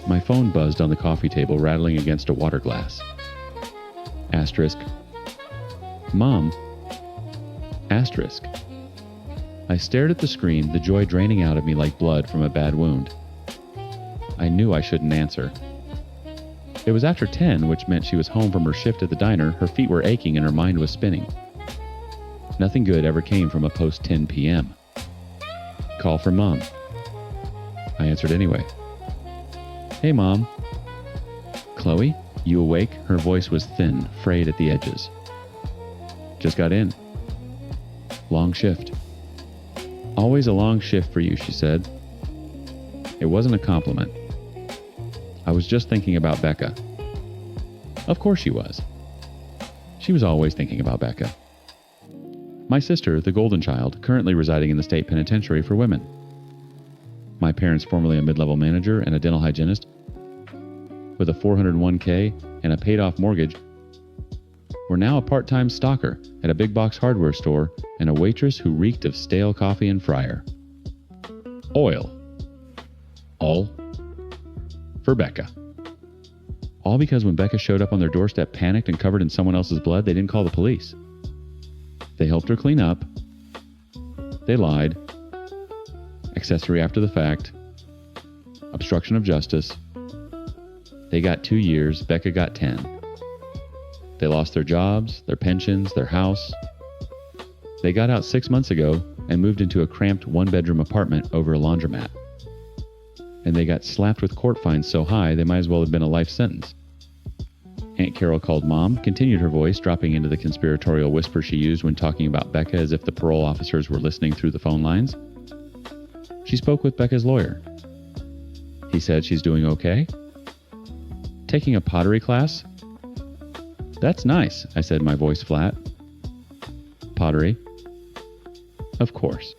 My phone buzzed on the coffee table, rattling against a water glass. Asterisk. Mom. Asterisk. I stared at the screen, the joy draining out of me like blood from a bad wound. I knew I shouldn't answer. It was after 10, which meant she was home from her shift at the diner, her feet were aching and her mind was spinning. Nothing good ever came from a post-10 p.m. Call from Mom. I answered anyway. Hey, Mom. Chloe, you awake? Her voice was thin, frayed at the edges. Just got in. Long shift. Always a long shift for you, she said. It wasn't a compliment. I I was just thinking about Becca. Of course she was. She was always thinking about Becca. My sister, the golden child, currently residing in the state penitentiary for women. My parents, formerly a mid-level manager and a dental hygienist, with a 401k and a paid-off mortgage, were now a part-time stalker at a big box hardware store and a waitress who reeked of stale coffee and fryer. Oil. All for Becca. All because when Becca showed up on their doorstep panicked and covered in someone else's blood, they didn't call the police. They helped her clean up. They lied. Accessory after the fact. Obstruction of justice. They got 2 years, Becca got 10. They lost their jobs, their pensions, their house. They got out 6 months ago and moved into a cramped one-bedroom apartment over a laundromat. And they got slapped with court fines so high they might as well have been a life sentence. Aunt Carol called Mom, continued her voice, dropping into the conspiratorial whisper she used when talking about Becca as if the parole officers were listening through the phone lines. She spoke with Becca's lawyer. He said she's doing okay. Taking a pottery class? That's nice, I said, my voice flat. Pottery? Of course.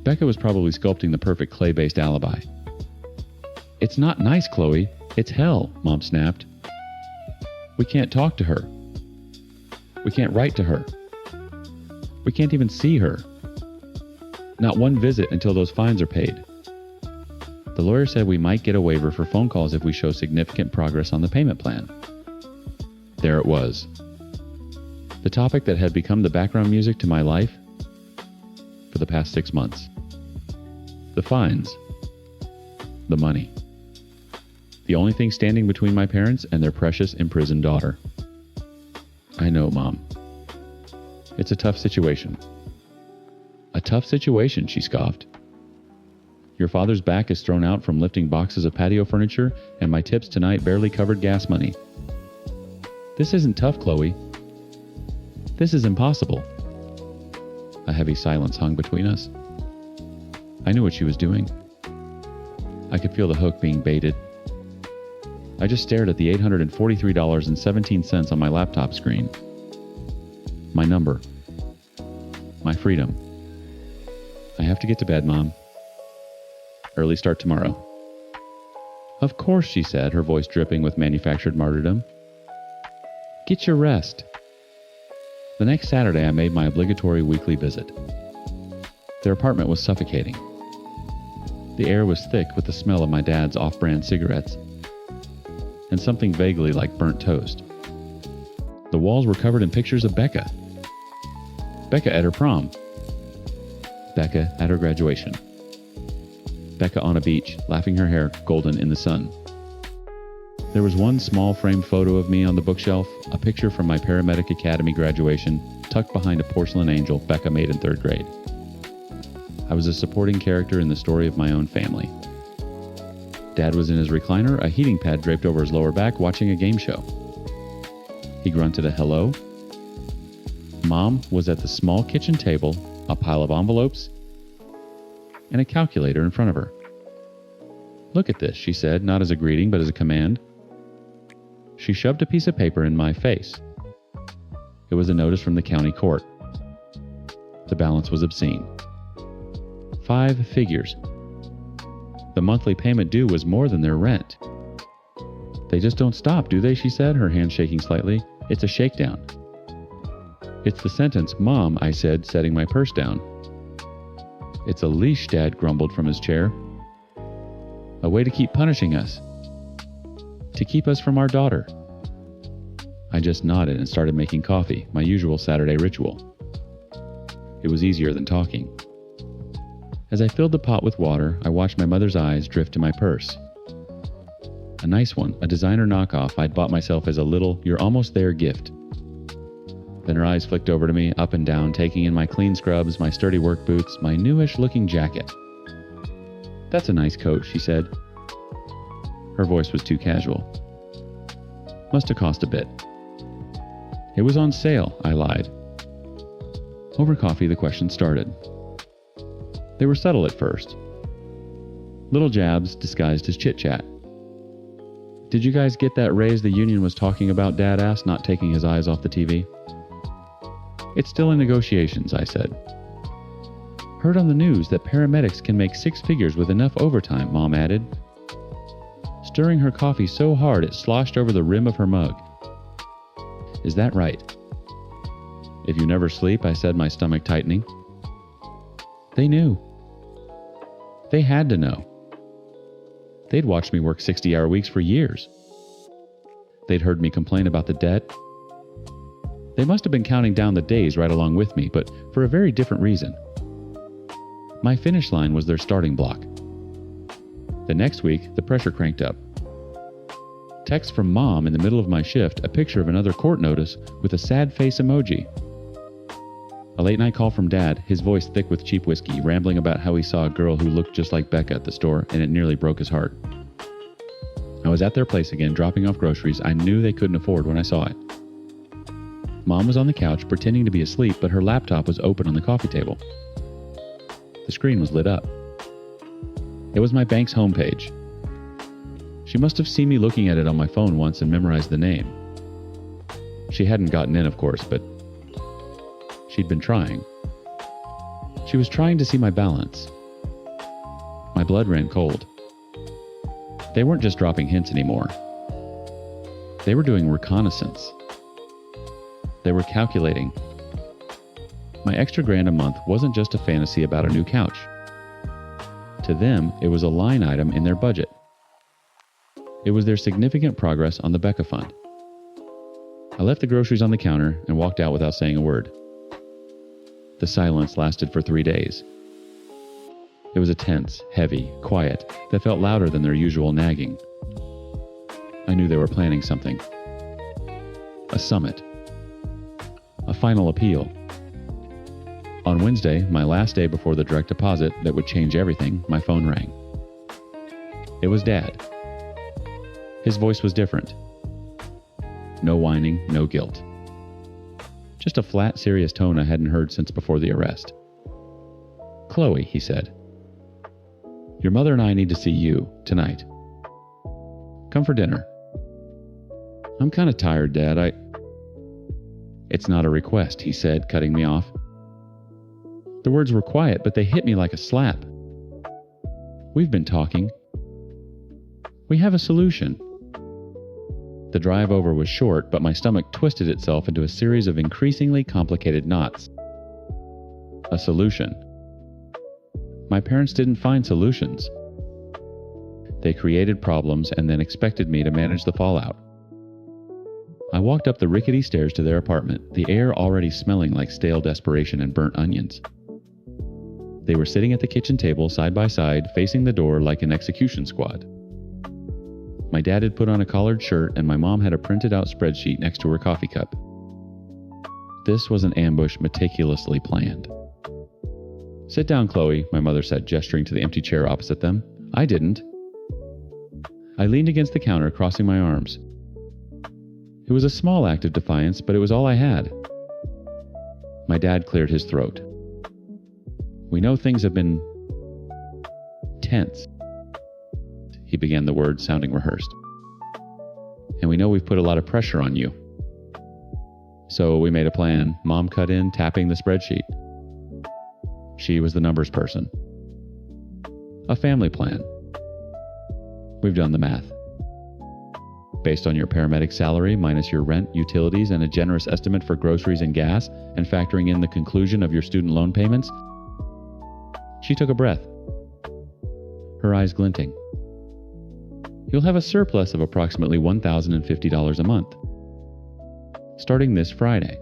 Becca was probably sculpting the perfect clay-based alibi. It's not nice, Chloe. It's hell, Mom snapped. We can't talk to her. We can't write to her. We can't even see her. Not one visit until those fines are paid. The lawyer said we might get a waiver for phone calls if we show significant progress on the payment plan. There it was. The topic that had become the background music to my life for the past 6 months. The fines. The money. The only thing standing between my parents and their precious imprisoned daughter. I know, Mom. It's a tough situation. A tough situation, she scoffed. Your father's back is thrown out from lifting boxes of patio furniture, and my tips tonight barely covered gas money. This isn't tough, Chloe. This is impossible. A heavy silence hung between us. I knew what she was doing. I could feel the hook being baited. I just stared at the $843.17 on my laptop screen. My number. My freedom. I have to get to bed, Mom. Early start tomorrow. Of course, she said, her voice dripping with manufactured martyrdom. Get your rest. The next Saturday, I made my obligatory weekly visit. Their apartment was suffocating. The air was thick with the smell of my dad's off-brand cigarettes and something vaguely like burnt toast. The walls were covered in pictures of Becca. Becca at her prom. Becca at her graduation. Becca on a beach, laughing her hair golden in the sun. There was one small framed photo of me on the bookshelf, a picture from my paramedic academy graduation, tucked behind a porcelain angel Becca made in 3rd grade. I was a supporting character in the story of my own family. Dad was in his recliner, a heating pad draped over his lower back, watching a game show. He grunted a hello. Mom was at the small kitchen table, a pile of envelopes, and a calculator in front of her. Look at this, she said, not as a greeting, but as a command. She shoved a piece of paper in my face. It was a notice from the county court. The balance was obscene. 5 figures. The monthly payment due was more than their rent. They just don't stop, do they, she said, her hand shaking slightly. It's a shakedown. It's the sentence, Mom, I said, setting my purse down. It's a leash, Dad grumbled from his chair. A way to keep punishing us. To keep us from our daughter. I just nodded and started making coffee, my usual Saturday ritual. It was easier than talking. As I filled the pot with water, I watched my mother's eyes drift to my purse. A nice one, a designer knockoff I'd bought myself as a little, you're almost there gift. Then her eyes flicked over to me, up and down, taking in my clean scrubs, my sturdy work boots, my newish-looking jacket. That's a nice coat, she said. Her voice was too casual. Must have cost a bit. It was on sale, I lied. Over coffee, the questions started. They were subtle at first. Little jabs disguised as chit-chat. Did you guys get that raise the union was talking about? Dad asked, not taking his eyes off the TV. It's still in negotiations, I said. Heard on the news that paramedics can make 6 figures with enough overtime, Mom added, stirring her coffee so hard it sloshed over the rim of her mug. Is that right? If you never sleep, I said, my stomach tightening. They knew. They had to know. They'd watched me work 60-hour weeks for years. They'd heard me complain about the debt. They must have been counting down the days right along with me, but for a very different reason. My finish line was their starting block. The next week, the pressure cranked up. Text from Mom in the middle of my shift, a picture of another court notice with a sad face emoji. A late-night call from Dad, his voice thick with cheap whiskey, rambling about how he saw a girl who looked just like Becca at the store, and it nearly broke his heart. I was at their place again, dropping off groceries I knew they couldn't afford when I saw it. Mom was on the couch, pretending to be asleep, but her laptop was open on the coffee table. The screen was lit up. It was my bank's homepage. She must have seen me looking at it on my phone once and memorized the name. She hadn't gotten in, of course, but she'd been trying. She was trying to see my balance. My blood ran cold. They weren't just dropping hints anymore. They were doing reconnaissance. They were calculating. My extra $1,000 a month wasn't just a fantasy about a new couch. To them, it was a line item in their budget. It was their significant progress on the Becca Fund. I left the groceries on the counter and walked out without saying a word. The silence lasted for 3 days. It was a tense, heavy, quiet that felt louder than their usual nagging. I knew they were planning something. A summit. A final appeal. On Wednesday, my last day before the direct deposit that would change everything, my phone rang. It was Dad. His voice was different. No whining, no guilt. Just a flat, serious tone I hadn't heard since before the arrest. Chloe, he said. Your mother and I need to see you, tonight. Come for dinner. I'm kind of tired, Dad. It's not a request, he said, cutting me off. The words were quiet, but they hit me like a slap. We've been talking. We have a solution. The drive over was short, but my stomach twisted itself into a series of increasingly complicated knots. A solution. My parents didn't find solutions. They created problems and then expected me to manage the fallout. I walked up the rickety stairs to their apartment, the air already smelling like stale desperation and burnt onions. They were sitting at the kitchen table side by side, facing the door like an execution squad. My dad had put on a collared shirt and my mom had a printed out spreadsheet next to her coffee cup. This was an ambush meticulously planned. Sit down, Chloe, my mother said, gesturing to the empty chair opposite them. I didn't. I leaned against the counter, crossing my arms. It was a small act of defiance, but it was all I had. My dad cleared his throat. We know things have been tense. He began the words, sounding rehearsed. And we know we've put a lot of pressure on you. So we made a plan. Mom cut in, tapping the spreadsheet. She was the numbers person. A family plan. We've done the math. Based on your paramedic salary minus your rent, utilities, and a generous estimate for groceries and gas, and factoring in the conclusion of your student loan payments. She took a breath, her eyes glinting. You'll have a surplus of approximately $1,050 a month, starting this Friday.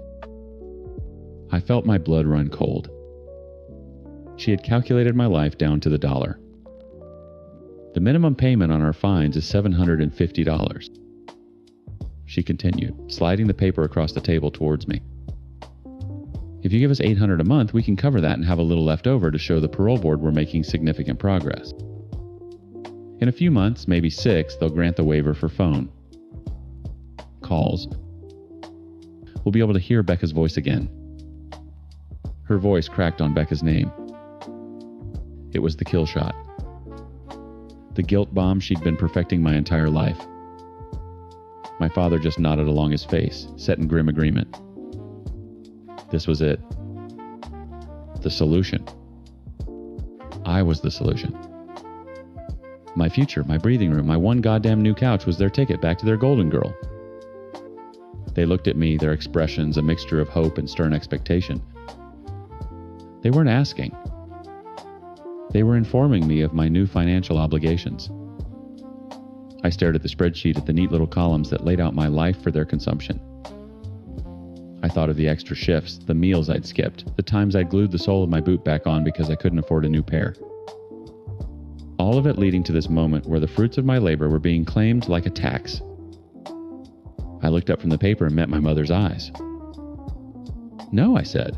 I felt my blood run cold. She had calculated my life down to the dollar. The minimum payment on our fines is $750. She continued, sliding the paper across the table towards me. If you give us $800 a month, we can cover that and have a little left over to show the parole board we're making significant progress. In a few months, maybe 6, they'll grant the waiver for phone calls. We'll be able to hear Becca's voice again. Her voice cracked on Becca's name. It was the kill shot. The guilt bomb she'd been perfecting my entire life. My father just nodded along his face, set in grim agreement. This was it. The solution. I was the solution. My future, my breathing room, my one goddamn new couch was their ticket back to their golden girl. They looked at me, their expressions a mixture of hope and stern expectation. They weren't asking. They were informing me of my new financial obligations. I stared at the spreadsheet at the neat little columns that laid out my life for their consumption. I thought of the extra shifts, the meals I'd skipped, the times I'd glued the sole of my boot back on because I couldn't afford a new pair. All of it leading to this moment where the fruits of my labor were being claimed like a tax. I looked up from the paper and met my mother's eyes. "No," I said.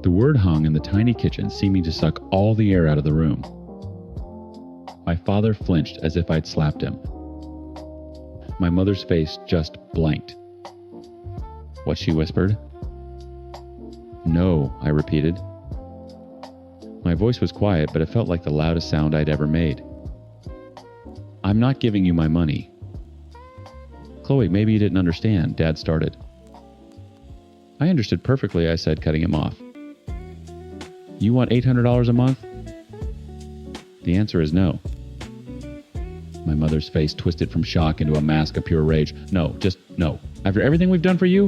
The word hung in the tiny kitchen, seeming to suck all the air out of the room. My father flinched as if I'd slapped him. My mother's face just blanked. What she whispered? "No," I repeated. My voice was quiet, but it felt like the loudest sound I'd ever made. "I'm not giving you my money." "Chloe, maybe you didn't understand," Dad started. "I understood perfectly," I said, cutting him off. "You want $800 a month?" The answer is no. My mother's face twisted from shock into a mask of pure rage. "No, just no. After everything we've done for you?"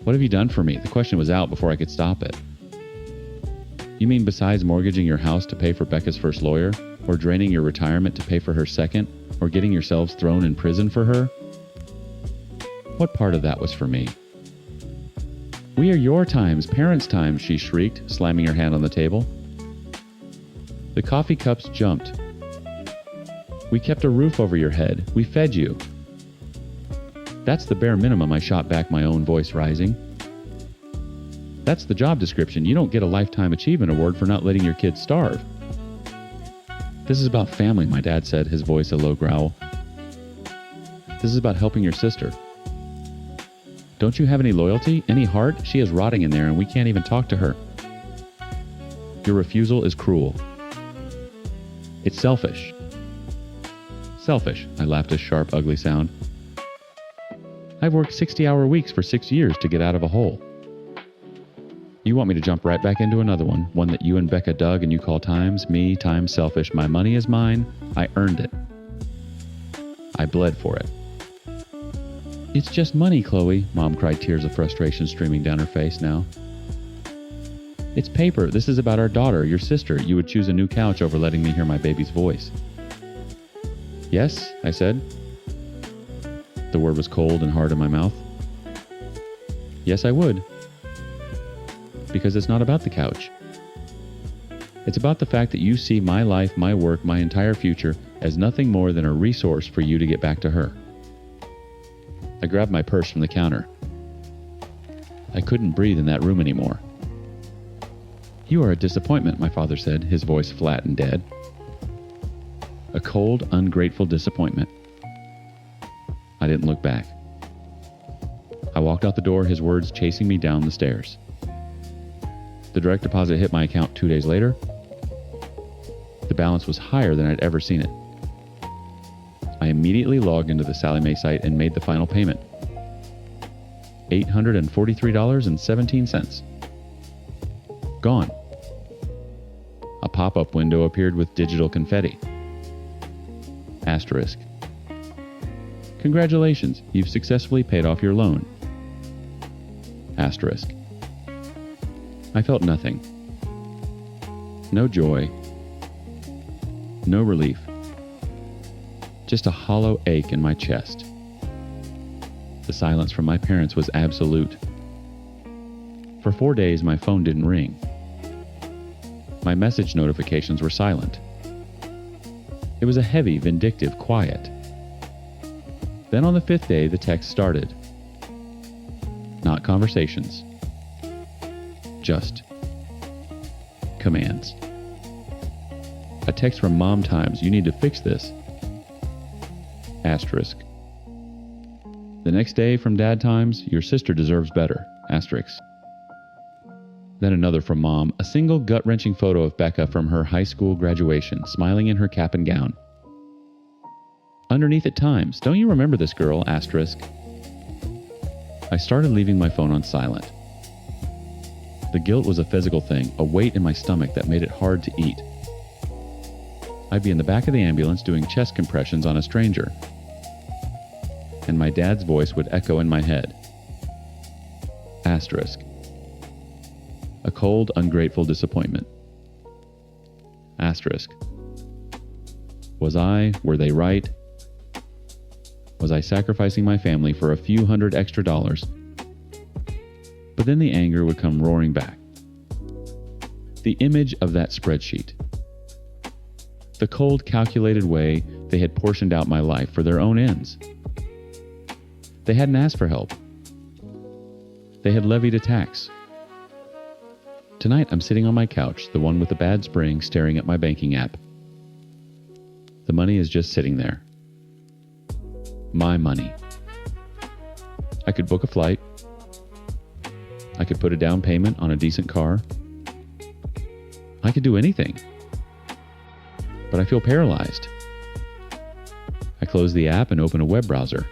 "What have you done for me?" The question was out before I could stop it. "You mean besides mortgaging your house to pay for Becca's first lawyer, or draining your retirement to pay for her second, or getting yourselves thrown in prison for her? What part of that was for me?" "We are your times, parents' times," she shrieked, slamming her hand on the table. The coffee cups jumped. "We kept a roof over your head. We fed you." "That's the bare minimum," I shot back, my own voice rising. "That's the job description. You don't get a Lifetime Achievement Award for not letting your kids starve." "This is about family," my dad said, his voice a low growl. "This is about helping your sister. Don't you have any loyalty, any heart? She is rotting in there and we can't even talk to her. Your refusal is cruel. It's selfish." "Selfish," I laughed a sharp, ugly sound. "I've worked 60-hour weeks for 6 years to get out of a hole. You want me to jump right back into another one that you and Becca dug and you call times, me, times selfish. My money is mine. I earned it. I bled for it." "It's just money, Chloe," Mom cried, tears of frustration streaming down her face now. "It's paper. This is about our daughter, your sister. You would choose a new couch over letting me hear my baby's voice." "Yes," I said. The word was cold and hard in my mouth. "Yes, I would. Because it's not about the couch. It's about the fact that you see my life, my work, my entire future as nothing more than a resource for you to get back to her." I grabbed my purse from the counter. I couldn't breathe in that room anymore. "You are a disappointment," my father said, his voice flat and dead. A cold, ungrateful disappointment. I didn't look back. I walked out the door, his words chasing me down the stairs. The direct deposit hit my account 2 days later. The balance was higher than I'd ever seen it. I immediately logged into the Sallie Mae site and made the final payment. $843.17. Gone. A pop-up window appeared with digital confetti. Asterisk. "Congratulations, you've successfully paid off your loan." Asterisk. I felt nothing. No joy. No relief. Just a hollow ache in my chest. The silence from my parents was absolute. For 4 days, my phone didn't ring. My message notifications were silent. It was a heavy, vindictive quiet. Then on the 5th day, the text started. Not conversations. Just commands. A text from Mom Times, "You need to fix this." Asterisk. The next day from Dad Times, "Your sister deserves better." Asterisk. Then another from Mom, a single gut-wrenching photo of Becca from her high school graduation, smiling in her cap and gown. Underneath at times. Don't you remember this girl? Asterisk. I started leaving my phone on silent. The guilt was a physical thing, a weight in my stomach that made it hard to eat. I'd be in the back of the ambulance doing chest compressions on a stranger, and my dad's voice would echo in my head. Asterisk. A cold, ungrateful disappointment. Asterisk. Were they right? Was I sacrificing my family for a few $100 extra? But then the anger would come roaring back. The image of that spreadsheet. The cold, calculated way they had portioned out my life for their own ends. They hadn't asked for help. They had levied a tax. Tonight I'm sitting on my couch, the one with the bad spring, staring at my banking app. The money is just sitting there. My money. I could book a flight. I could put a down payment on a decent car. I could do anything. But I feel paralyzed. I close the app and open a web browser.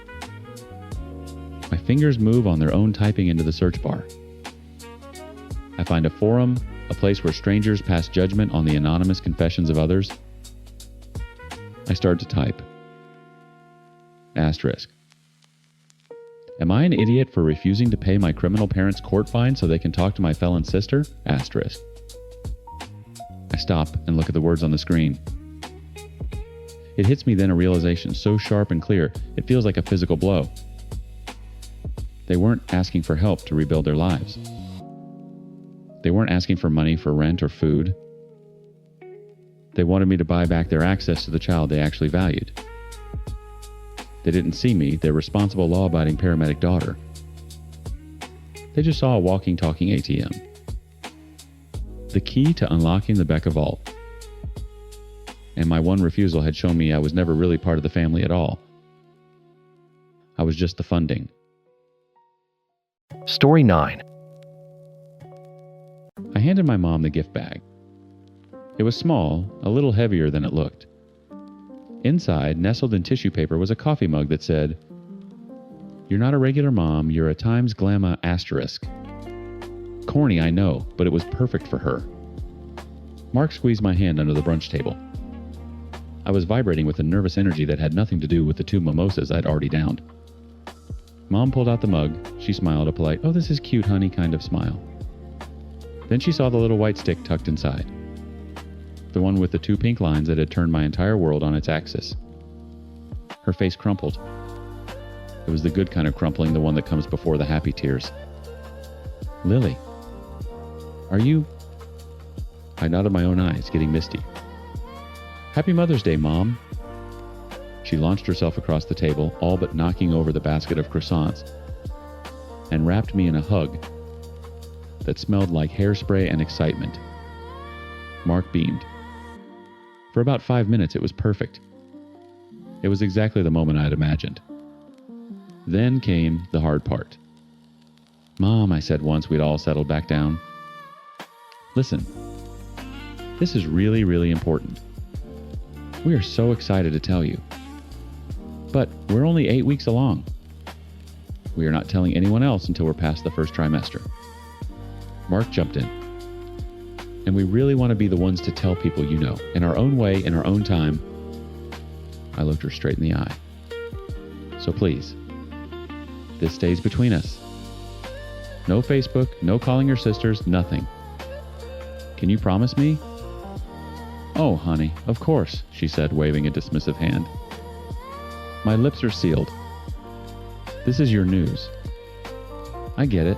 My fingers move on their own, typing into the search bar. I find a forum, a place where strangers pass judgment on the anonymous confessions of others. I start to type. Asterisk. Am I an idiot for refusing to pay my criminal parents' court fine so they can talk to my felon sister? Asterisk. I stop and look at the words on the screen. It hits me then, a realization so sharp and clear, it feels like a physical blow. They weren't asking for help to rebuild their lives. They weren't asking for money for rent or food. They wanted me to buy back their access to the child they actually valued. They didn't see me, their responsible, law-abiding paramedic daughter. They just saw a walking, talking ATM. The key to unlocking the Becca vault. And my one refusal had shown me I was never really part of the family at all. I was just the funding. Story 9. I handed my mom the gift bag. It was small, a little heavier than it looked. Inside, nestled in tissue paper, was a coffee mug that said, "You're not a regular mom, you're a Times Glamma asterisk." Corny, I know, but it was perfect for her. Mark squeezed my hand under the brunch table. I was vibrating with a nervous energy that had nothing to do with the 2 mimosas I'd already downed. Mom pulled out the mug. She smiled, a polite, "Oh, this is cute, honey," kind of smile. Then she saw the little white stick tucked inside. The one with the 2 pink lines that had turned my entire world on its axis. Her face crumpled. It was the good kind of crumpling, the one that comes before the happy tears. "Lily, are you..." I nodded my own eyes, getting misty. "Happy Mother's Day, Mom." She launched herself across the table, all but knocking over the basket of croissants, and wrapped me in a hug that smelled like hairspray and excitement. Mark beamed. For about 5 minutes, it was perfect. It was exactly the moment I had imagined. Then came the hard part. "Mom," I said once we'd all settled back down. "Listen, this is really, really important. We are so excited to tell you. But we're only 8 weeks along. We are not telling anyone else until we're past the first trimester." Mark jumped in. "And we really want to be the ones to tell people you know, in our own way, in our own time." I looked her straight in the eye. "So please, this stays between us. No Facebook, no calling your sisters, nothing. Can you promise me?" "Oh, honey, of course," she said, waving a dismissive hand. "My lips are sealed. This is your news. I get it.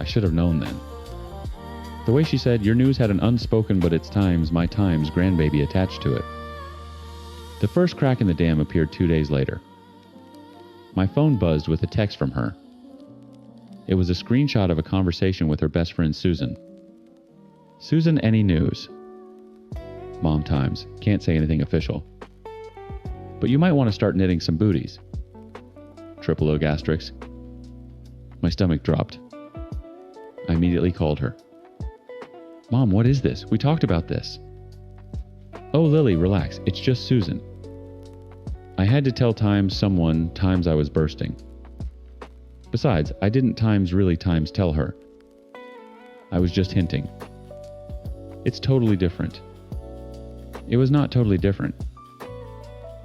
I should have known then." The way she said, "Your news" had an unspoken but it's times, my times, grandbaby attached to it. The first crack in the dam appeared 2 days later. My phone buzzed with a text from her. It was a screenshot of a conversation with her best friend Susan. "Susan, any news?" Mom times. Can't say anything official. "But you might want to start knitting some booties." Triple oak asterisk. My stomach dropped. I immediately called her. "Mom, what is this? We talked about this." "Oh, Lily, relax. It's just Susan." I had to tell someone times I was bursting. Besides, I didn't really tell her. I was just hinting. It's totally different. It was not totally different.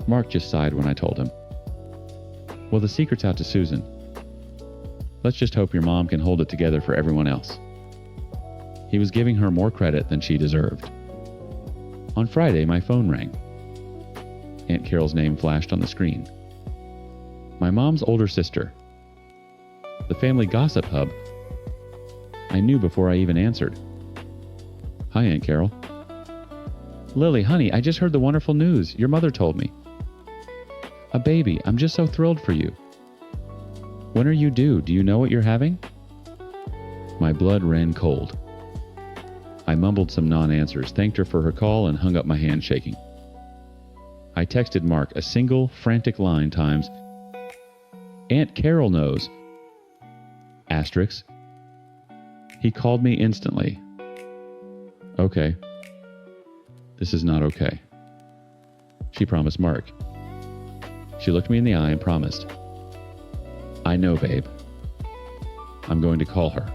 Mark just sighed when I told him. Well, the secret's out to Susan. Let's just hope your mom can hold it together for everyone else. He was giving her more credit than she deserved. On Friday, my phone rang. Aunt Carol's name flashed on the screen. My mom's older sister. The family gossip hub. I knew before I even answered. Hi, Aunt Carol. Lily, honey, I just heard the wonderful news. Your mother told me. A baby. I'm just so thrilled for you. When are you due? Do you know what you're having? My blood ran cold. I mumbled some non-answers, thanked her for her call, and hung up my hand shaking. I texted Mark a single, frantic line times. Aunt Carol knows. Asterisk. He called me instantly. Okay. This is not okay. She promised Mark. She looked me in the eye and promised. I know, babe. I'm going to call her.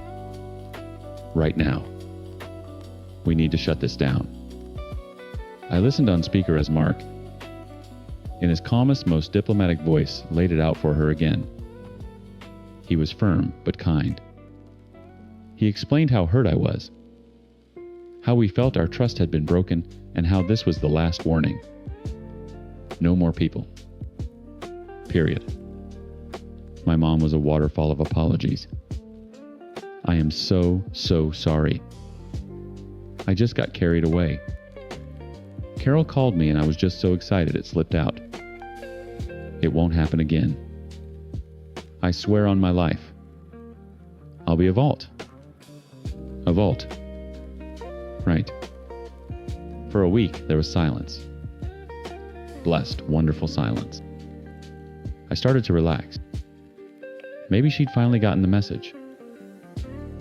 Right now. We need to shut this down. I listened on speaker as Mark, in his calmest, most diplomatic voice, laid it out for her again. He was firm, but kind. He explained how hurt I was, how we felt our trust had been broken, and how this was the last warning. No more people. Period. My mom was a waterfall of apologies. I am so sorry. I just got carried away. Carol called me and I was just so excited it slipped out. It won't happen again. I swear on my life. I'll be a vault. A vault. Right. For a week, there was silence. Blessed, wonderful silence. I started to relax. Maybe she'd finally gotten the message.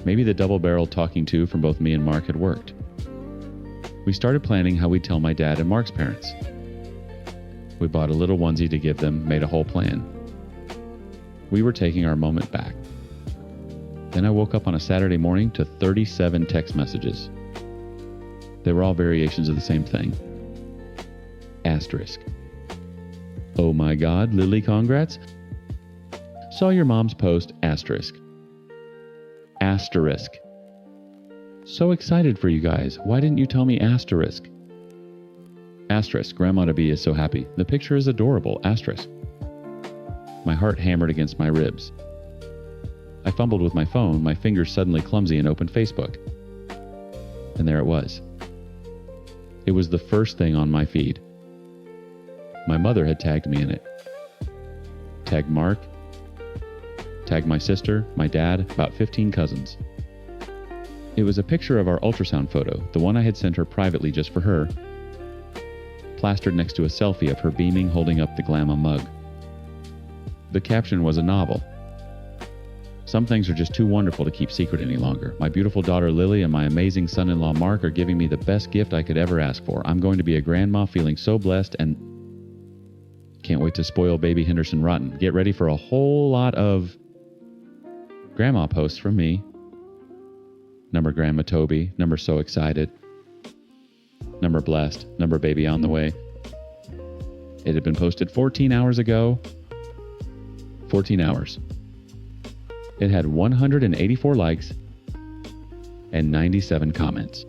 Maybe the double-barreled talking to from both me and Mark had worked. We started planning how we'd tell my dad and Mark's parents. We bought a little onesie to give them, made a whole plan. We were taking our moment back. Then I woke up on a Saturday morning to 37 text messages. They were all variations of the same thing. Asterisk. Oh my God, Lily, congrats. Saw your mom's post, asterisk. Asterisk. So excited for you guys. Why didn't you tell me asterisk? Asterisk. Grandma to be is so happy. The picture is adorable. Asterisk. My heart hammered against my ribs. I fumbled with my phone, my fingers suddenly clumsy, and opened Facebook. And there it was. It was the first thing on my feed. My mother had tagged me in it. Tagged Mark. Tagged my sister, my dad, about 15 cousins. It was a picture of our ultrasound photo, the one I had sent her privately just for her, plastered next to a selfie of her beaming, holding up the Glamma mug. The caption was a novel. Some things are just too wonderful to keep secret any longer. My beautiful daughter Lily and my amazing son-in-law Mark are giving me the best gift I could ever ask for. I'm going to be a grandma, feeling so blessed, and can't wait to spoil baby Henderson rotten. Get ready for a whole lot of grandma posts from me. Number Grandma Toby. Number so excited. Number blessed. Number baby on the way. It had been posted 14 hours ago. 14 hours. It had 184 likes and 97 comments.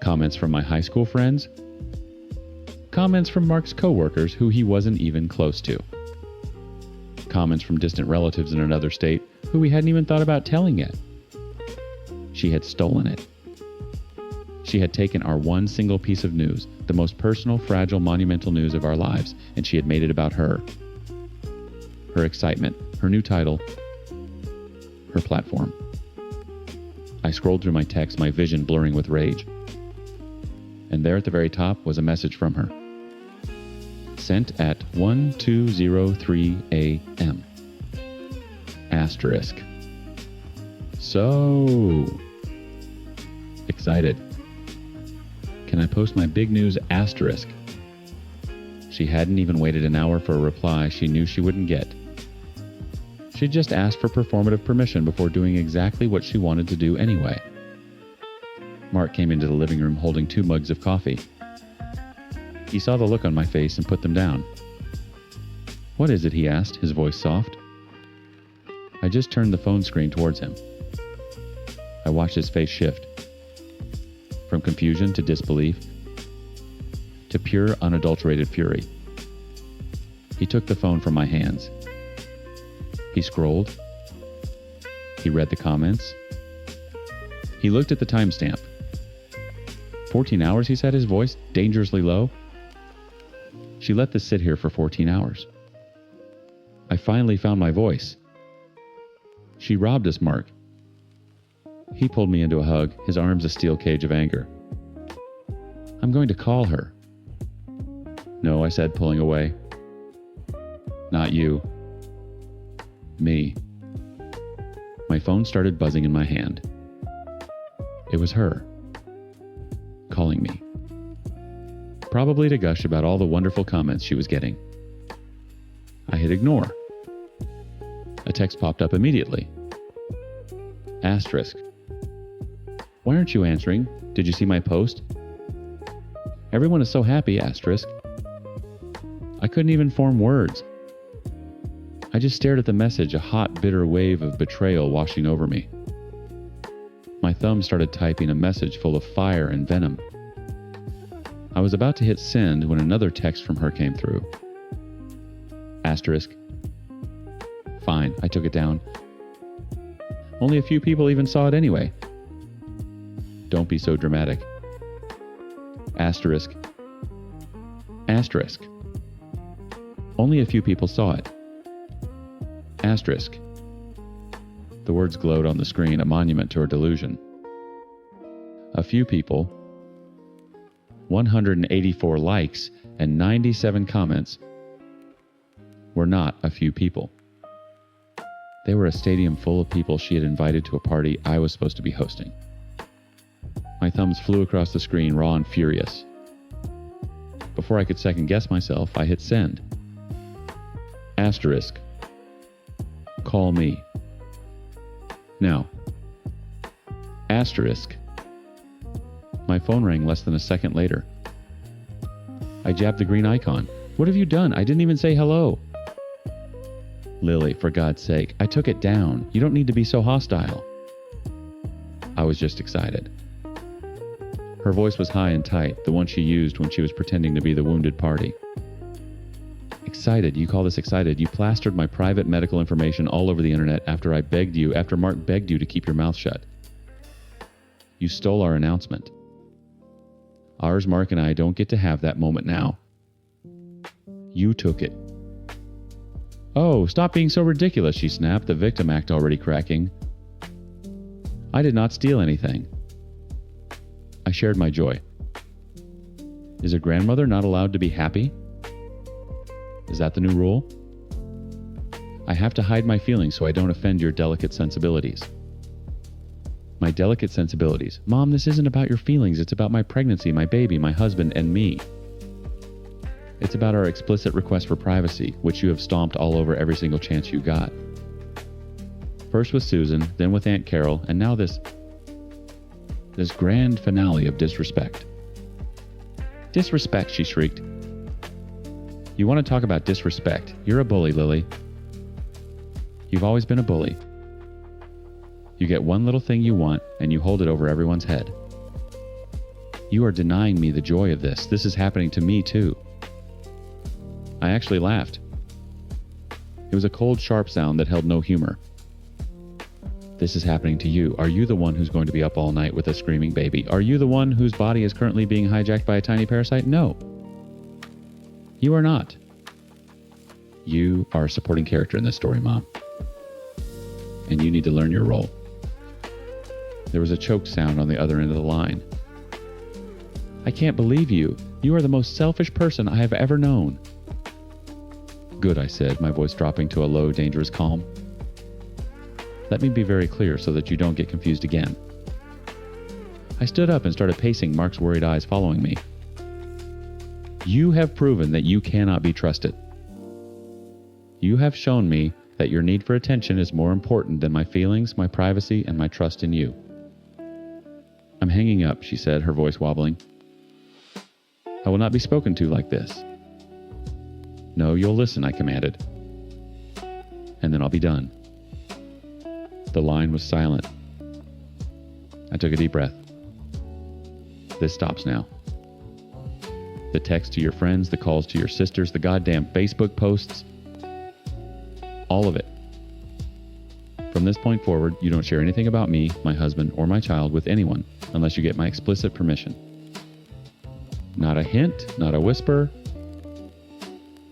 Comments from my high school friends. Comments from Mark's coworkers who he wasn't even close to. Comments from distant relatives in another state who we hadn't even thought about telling yet. She had stolen it. She had taken our one single piece of news, the most personal, fragile, monumental news of our lives, and she had made it about her. Her excitement, her new title, her platform. I scrolled through my text, my vision blurring with rage. And there at the very top was a message from her. Sent at 1203 a.m. Asterisk. So excited. Can I post my big news asterisk? she hadn't even waited an hour for a reply she knew she wouldn't get. She'd just asked for performative permission before doing exactly what she wanted to do anyway. Mark came into the living room holding 2 mugs of coffee. He saw the look on my face and put them down. "What is it?" he asked, his voice soft. I just turned the phone screen towards him. I watched his face shift. From confusion to disbelief to pure, unadulterated fury. He took the phone from my hands. He scrolled. He read the comments. He looked at the timestamp. 14 hours, he said, his voice dangerously low. She let this sit here for 14 hours. I finally found my voice. "She robbed us, Mark." He pulled me into a hug, his arms a steel cage of anger. "I'm going to call her." "No," I said, pulling away. "Not you. Me." My phone started buzzing in my hand. It was her. Calling me. Probably to gush about all the wonderful comments she was getting. I hit ignore. A text popped up immediately. Asterisk. "Why aren't you answering? Did you see my post? Everyone is so happy, asterisk." I couldn't even form words. I just stared at the message, a hot, bitter wave of betrayal washing over me. My thumb started typing a message full of fire and venom. I was about to hit send when another text from her came through. Asterisk. Fine, I took it down. Only a few people even saw it anyway. Don't be so dramatic. Asterisk. Asterisk. Only a few people saw it. Asterisk. The words glowed on the screen, a monument to her delusion. A few people, 184 likes, and 97 comments were not a few people. They were a stadium full of people she had invited to a party I was supposed to be hosting. My thumbs flew across the screen, raw and furious. Before I could second guess myself, I hit send. Asterisk. Call me. Now. Asterisk. My phone rang less than a second later. I jabbed the green icon. What have you done? I didn't even say hello. Lily, for God's sake, I took it down. You don't need to be so hostile. I was just excited. Her voice was high and tight, the one she used when she was pretending to be the wounded party. Excited? You call this excited? You plastered my private medical information all over the internet after Mark begged you to keep your mouth shut. You stole our announcement. Ours, Mark and I, don't get to have that moment now. You took it. Oh, stop being so ridiculous, she snapped, the victim act already cracking. I did not steal anything. I shared my joy. Is a grandmother not allowed to be happy? Is that the new rule? I have to hide my feelings so I don't offend your delicate sensibilities. My delicate sensibilities. Mom, this isn't about your feelings. It's about my pregnancy, my baby, my husband, and me. It's about our explicit request for privacy, which you have stomped all over every single chance you got. First with Susan, then with Aunt Carol, and now this grand finale of disrespect. Disrespect, she shrieked. You want to talk about disrespect? You're a bully, Lily. You've always been a bully. You get one little thing you want, and you hold it over everyone's head. You are denying me the joy of this. This is happening to me, too. I actually laughed. It was a cold, sharp sound that held no humor. This is happening to you. Are you the one who's going to be up all night with a screaming baby? Are you the one whose body is currently being hijacked by a tiny parasite? No. You are not. You are a supporting character in this story, Mom. And you need to learn your role. There was a choked sound on the other end of the line. I can't believe you. You are the most selfish person I have ever known. Good, I said, my voice dropping to a low, dangerous calm. Let me be very clear so that you don't get confused again. I stood up and started pacing, Mark's worried eyes following me. You have proven that you cannot be trusted. You have shown me that your need for attention is more important than my feelings, my privacy, and my trust in you. I'm hanging up, she said, her voice wobbling. I will not be spoken to like this. No, you'll listen, I commanded. And then I'll be done. The line was silent. I took a deep breath. This stops now. The texts to your friends, the calls to your sisters, the goddamn Facebook posts. All of it. From this point forward, you don't share anything about me, my husband, or my child with anyone unless you get my explicit permission. Not a hint, not a whisper.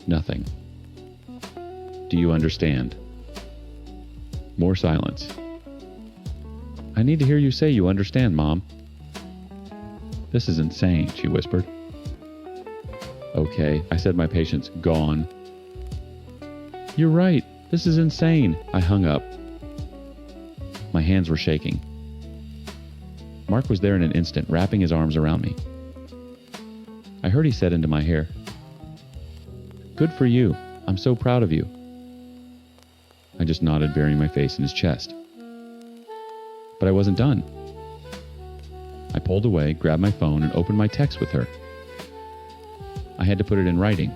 Nothing. Do you understand? More silence. I need to hear you say you understand, Mom. This is insane, she whispered. Okay, I said, my patience gone. You're right. This is insane. I hung up. My hands were shaking. Mark was there in an instant, wrapping his arms around me. I heard he said into my hair, "Good for you. I'm so proud of you." I just nodded, burying my face in his chest. But I wasn't done. I pulled away, grabbed my phone, and opened my text with her. I had to put it in writing.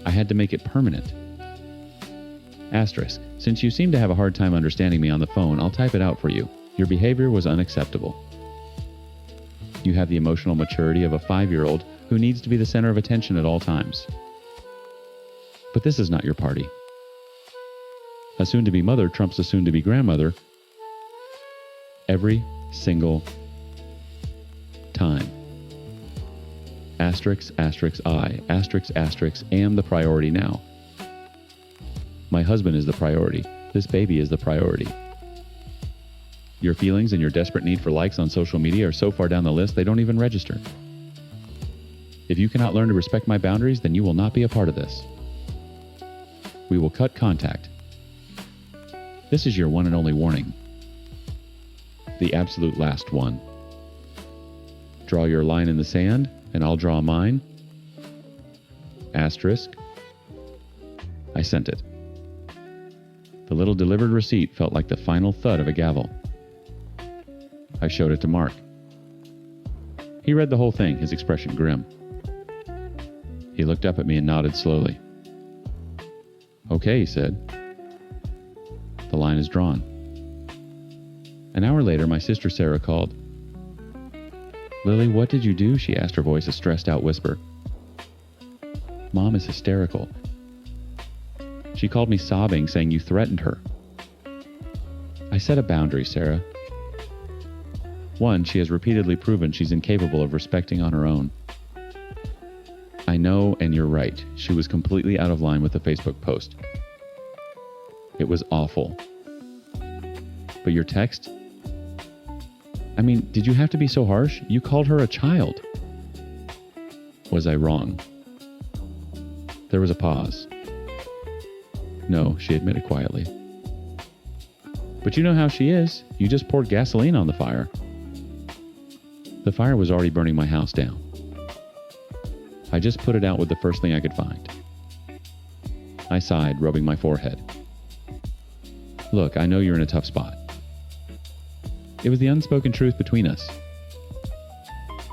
I had to make it permanent. Asterisk. Since you seem to have a hard time understanding me on the phone, I'll type it out for you. Your behavior was unacceptable. You have the emotional maturity of a 5-year-old who needs to be the center of attention at all times. But this is not your party. A soon-to-be mother trumps a soon-to-be grandmother every single time. Asterisk, asterisk, I, asterisk, asterisk, am the priority now. My husband is the priority. This baby is the priority. Your feelings and your desperate need for likes on social media are so far down the list they don't even register. If you cannot learn to respect my boundaries, then you will not be a part of this. We will cut contact. This is your one and only warning. The absolute last one. Draw your line in the sand, and I'll draw mine. Asterisk. I sent it. The little delivered receipt felt like the final thud of a gavel. I showed it to Mark. He read the whole thing, his expression grim. He looked up at me and nodded slowly. Okay, he said. The line is drawn. An hour later, my sister Sarah called. Lily, what did you do? She asked, her voice a stressed-out whisper. Mom is hysterical. She called me sobbing, saying you threatened her. I set a boundary, Sarah. One, she has repeatedly proven she's incapable of respecting on her own. I know, and you're right. She was completely out of line with the Facebook post. It was awful. But your text? I mean, did you have to be so harsh? You called her a child. Was I wrong? There was a pause. No, she admitted quietly. But you know how she is. You just poured gasoline on the fire. The fire was already burning my house down. I just put it out with the first thing I could find. I sighed, rubbing my forehead. Look, I know you're in a tough spot. It was the unspoken truth between us.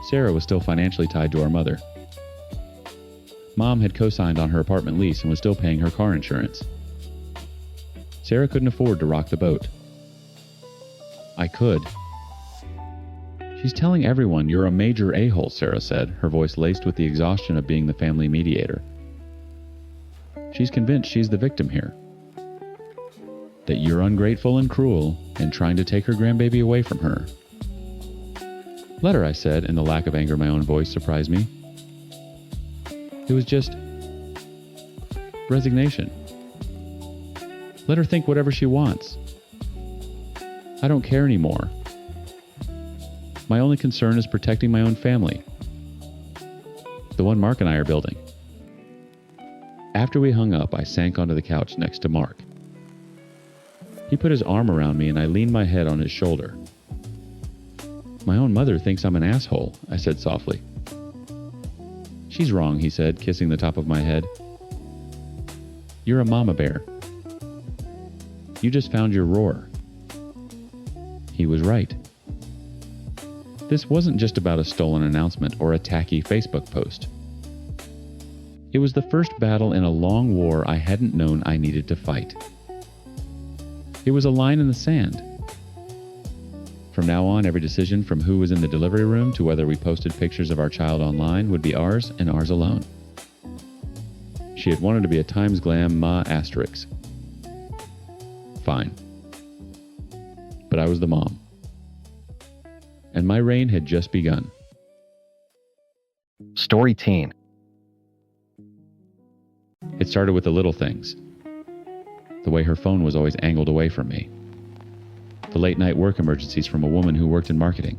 Sarah was still financially tied to our mother. Mom had co-signed on her apartment lease and was still paying her car insurance. Sarah couldn't afford to rock the boat. I could. She's telling everyone you're a major a-hole, Sarah said, her voice laced with the exhaustion of being the family mediator. She's convinced she's the victim here. That you're ungrateful and cruel and trying to take her grandbaby away from her. Let her, I said, and the lack of anger in my own voice surprised me. It was just resignation. Let her think whatever she wants. I don't care anymore. My only concern is protecting my own family. The one Mark and I are building. After we hung up, I sank onto the couch next to Mark. He put his arm around me and I leaned my head on his shoulder. My own mother thinks I'm an asshole, I said softly. She's wrong, he said, kissing the top of my head. You're a mama bear. You just found your roar. He was right. This wasn't just about a stolen announcement or a tacky Facebook post. It was the first battle in a long war I hadn't known I needed to fight. It was a line in the sand. From now on, every decision from who was in the delivery room to whether we posted pictures of our child online would be ours and ours alone. She had wanted to be a Times Glam Ma asterisk. Fine. But I was the mom. And my reign had just begun. Story Teen. It started with the little things. The way her phone was always angled away from me. The late night work emergencies from a woman who worked in marketing.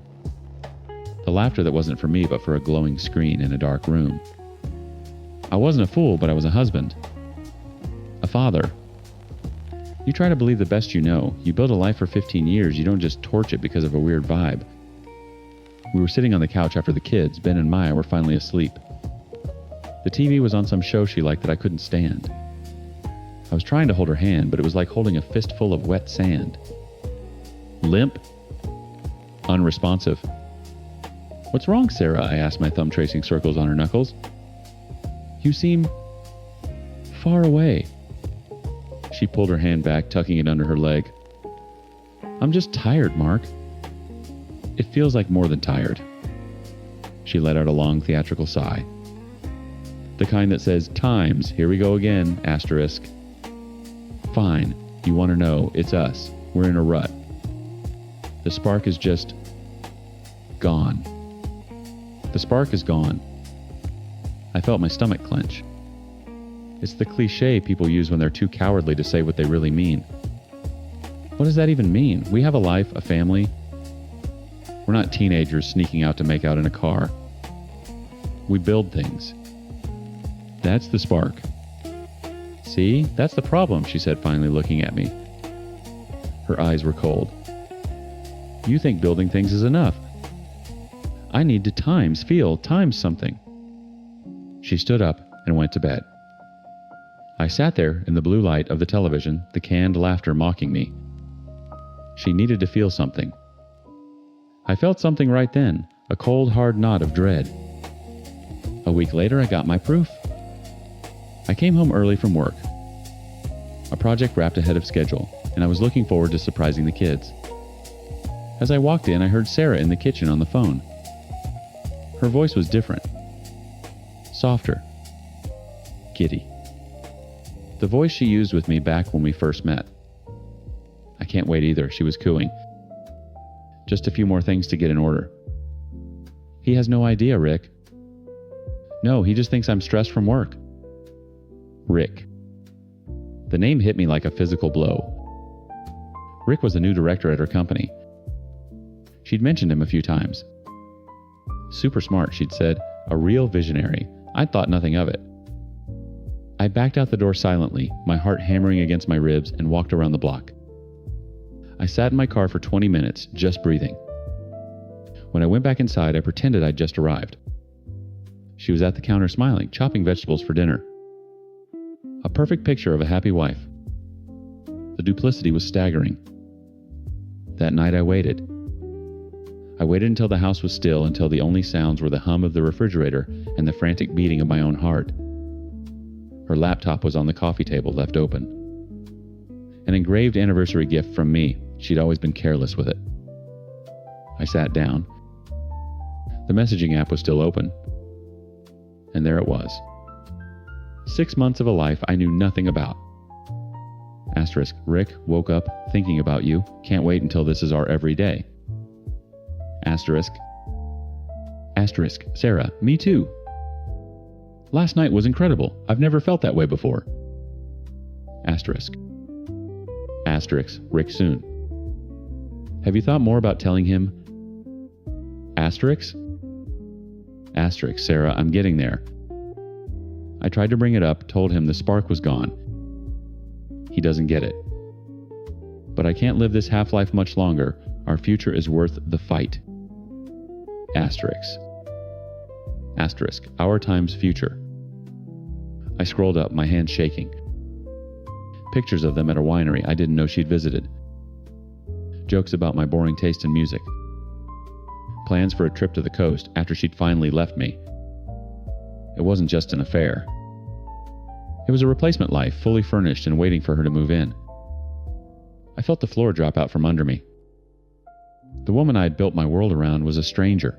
The laughter that wasn't for me but for a glowing screen in a dark room. I wasn't a fool, but I was a husband. A father. You try to believe the best you know. You build a life for 15 years. You don't just torch it because of a weird vibe. We were sitting on the couch after the kids, Ben and Maya, were finally asleep. The TV was on some show she liked that I couldn't stand. I was trying to hold her hand, but it was like holding a fistful of wet sand. Limp. Unresponsive. What's wrong, Sarah? I asked, my thumb tracing circles on her knuckles. You seem far away. She pulled her hand back, tucking it under her leg. I'm just tired, Mark. It feels like more than tired. She let out a long theatrical sigh. The kind that says, times, here we go again, asterisk. Fine, you want to know, it's us. We're in a rut. The spark is just gone. The spark is gone. I felt my stomach clench. It's the cliche people use when they're too cowardly to say what they really mean. What does that even mean? We have a life, a family. We're not teenagers sneaking out to make out in a car. We build things. That's the spark. See, that's the problem, she said, finally looking at me. Her eyes were cold. You think building things is enough. I need to times something. She stood up and went to bed. I sat there in the blue light of the television, the canned laughter mocking me. She needed to feel something. I felt something right then, a cold, hard knot of dread. A week later, I got my proof. I came home early from work. A project wrapped ahead of schedule, and I was looking forward to surprising the kids. As I walked in, I heard Sarah in the kitchen on the phone. Her voice was different. Softer. Giddy. The voice she used with me back when we first met. I can't wait either, she was cooing. Just a few more things to get in order. He has no idea, Rick. No, he just thinks I'm stressed from work. Rick. The name hit me like a physical blow. Rick was the new director at her company. She'd mentioned him a few times. Super smart, she'd said. A real visionary. I'd thought nothing of it. I backed out the door silently, my heart hammering against my ribs, and walked around the block. I sat in my car for 20 minutes, just breathing. When I went back inside, I pretended I'd just arrived. She was at the counter smiling, chopping vegetables for dinner. A perfect picture of a happy wife. The duplicity was staggering. That night I waited. I waited until the house was still, until the only sounds were the hum of the refrigerator and the frantic beating of my own heart. Her laptop was on the coffee table, left open. An engraved anniversary gift from me. She'd always been careless with it. I sat down. The messaging app was still open. And there it was. 6 months of a life I knew nothing about. Asterisk, Rick, woke up thinking about you. Can't wait until this is our everyday. Asterisk. Asterisk, Sarah, me too. Last night was incredible. I've never felt that way before. Asterisk. Asterisk, Rick soon. Have you thought more about telling him? Asterisk. Asterisk, Sarah, I'm getting there. I tried to bring it up, told him the spark was gone. He doesn't get it. But I can't live this half-life much longer. Our future is worth the fight. Asterisk. Asterisk. Our times future. I scrolled up, my hands shaking. Pictures of them at a winery I didn't know she'd visited. Jokes about my boring taste in music. Plans for a trip to the coast after she'd finally left me. It wasn't just an affair. It was a replacement life, fully furnished and waiting for her to move in. I felt the floor drop out from under me. The woman I had built my world around was a stranger.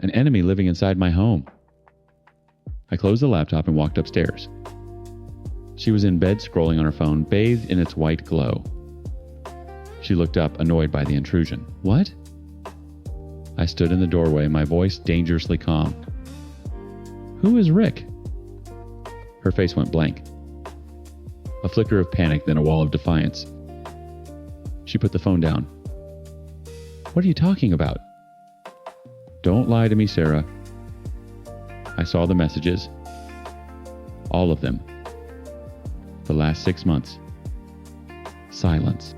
An enemy living inside my home. I closed the laptop and walked upstairs. She was in bed scrolling on her phone, bathed in its white glow. She looked up, annoyed by the intrusion. What? I stood in the doorway, my voice dangerously calm. Who is Rick? Her face went blank. A flicker of panic, then a wall of defiance. She put the phone down. What are you talking about? Don't lie to me, Sarah. I saw the messages. All of them. The last 6 months. Silence.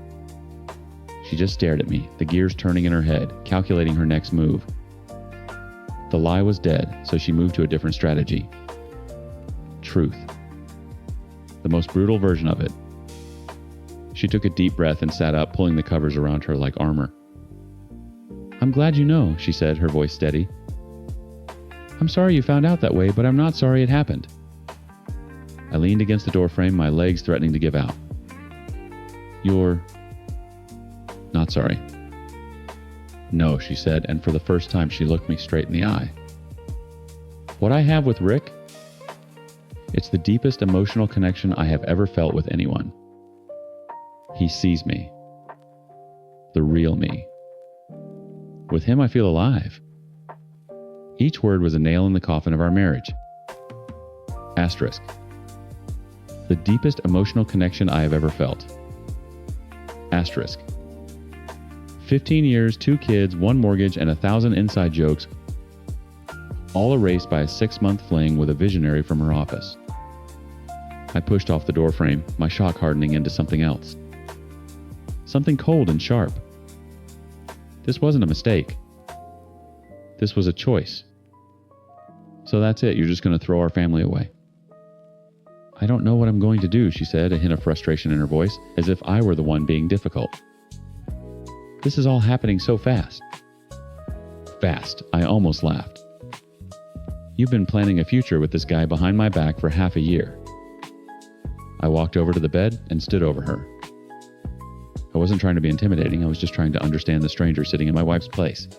She just stared at me, the gears turning in her head, calculating her next move. The lie was dead, so she moved to a different strategy. Truth. The most brutal version of it. She took a deep breath and sat up, pulling the covers around her like armor. I'm glad you know, she said, her voice steady. I'm sorry you found out that way, but I'm not sorry it happened. I leaned against the doorframe, my legs threatening to give out. You're not sorry. No, she said, and for the first time she looked me straight in the eye. What I have with Rick? It's the deepest emotional connection I have ever felt with anyone. He sees me. The real me. With him I feel alive. Each word was a nail in the coffin of our marriage. Asterisk. The deepest emotional connection I have ever felt. Asterisk. 15 years, 2 kids, 1 mortgage, and 1,000 inside jokes, all erased by a 6-month fling with a visionary from her office. I pushed off the doorframe, my shock hardening into something else. Something cold and sharp. This wasn't a mistake. This was a choice. So that's it, you're just going to throw our family away. I don't know what I'm going to do, she said, a hint of frustration in her voice, as if I were the one being difficult. This is all happening so fast. Fast, I almost laughed. You've been planning a future with this guy behind my back for half a year. I walked over to the bed and stood over her. I wasn't trying to be intimidating, I was just trying to understand the stranger sitting in my wife's place.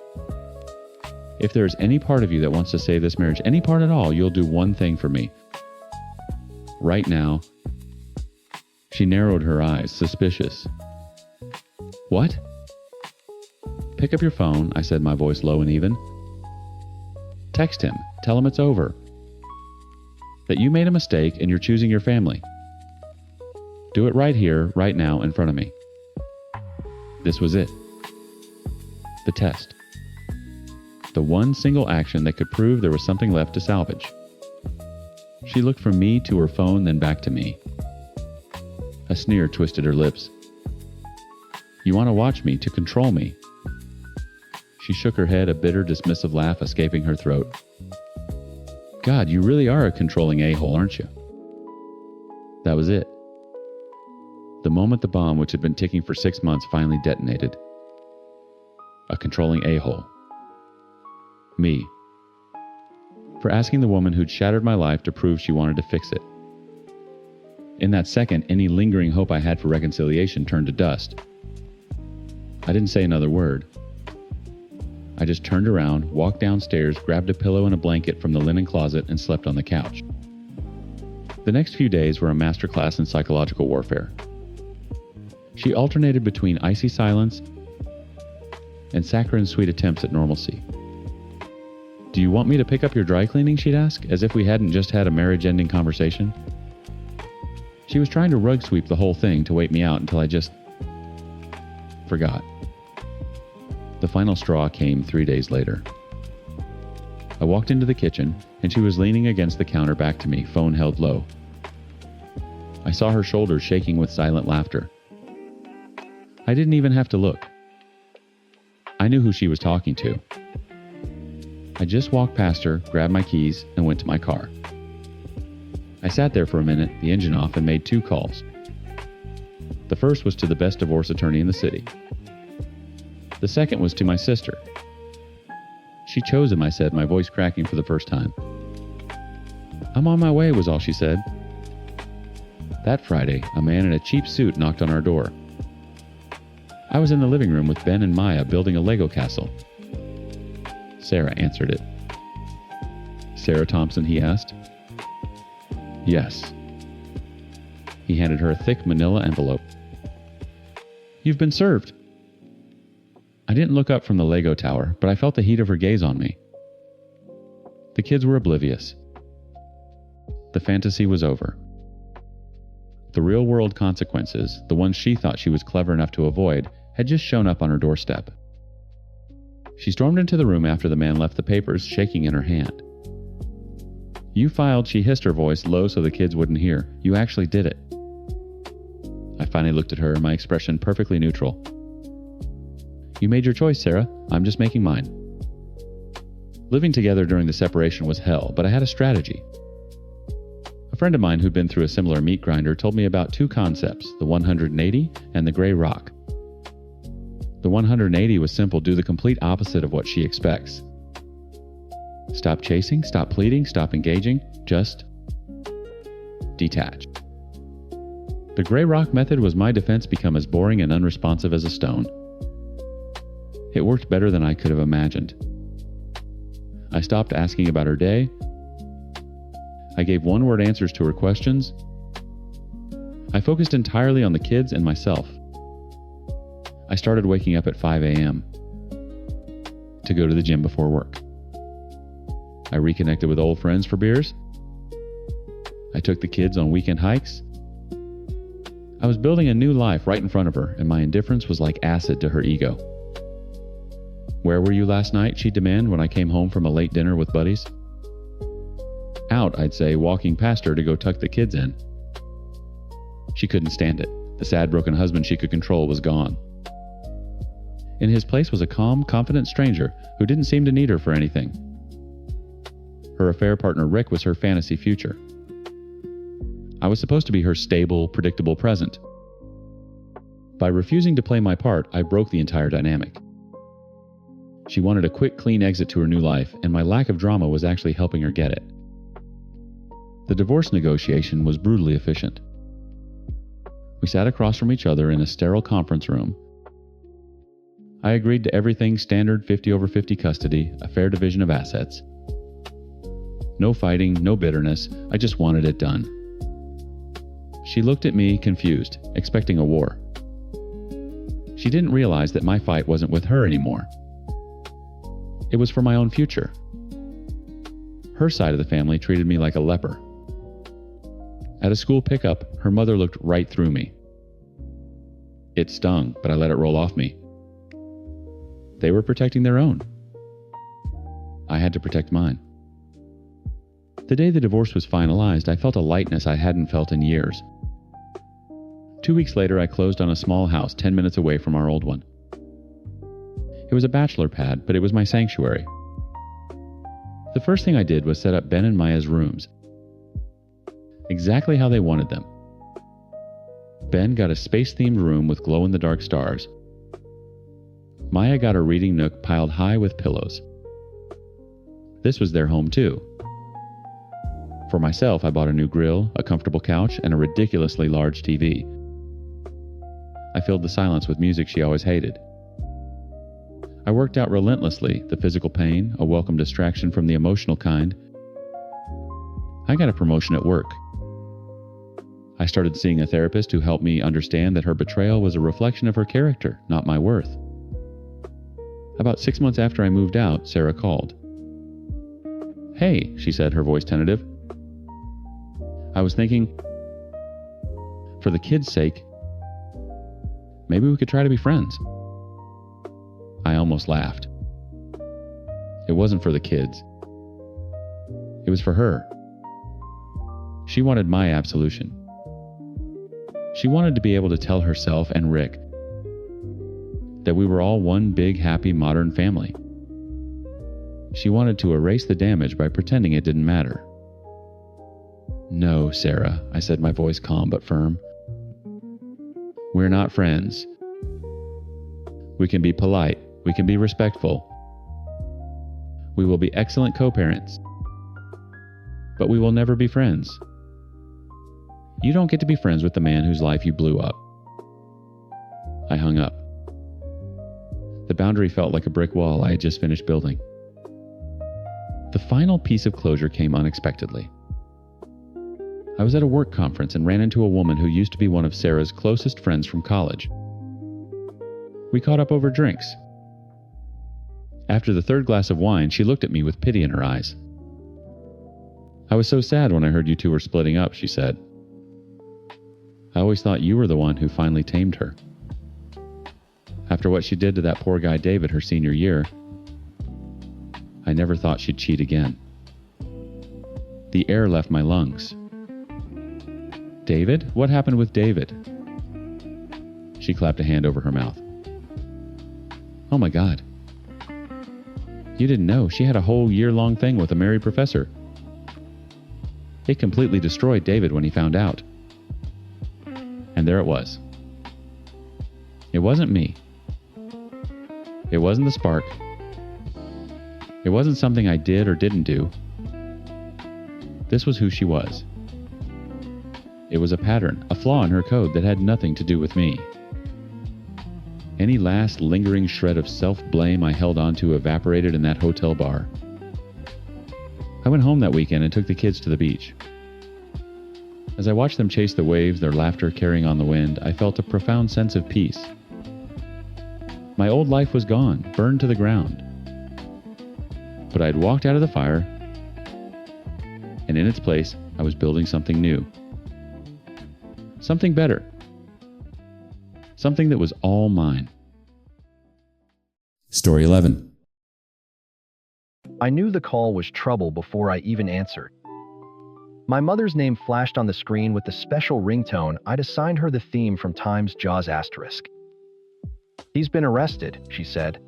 If there's any part of you that wants to save this marriage, any part at all, you'll do one thing for me. Right now. She narrowed her eyes, suspicious. What? Pick up your phone, I said, my voice low and even. Text him. Tell him it's over. That you made a mistake and you're choosing your family. Do it right here, right now, in front of me. This was it. The test. The one single action that could prove there was something left to salvage. She looked from me to her phone, then back to me. A sneer twisted her lips. You want to watch me, to control me. She shook her head, a bitter, dismissive laugh escaping her throat. God, you really are a controlling a-hole, aren't you? That was it. The moment the bomb, which had been ticking for 6 months, finally detonated. A controlling a-hole. Me. For asking the woman who'd shattered my life to prove she wanted to fix it. In that second, any lingering hope I had for reconciliation turned to dust. I didn't say another word. I just turned around, walked downstairs, grabbed a pillow and a blanket from the linen closet, and slept on the couch. The next few days were a masterclass in psychological warfare. She alternated between icy silence and saccharine sweet attempts at normalcy. Do you want me to pick up your dry cleaning, she'd ask, as if we hadn't just had a marriage-ending conversation. She was trying to rug sweep the whole thing to wait me out until I just forgot. The final straw came 3 days later. I walked into the kitchen, and she was leaning against the counter back to me, phone held low. I saw her shoulders shaking with silent laughter. I didn't even have to look. I knew who she was talking to. I just walked past her, grabbed my keys, and went to my car. I sat there for a minute, the engine off, and made 2 calls. The first was to the best divorce attorney in the city. The second was to my sister. She chose him, I said, my voice cracking for the first time. I'm on my way, was all she said. That Friday, a man in a cheap suit knocked on our door. I was in the living room with Ben and Maya building a Lego castle. Sarah answered it. Sarah Thompson, he asked. Yes. He handed her a thick manila envelope. You've been served. I didn't look up from the Lego tower, but I felt the heat of her gaze on me. The kids were oblivious. The fantasy was over. The real-world consequences, the ones she thought she was clever enough to avoid, had just shown up on her doorstep. She stormed into the room after the man left the papers, shaking in her hand. You filed, she hissed, her voice low so the kids wouldn't hear. You actually did it. I finally looked at her, my expression perfectly neutral. You made your choice, Sarah. I'm just making mine. Living together during the separation was hell, but I had a strategy. A friend of mine who'd been through a similar meat grinder told me about 2 concepts, the 180 and the gray rock. The 180 was simple, do the complete opposite of what she expects. Stop chasing, stop pleading, stop engaging, just detach. The gray rock method was my defense become as boring and unresponsive as a stone. It worked better than I could have imagined. I stopped asking about her day. I gave one-word answers to her questions. I focused entirely on the kids and myself. I started waking up at 5 a.m. to go to the gym before work. I reconnected with old friends for beers. I took the kids on weekend hikes. I was building a new life right in front of her, and my indifference was like acid to her ego. Where were you last night? She'd demand when I came home from a late dinner with buddies. Out, I'd say, walking past her to go tuck the kids in. She couldn't stand it. The sad, broken husband she could control was gone. In his place was a calm, confident stranger who didn't seem to need her for anything. Her affair partner Rick was her fantasy future. I was supposed to be her stable, predictable present. By refusing to play my part, I broke the entire dynamic. She wanted a quick, clean exit to her new life, and my lack of drama was actually helping her get it. The divorce negotiation was brutally efficient. We sat across from each other in a sterile conference room. I agreed to everything standard 50/50 custody, a fair division of assets. No fighting, no bitterness, I just wanted it done. She looked at me, confused, expecting a war. She didn't realize that my fight wasn't with her anymore. It was for my own future. Her side of the family treated me like a leper. At a school pickup, her mother looked right through me. It stung, but I let it roll off me. They were protecting their own. I had to protect mine. The day the divorce was finalized, I felt a lightness I hadn't felt in years. 2 weeks later, I closed on a small house 10 minutes away from our old one. It was a bachelor pad, but it was my sanctuary. The first thing I did was set up Ben and Maya's rooms, exactly how they wanted them. Ben got a space-themed room with glow-in-the-dark stars. Maya got a reading nook piled high with pillows. This was their home too. For myself, I bought a new grill, a comfortable couch, and a ridiculously large TV. I filled the silence with music she always hated. I worked out relentlessly, the physical pain, a welcome distraction from the emotional kind. I got a promotion at work. I started seeing a therapist who helped me understand that her betrayal was a reflection of her character, not my worth. About 6 months after I moved out, Sarah called. Hey, she said, her voice tentative. I was thinking, for the kids' sake, maybe we could try to be friends. I almost laughed. It wasn't for the kids. It was for her. She wanted my absolution. She wanted to be able to tell herself and Rick that we were all one big, happy, modern family. She wanted to erase the damage by pretending it didn't matter. "No, Sarah," I said, my voice calm but firm. "We're not friends. We can be polite. We can be respectful. We will be excellent co-parents. But we will never be friends. You don't get to be friends with the man whose life you blew up." I hung up. The boundary felt like a brick wall I had just finished building. The final piece of closure came unexpectedly. I was at a work conference and ran into a woman who used to be one of Sarah's closest friends from college. We caught up over drinks. After the third glass of wine, she looked at me with pity in her eyes. "I was so sad when I heard you two were splitting up," she said. "I always thought you were the one who finally tamed her. After what she did to that poor guy David her senior year, I never thought she'd cheat again." The air left my lungs. "David? What happened with David?" She clapped a hand over her mouth. "Oh my God. You didn't know she had a whole year-long thing with a married professor. It completely destroyed David when he found out." And there it was. It wasn't me. It wasn't the spark. It wasn't something I did or didn't do. This was who she was. It was a pattern, a flaw in her code that had nothing to do with me. Any last lingering shred of self-blame I held onto evaporated in that hotel bar. I went home that weekend and took the kids to the beach. As I watched them chase the waves, their laughter carrying on the wind, I felt a profound sense of peace. My old life was gone, burned to the ground. But I had walked out of the fire, and in its place, I was building something new. Something better. Something that was all mine. Story 11. I knew the call was trouble before I even answered. My mother's name flashed on the screen with the special ringtone I'd assigned her, the theme from Time's Jaws asterisk. "He's been arrested," she said,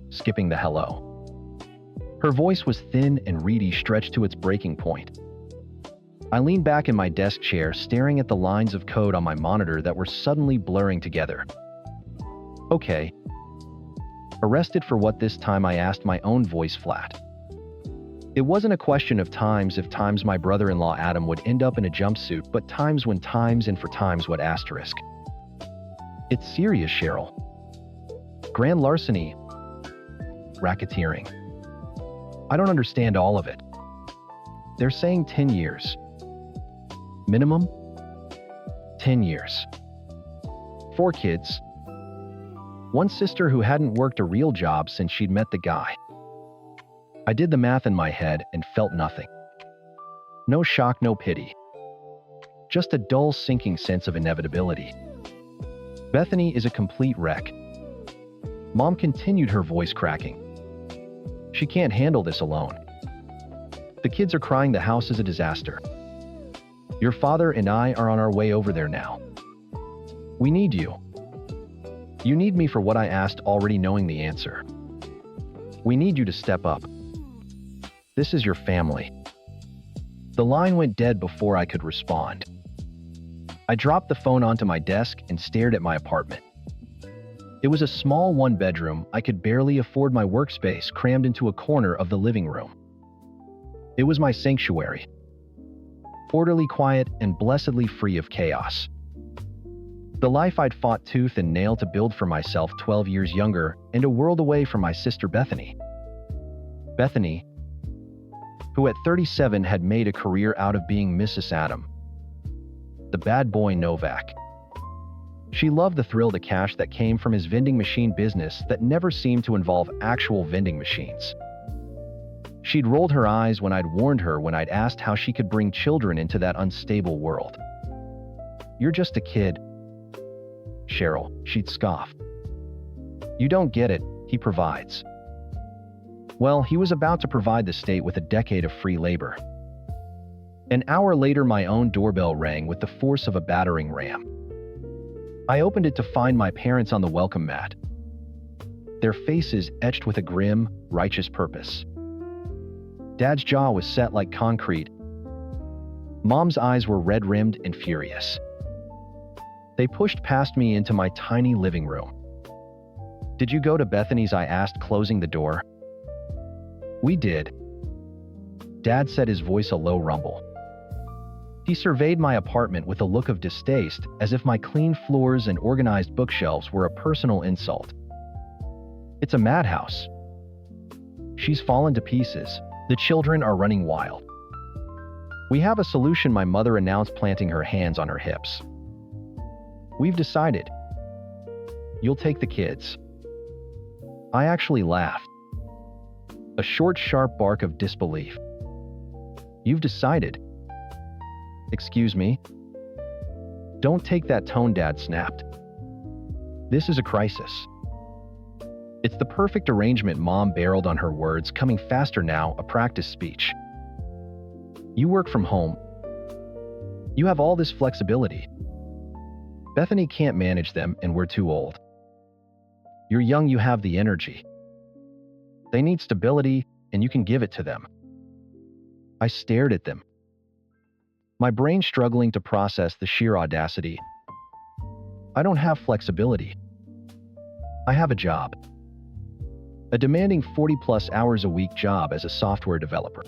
skipping the hello. Her voice was thin and reedy, stretched to its breaking point. I leaned back in my desk chair, staring at the lines of code on my monitor that were suddenly blurring together. "Okay. Arrested for what this time?" I asked, my own voice flat. It wasn't a question of times if times my brother-in-law Adam would end up in a jumpsuit, but times when times and for times what asterisk. "It's serious, Cheryl. Grand larceny. Racketeering. I don't understand all of it. They're saying 10 years. Minimum? 10 years. 4 kids. One sister who hadn't worked a real job since she'd met the guy. I did the math in my head and felt nothing. No shock, no pity. Just a dull, sinking sense of inevitability. Bethany is a complete wreck." Mom continued, her voice cracking. "She can't handle this alone. The kids are crying. The house is a disaster. Your father and I are on our way over there now. We need you. You need me for what I asked, already knowing the answer. We need you to step up. This is your family." The line went dead before I could respond. I dropped the phone onto my desk and stared at my apartment. It was a small one-bedroom. I could barely afford my workspace, crammed into a corner of the living room. It was my sanctuary. Orderly, quiet, and blessedly free of chaos. The life I'd fought tooth and nail to build for myself 12 years younger and a world away from my sister Bethany. Bethany, who at 37 had made a career out of being Mrs. Adam. The bad boy Novak. She loved the thrill, the cash that came from his vending machine business that never seemed to involve actual vending machines. She'd rolled her eyes when I'd warned her, when I'd asked how she could bring children into that unstable world. "You're just a kid, Cheryl," she'd scoff. "You don't get it, he provides." Well, he was about to provide the state with a decade of free labor. An hour later, my own doorbell rang with the force of a battering ram. I opened it to find my parents on the welcome mat. their faces etched with a grim, righteous purpose. Dad's jaw was set like concrete. Mom's eyes were red-rimmed and furious. They pushed past me into my tiny living room. "Did you go to Bethany's?" I asked, closing the door. "We did." Dad said, his voice a low rumble. He surveyed my apartment with a look of distaste, as if my clean floors and organized bookshelves were a personal insult. "It's a madhouse. She's fallen to pieces. The children are running wild." "We have a solution," my mother announced, planting her hands on her hips. "We've decided. You'll take the kids." I actually laughed. A short, sharp bark of disbelief. "You've decided?" "Excuse me?" "Don't take that tone," Dad snapped. "This is a crisis." "It's the perfect arrangement," Mom barreled on her words, coming faster now, a practice speech. "You work from home. You have all this flexibility. Bethany can't manage them, and we're too old. You're young, you have the energy. They need stability, and you can give it to them." I stared at them, my brain struggling to process the sheer audacity. "I don't have flexibility. I have a job. A demanding 40-plus hours a week job as a software developer.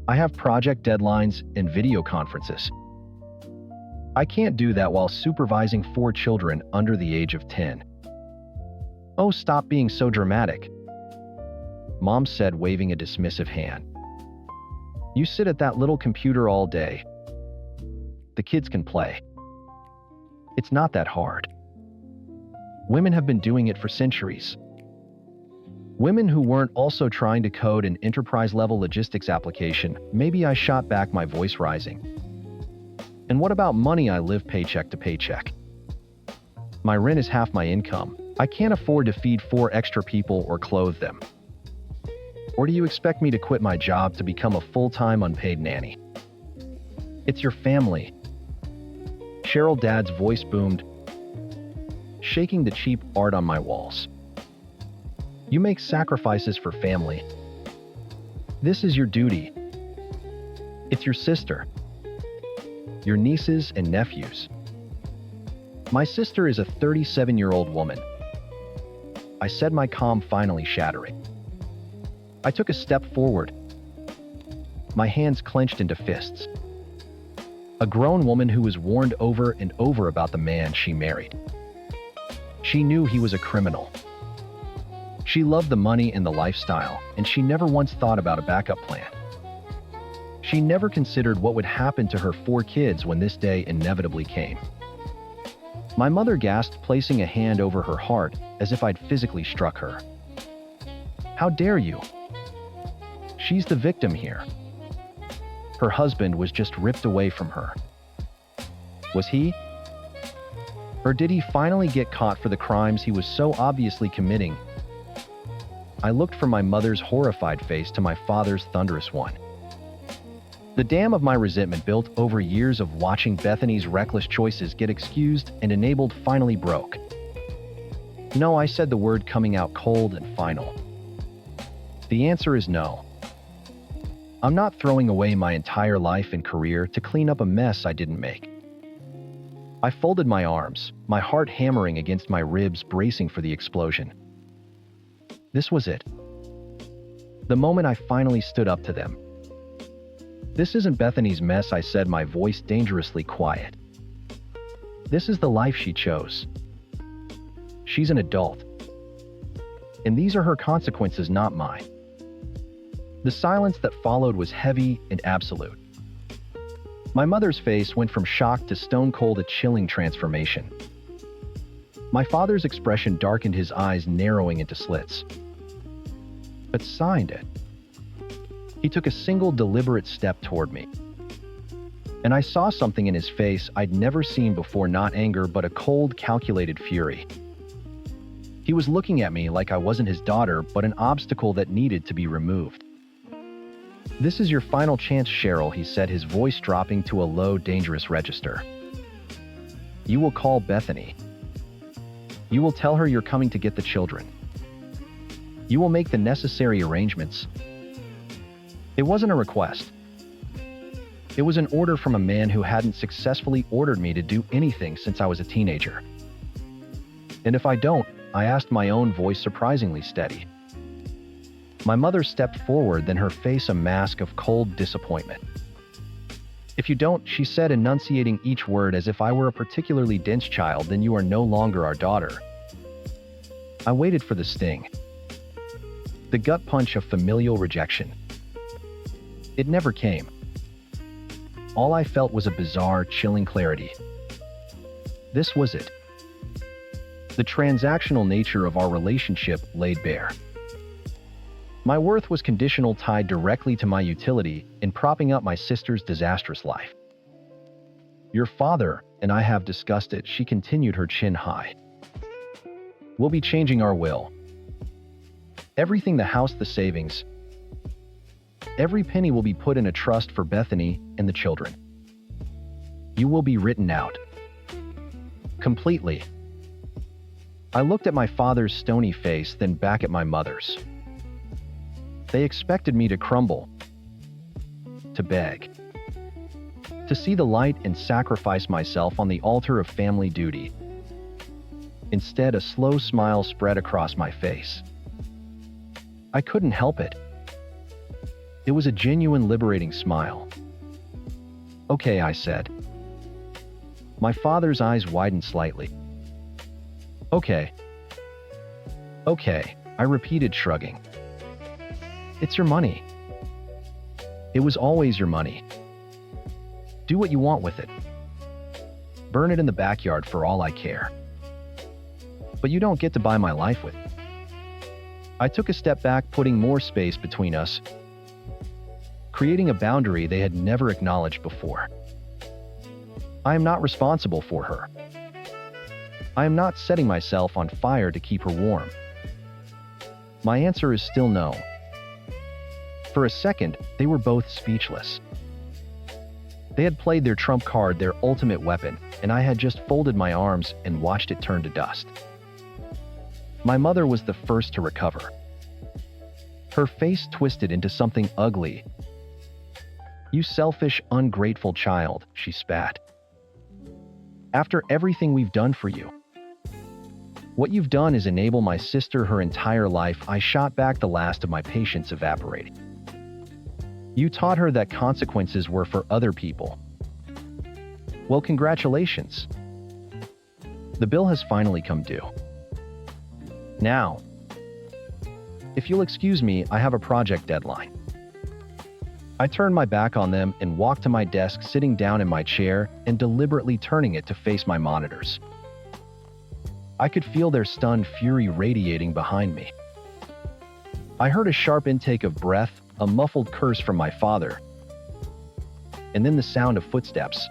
I have project deadlines and video conferences. I can't do that while supervising 4 children under the age of 10. "Oh, stop being so dramatic," Mom said, waving a dismissive hand. "You sit at that little computer all day. The kids can play. It's not that hard. Women have been doing it for centuries." Women who weren't also trying to code an enterprise-level logistics application. Maybe I shot back, my voice rising. "And what about money? I live paycheck to paycheck. My rent is half my income. I can't afford to feed 4 extra people or clothe them. Or do you expect me to quit my job to become a full-time unpaid nanny?" "It's your family." Cheryl, Dad's voice boomed, shaking the cheap art on my walls. "You make sacrifices for family. This is your duty. It's your sister, your nieces and nephews." "My sister is a 37-year-old woman," I said, my calm finally shattering. I took a step forward, my hands clenched into fists. A grown woman who was warned over and over about the man she married. She knew he was a criminal. She loved the money and the lifestyle, and she never once thought about a backup plan. She never considered what would happen to her 4 kids when this day inevitably came. My mother gasped, placing a hand over her heart as if I'd physically struck her. "How dare you? She's the victim here. Her husband was just ripped away from her." Was he? Or did he finally get caught for the crimes he was so obviously committing? I looked from my mother's horrified face to my father's thunderous one. The dam of my resentment, built over years of watching Bethany's reckless choices get excused and enabled, finally broke. "No," I said, the word coming out cold and final. "The answer is no. I'm not throwing away my entire life and career to clean up a mess I didn't make." I folded my arms, my heart hammering against my ribs, bracing for the explosion. This was it. The moment I finally stood up to them. "This isn't Bethany's mess," I said, my voice dangerously quiet. "This is the life she chose. She's an adult. And these are her consequences, not mine." The silence that followed was heavy and absolute. My mother's face went from shock to stone cold, a chilling transformation. My father's expression darkened, his eyes narrowing into slits. "But signed it." He took a single deliberate step toward me. And I saw something in his face I'd never seen before, not anger, but a cold, calculated fury. He was looking at me like I wasn't his daughter, but an obstacle that needed to be removed. "This is your final chance, Cheryl," he said, his voice dropping to a low, dangerous register. "You will call Bethany. You will tell her you're coming to get the children. You will make the necessary arrangements. It wasn't a request. It was an order from a man who hadn't successfully ordered me to do anything since I was a teenager. And if I don't, I asked, my own voice surprisingly steady. My mother stepped forward, then her face a mask of cold disappointment. If you don't, she said, enunciating each word as if I were a particularly dense child, then you are no longer our daughter. I waited for the sting. The gut punch of familial rejection. It never came. All I felt was a bizarre, chilling clarity. This was it. The transactional nature of our relationship laid bare. My worth was conditional, tied directly to my utility in propping up my sister's disastrous life. Your father and I have discussed it, she continued, her chin high. We'll be changing our will. Everything, the house, the savings, every penny will be put in a trust for Bethany and the children. You will be written out. Completely. I looked at my father's stony face, then back at my mother's. They expected me to crumble, to beg, to see the light and sacrifice myself on the altar of family duty. Instead, a slow smile spread across my face. I couldn't help it. It was a genuine, liberating smile. Okay, I said. My father's eyes widened slightly. Okay. Okay, I repeated, shrugging. It's your money. It was always your money. Do what you want with it. Burn it in the backyard for all I care. But you don't get to buy my life with it. I took a step back, putting more space between us, creating a boundary they had never acknowledged before. I am not responsible for her. I am not setting myself on fire to keep her warm. My answer is still no. For a second, they were both speechless. They had played their trump card, their ultimate weapon, and I had just folded my arms and watched it turn to dust. My mother was the first to recover. Her face twisted into something ugly. You selfish, ungrateful child, she spat. After everything we've done for you. What you've done is enable my sister her entire life. I shot back, the last of my patience evaporating. You taught her that consequences were for other people. Well, congratulations. The bill has finally come due. Now, if you'll excuse me, I have a project deadline. I turned my back on them and walked to my desk, sitting down in my chair and deliberately turning it to face my monitors. I could feel their stunned fury radiating behind me. I heard a sharp intake of breath, a muffled curse from my father, and then the sound of footsteps.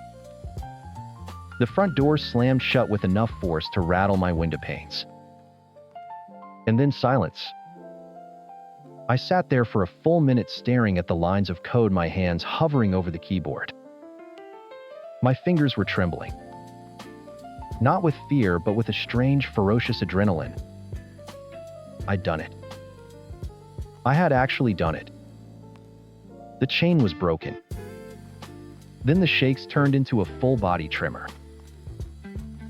The front door slammed shut with enough force to rattle my window panes. And then silence. I sat there for a full minute, staring at the lines of code, my hands hovering over the keyboard. My fingers were trembling. Not with fear, but with a strange, ferocious adrenaline. I'd done it. I had actually done it. The chain was broken. Then the shakes turned into a full-body tremor.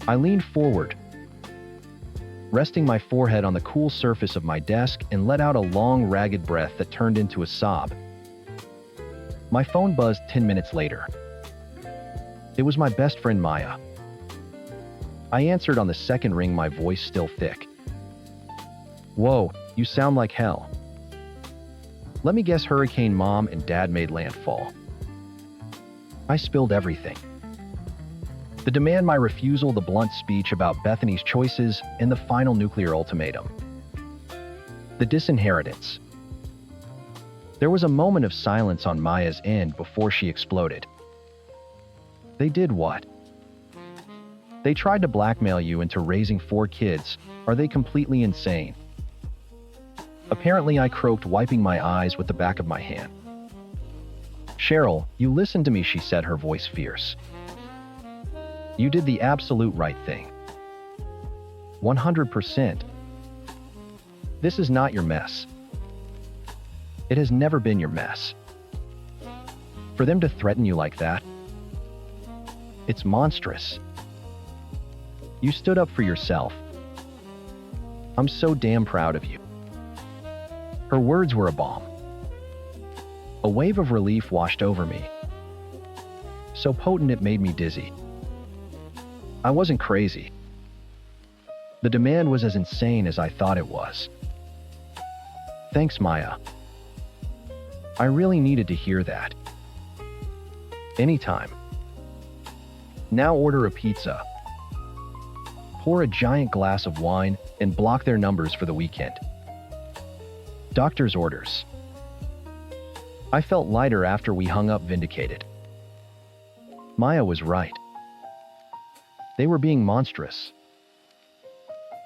I leaned forward, resting my forehead on the cool surface of my desk, and let out a long, ragged breath that turned into a sob. My phone buzzed 10 minutes later. It was my best friend, Maya. I answered on the second ring, my voice still thick. Whoa, you sound like hell. Let me guess, Hurricane Mom and Dad made landfall. I spilled everything. The demand, my refusal, the blunt speech about Bethany's choices, and the final nuclear ultimatum. The disinheritance. There was a moment of silence on Maya's end before she exploded. They did what? They tried to blackmail you into raising 4 kids. Are they completely insane? Apparently, I croaked, wiping my eyes with the back of my hand. Cheryl, you listened to me, she said, her voice fierce. You did the absolute right thing. 100%. This is not your mess. It has never been your mess. For them to threaten you like that, it's monstrous. You stood up for yourself. I'm so damn proud of you." Her words were a balm. A wave of relief washed over me, so potent it made me dizzy. I wasn't crazy. The demand was as insane as I thought it was. Thanks, Maya. I really needed to hear that. Anytime. Now order a pizza. Pour a giant glass of wine and block their numbers for the weekend. Doctor's orders. I felt lighter after we hung up, vindicated. Maya was right. They were being monstrous.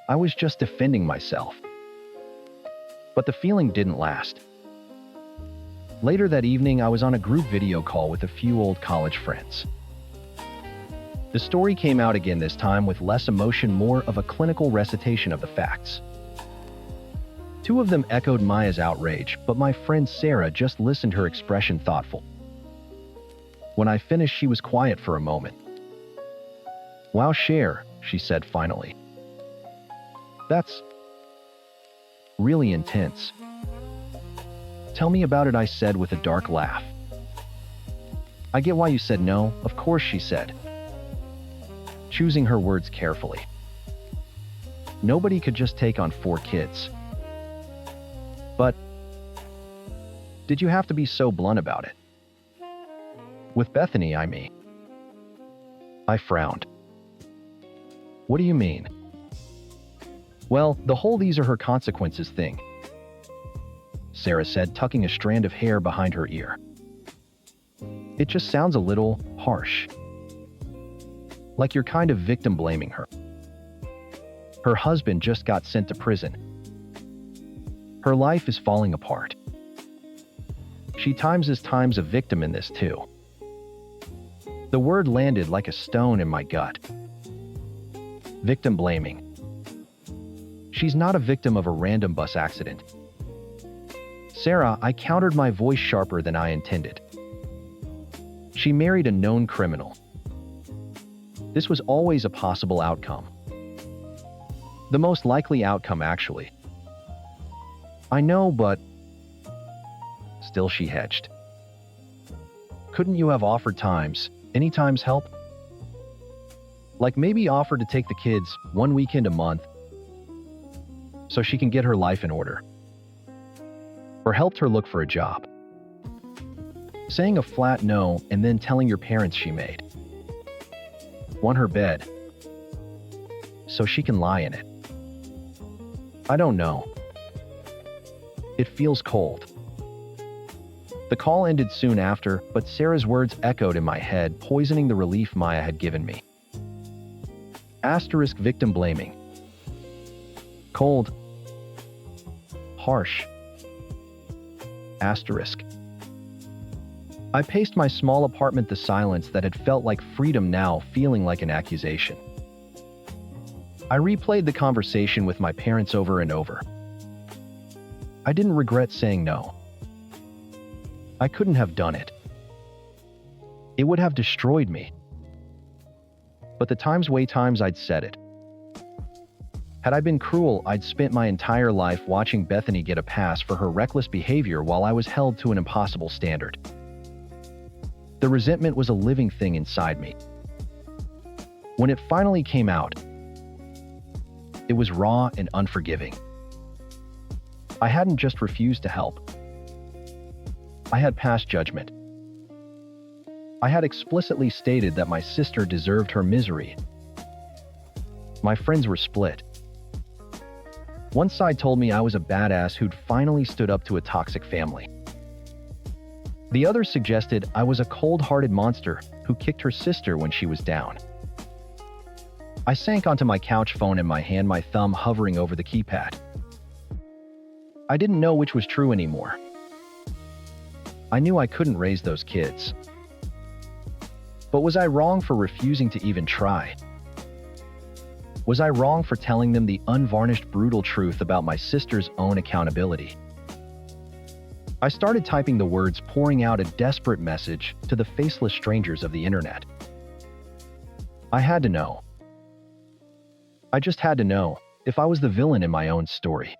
I was just defending myself. But the feeling didn't last. Later that evening, I was on a group video call with a few old college friends. The story came out again, this time with less emotion, more of a clinical recitation of the facts. Two of them echoed Maya's outrage, but my friend Sarah just listened, her expression thoughtful. When I finished, she was quiet for a moment. "Wow, share," she said finally. "That's really intense." "Tell me about it," I said with a dark laugh. "I get why you said no, of course," she said, choosing her words carefully. Nobody could just take on 4 kids. But did you have to be so blunt about it? With Bethany, I mean. I frowned. "What do you mean?" "Well, the whole 'these are her consequences' thing," Sarah said, tucking a strand of hair behind her ear. "It just sounds a little harsh. Like you're kind of victim blaming her. Her husband just got sent to prison. Her life is falling apart. She times a victim in this too." The word landed like a stone in my gut. Victim blaming. She's not a victim of a random bus accident. "Sarah," I countered, my voice sharper than I intended. "She married a known criminal. This was always a possible outcome. The most likely outcome, actually." "I know, but..." Still she hedged. "Couldn't you have offered any times help? Like maybe offered to take the kids 1 weekend a month so she can get her life in order? Or helped her look for a job? Saying a flat no and then telling your parents she made. Won her bed so she can lie in it. I don't know. It feels cold." The call ended soon after, but Sarah's words echoed in my head, poisoning the relief Maya had given me. Asterisk victim blaming. Cold. Harsh. Asterisk. I paced my small apartment, the silence that had felt like freedom now feeling like an accusation. I replayed the conversation with my parents over and over. I didn't regret saying no. I couldn't have done it. It would have destroyed me. But the times I'd said it. Had I been cruel, I'd spent my entire life watching Bethany get a pass for her reckless behavior while I was held to an impossible standard. The resentment was a living thing inside me. When it finally came out, it was raw and unforgiving. I hadn't just refused to help. I had passed judgment. I had explicitly stated that my sister deserved her misery. My friends were split. One side told me I was a badass who'd finally stood up to a toxic family. The other suggested I was a cold-hearted monster who kicked her sister when she was down. I sank onto my couch, phone in my hand, my thumb hovering over the keypad. I didn't know which was true anymore. I knew I couldn't raise those kids. But was I wrong for refusing to even try? Was I wrong for telling them the unvarnished brutal truth about my sister's own accountability? I started typing the words, pouring out a desperate message to the faceless strangers of the internet. I had to know. I just had to know if I was the villain in my own story.